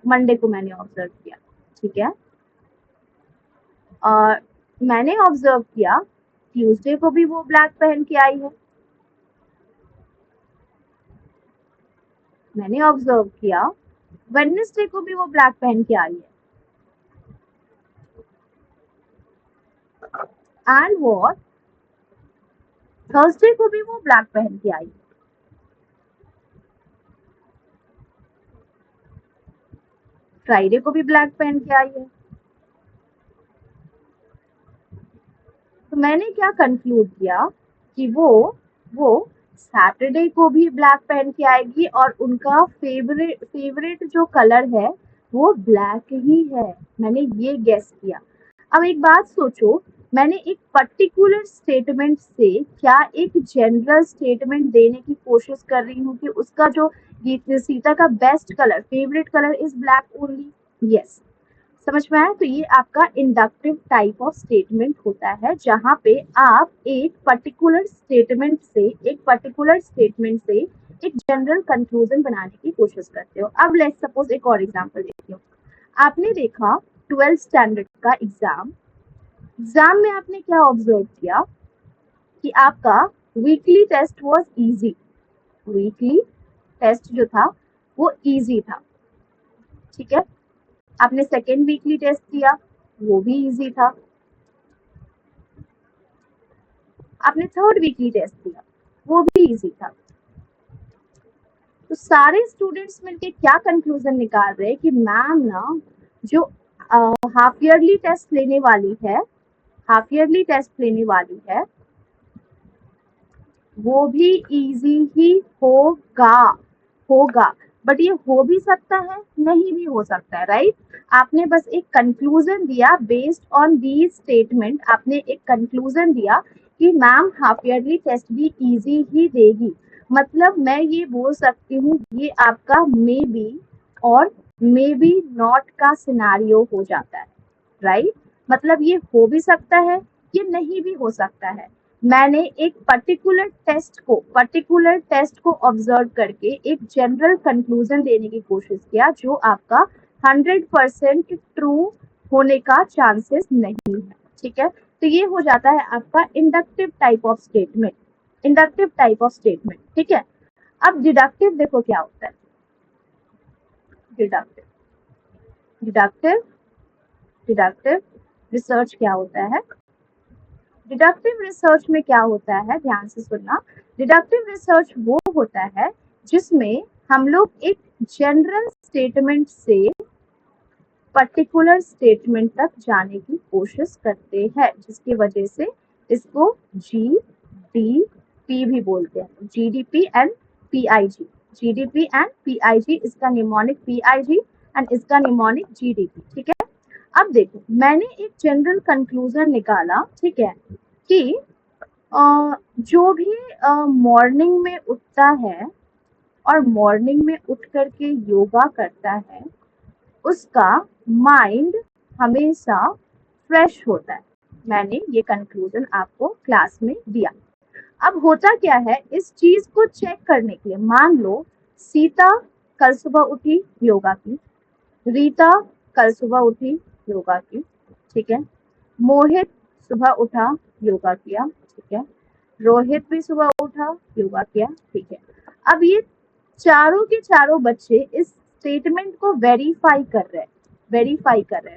मंडे को मैंने ऑब्जर्व किया, ठीक है। और मैंने ऑब्जर्व किया ट्यूसडे को भी वो ब्लैक पहन के आई है। मैंने ऑब्जर्व किया वेडनेसडे को भी वो ब्लैक पहन के आई है। एंड व्हाट, थर्सडे को भी वो ब्लैक पहन के आई है। फ्राइडे को भी ब्लैक पहन के आई है। तो मैंने क्या कंक्लूड किया कि वो सैटरडे को भी ब्लैक पहन के आएगी और उनका फेवरेट जो कलर है वो ब्लैक ही है। मैंने ये गेस किया। अब एक बात सोचो, मैंने एक पर्टिकुलर स्टेटमेंट से क्या एक जनरल स्टेटमेंट देने की कोशिश कर रही हूँ कि उसका जो ये सीता का best colour, favourite colour is black only. Yes, समझ में आया। तो ये आपका इंडक्टिव टाइप ऑफ स्टेटमेंट होता है जहां पे आप एक पर्टिकुलर स्टेटमेंट से एक जनरल कंक्लूजन बनाने की कोशिश करते हो। अब लेट्स सपोज एक और एग्जांपल देखिए। आपने देखा 12th स्टैंडर्ड का एग्जाम में आपने क्या ऑब्जर्व किया कि आपका weekly test was easy. Weekly test जो था वो इजी था, ठीक है। आपने सेकेंड वीकली टेस्ट दिया, वो भी इजी था। आपने थर्ड वीकली टेस्ट दिया, वो भी इजी था। तो सारे स्टूडेंट्स मिलके क्या कंक्लूजन निकाल रहे हैं कि मैम ना जो हाफ ईयरली टेस्ट लेने वाली है, वो भी इजी ही होगा। बट ये हो भी सकता है, नहीं भी हो सकता है, राइट। आपने बस एक कंक्लूजन दिया बेस्ड ऑन दी स्टेटमेंट। आपने एक कंक्लूजन दिया कि मैम हाफ ईयरली टेस्ट भी इजी ही देगी। मतलब मैं ये बोल सकती हूँ ये आपका मे बी और मे बी नॉट का सिनारियो हो जाता है, राइट। मतलब ये हो भी सकता है, ये नहीं भी हो सकता है। मैंने एक पर्टिकुलर टेस्ट को ऑब्जर्व करके एक जनरल कंक्लूजन देने की कोशिश किया जो आपका 100% ट्रू होने का चांसेस नहीं है, ठीक है। तो ये हो जाता है आपका इंडक्टिव टाइप ऑफ स्टेटमेंट, ठीक है। अब डिडक्टिव देखो क्या होता है। डिडक्टिव रिसर्च क्या होता है। डिडक्टिव रिसर्च में क्या होता है, ध्यान से सुनना। डिडक्टिव रिसर्च वो होता है जिसमें हम लोग एक जनरल स्टेटमेंट से पर्टिकुलर स्टेटमेंट तक जाने की कोशिश करते हैं, जिसकी वजह से इसको GDP भी बोलते हैं। GDP एंड PIG, इसका निमोनिक PIG एंड इसका निमोनिक GDP, ठीक है। अब देखो मैंने एक जनरल कंक्लूजन निकाला, ठीक है, कि जो भी मॉर्निंग में उठता है और मॉर्निंग में उठ करके योगा करता है उसका माइंड हमेशा फ्रेश होता है। मैंने ये कंक्लूजन आपको क्लास में दिया। अब होता क्या है, इस चीज को चेक करने के लिए मान लो सीता कल सुबह उठी योगा की, रीता कल सुबह उठी योगा की, ठीक है, मोहित सुबह उठा योगा किया, ठीक है, रोहित भी सुबह उठा योगा किया, ठीक है। अब ये चारों के चारों बच्चे इस स्टेटमेंट को वेरीफाई कर रहे हैं,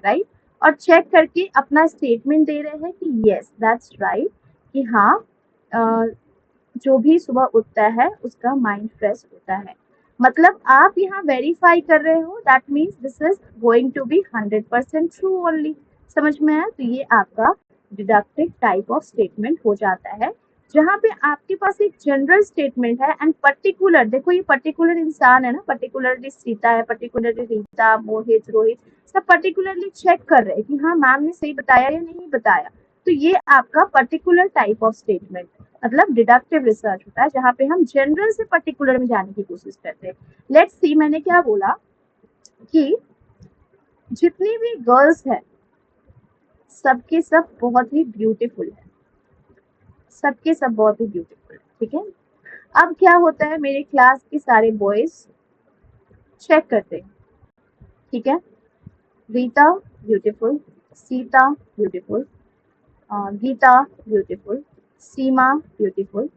राइट। और चेक करके अपना स्टेटमेंट दे रहे हैं कि यस दैट्स राइट, कि हाँ जो भी सुबह उठता है उसका माइंड फ्रेश होता है। मतलब आप यहाँ वेरीफाई कर रहे हो, that means this is going to be 100% true only. समझ में आया। तो ये आपका डिडक्टिव टाइप ऑफ स्टेटमेंट हो जाता है जहाँ पे आपके पास एक जनरल स्टेटमेंट है एंड पर्टिकुलर, देखो ये पर्टिकुलर इंसान है ना, पर्टिकुलरली सीता है, पर्टिकुलरली रीता, मोहित, रोहित, सब पर्टिकुलरली चेक कर रहे हैं कि हाँ मैम ने सही बताया या नहीं बताया। तो ये आपका पर्टिकुलर टाइप ऑफ स्टेटमेंट मतलब डिडक्टिव रिसर्च होता है, जहाँ पे हम जनरल से पर्टिकुलर में जाने की कोशिश करते हैं। लेट्स सी, मैंने क्या बोला कि जितनी भी गर्ल्स है सबके सब बहुत ही ब्यूटीफुल है, सबके सब बहुत ही ब्यूटीफुल है, ठीक है। अब क्या होता है, मेरे क्लास के सारे बॉयज चेक करते हैं, ठीक है। Rita beautiful, Sita beautiful, Gita beautiful, Seema beautiful,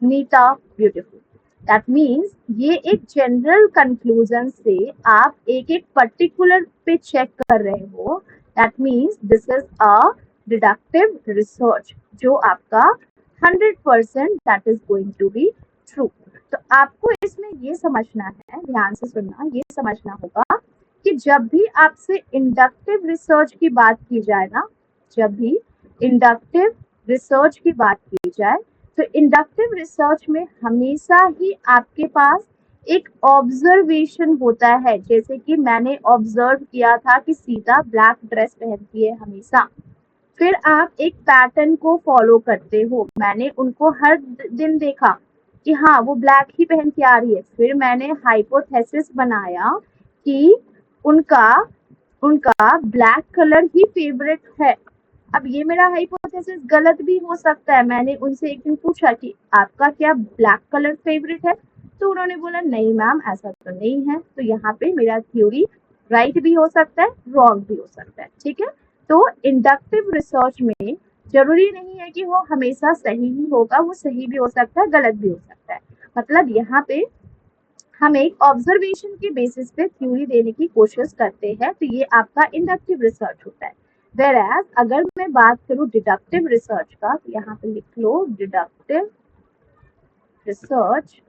Nita beautiful. That means ये एक जनरल कंक्लूजन से आप एक एक पर्टिकुलर पे चेक कर रहे हो। That means this is a deductive research जो आपका 100% that is going to be true. तो आपको इसमें ये समझना है, ध्यान से सुनना, ये समझना होगा कि जब भी आपसे इंडक्टिव रिसर्च की बात की जाए ना, जब भी इंडक्टिव रिसर्च की बात की जाए तो इंडक्टिव रिसर्च में हमेशा ही आपके पास एक ऑब्जर्वेशन होता है। जैसे कि मैंने ऑब्जर्व किया था कि सीता ब्लैक ड्रेस पहनती है हमेशा, फिर आप एक पैटर्न को फॉलो करते हो। मैंने उनको हर दिन देखा कि हाँ वो ब्लैक ही पहन के आ रही है, फिर मैंने हाइपोथेसिस बनाया कि उनका उनका ब्लैक कलर ही फेवरेट है। अब ये मेरा हाइपोथेसिस गलत भी हो सकता है। मैंने उनसे एक दिन पूछा कि आपका क्या ब्लैक कलर फेवरेट है, तो उन्होंने बोला नहीं मैम ऐसा तो नहीं है। तो यहाँ पे मेरा थ्योरी राइट भी हो सकता है, रॉन्ग भी हो सकता है, ठीक है। तो इंडक्टिव रिसर्च में जरूरी नहीं है कि वो हमेशा सही ही होगा, वो सही भी हो सकता है, गलत भी हो सकता है। मतलब यहाँ पे हम एक ऑब्जर्वेशन के बेसिस पे थ्योरी देने की कोशिश करते हैं, तो ये आपका इंडक्टिव रिसर्च होता है। वेयर अगर मैं बात करूं डिडक्टिव रिसर्च का, तो यहाँ पे लिख लो डिडक्टिव रिसर्च।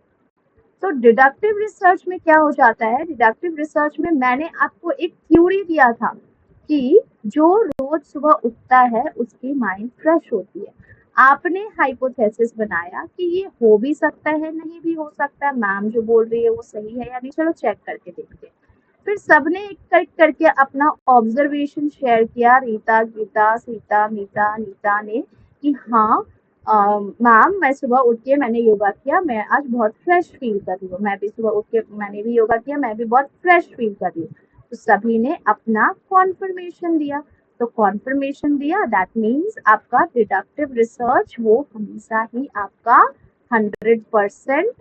तो डिडक्टिव रिसर्च में क्या हो जाता है, डिडक्टिव रिसर्च में मैंने आपको एक थ्योरी दिया था कि जो रोज सुबह उठता है उसकी माइंड फ्रेश होती है। आपने हाइपोथेसिस बनाया कि ये हो भी सकता है, नहीं भी हो सकता है, मैम जो बोल रही है वो सही है या नहीं, चलो चेक करके देखते हैं। फिर सबने एक एक करके अपना ऑब्जर्वेशन शेयर किया, रीता, गीता, सीता, मीता, नीता ने, कि हाँ मैम मैं सुबह उठ के मैंने योगा किया, मैं आज बहुत फ्रेश फील कर रही हूँ, मैं भी सुबह उठ के मैंने भी योगा किया, मैं भी बहुत फ्रेश फील कर रही हूँ। तो सभी ने अपना कॉन्फर्मेशन दिया। तो कॉन्फर्मेशन दिया दैट मीन्स आपका डिडक्टिव रिसर्च वो हमेशा ही आपका 100%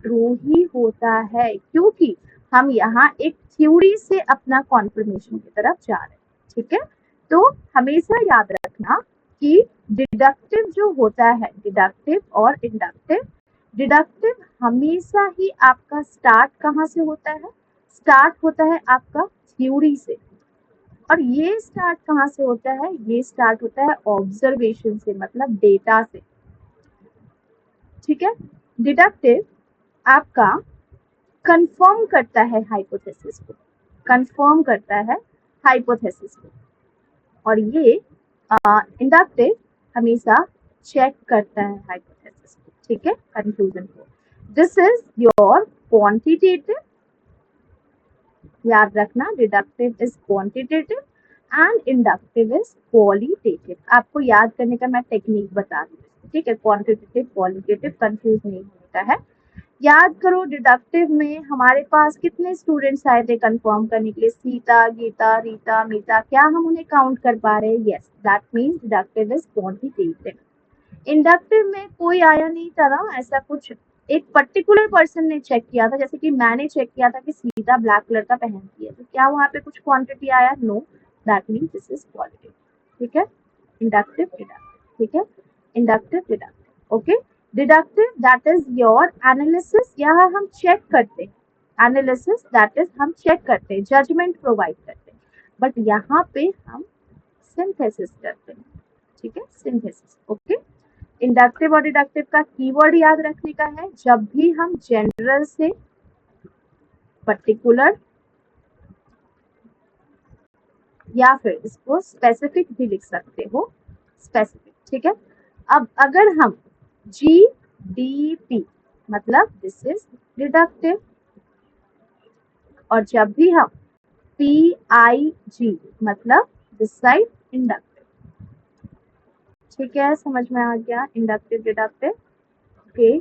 ट्रू ही होता है, क्योंकि हम यहाँ एक थ्योरी से अपना कॉन्फर्मेशन की तरफ जा रहे हैं, ठीक है। तो हमेशा याद रखना कि डिडक्टिव जो होता है, डिडक्टिव और इंडक्टिव, डिडक्टिव हमेशा ही आपका स्टार्ट कहाँ से होता है, स्टार्ट होता है आपका थ्योरी से। और ये स्टार्ट कहाँ से होता है, ये स्टार्ट होता है ऑब्जर्वेशन से, मतलब डेटा से, ठीक है। डिडक्टिव आपका कंफर्म करता है हाइपोथेसिस को, कंफर्म करता है हाइपोथेसिस को, और ये इंडक्टिव हमेशा चेक करता है हाइपोथेसिस को, ठीक है, कंक्लूजन को। दिस इज योर क्वांटिटेटिव, याद रखना deductive is quantitative and inductive is qualitative. आपको याद करने का मैं टेक्निक बता रही हूँ, ठीक है, क्वांटिटेटिव क्वालिटेटिव कंफ्यूज नहीं होने का है। याद करो डिडक्टिव में हमारे पास कितने स्टूडेंट्स आए थे कंफर्म करने के लिए, सीता, गीता, रीता, मीता, क्या हम उन्हें काउंट कर पा रहे हैं, yes, that means deductive is quantitative. Inductive में कोई आया नहीं था ना ऐसा कुछ, एक पर्टिकुलर पर्सन ने चेक किया था, जैसे कि मैंने चेक किया था कि सीता ब्लैक कलर का पहनती है, तो क्या वहां पे कुछ क्वांटिटी आया, no, that means this is quality, ठीक है। इंडक्टिव डिडक्टिव, ठीक है, inductive deductive, okay. Deductive that is your analysis, यहाँ हम चेक करते हैं, एनालिसिस दैट इज हम चेक करते हैं, जजमेंट प्रोवाइड करते हैं, बट यहाँ पे हम सिंथेसिस करते हैं, ठीक है, सिंथेसिस, ओके। इंडक्टिव और डिडक्टिव का कीवर्ड याद रखने का है, जब भी हम जनरल से पर्टिकुलर या फिर इसको स्पेसिफिक भी लिख सकते हो, स्पेसिफिक, ठीक है। अब अगर हम GDP मतलब दिस इज डिडक्टिव, और जब भी हम PIG मतलब दिस साइड इंडक्टिव। ठीक है, समझ में आ गया इंडक्टिव डिडक्टिव। ओके,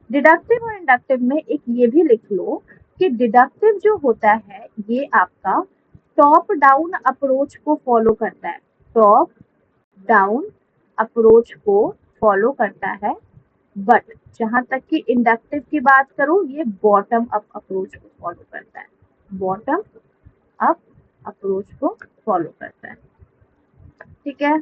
डिडक्टिव और इंडक्टिव में एक ये भी लिख लो कि डिडक्टिव जो होता है ये आपका टॉप डाउन अप्रोच को फॉलो करता है, टॉप डाउन अप्रोच को फॉलो करता है, बट जहां तक कि इंडक्टिव की बात करूं ये बॉटम अप अप्रोच को फॉलो करता है, बॉटम अप अप्रोच को फॉलो करता है। ठीक है,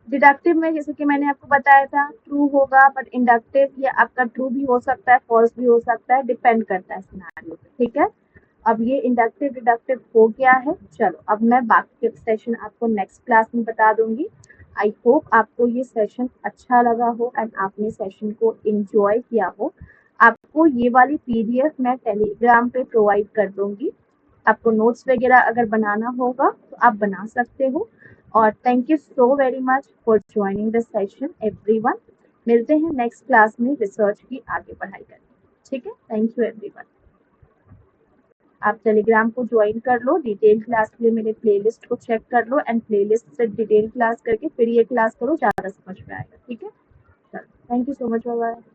डिडक्टिव में जैसे कि मैंने आपको बताया था ट्रू होगा, बट इंडक्टिव ये आपका ट्रू भी हो सकता है, फॉल्स भी हो सकता है, डिपेंड करता है सिनेरियो पे। ठीक है, अब ये इंडक्टिव डिडक्टिव हो गया है। चलो अब मैं बाकी के सेशन आपको नेक्स्ट क्लास में बता दूंगी। आई होप आपको ये सेशन अच्छा लगा हो एंड आपने सेशन को एंजॉय किया हो। आपको ये वाली PDF मैं टेलीग्राम पे प्रोवाइड कर दूंगी, आपको नोट्स वगैरह अगर बनाना होगा तो आप बना सकते हो। और thank you so very much for joining this session everyone. मिलते हैं नेक्स्ट क्लास में रिसर्च की आगे पढ़ाई करने। ठीक है, थैंक यू एवरीवन। आप टेलीग्राम को ज्वाइन कर लो, डिटेल क्लास के लिए मेरे प्लेलिस्ट को चेक कर लो एंड प्लेलिस्ट से डिटेल क्लास करके फिर ये क्लास करो, ज़्यादा समझ में आएगा। ठीक है, चलो thank you so much, bye bye.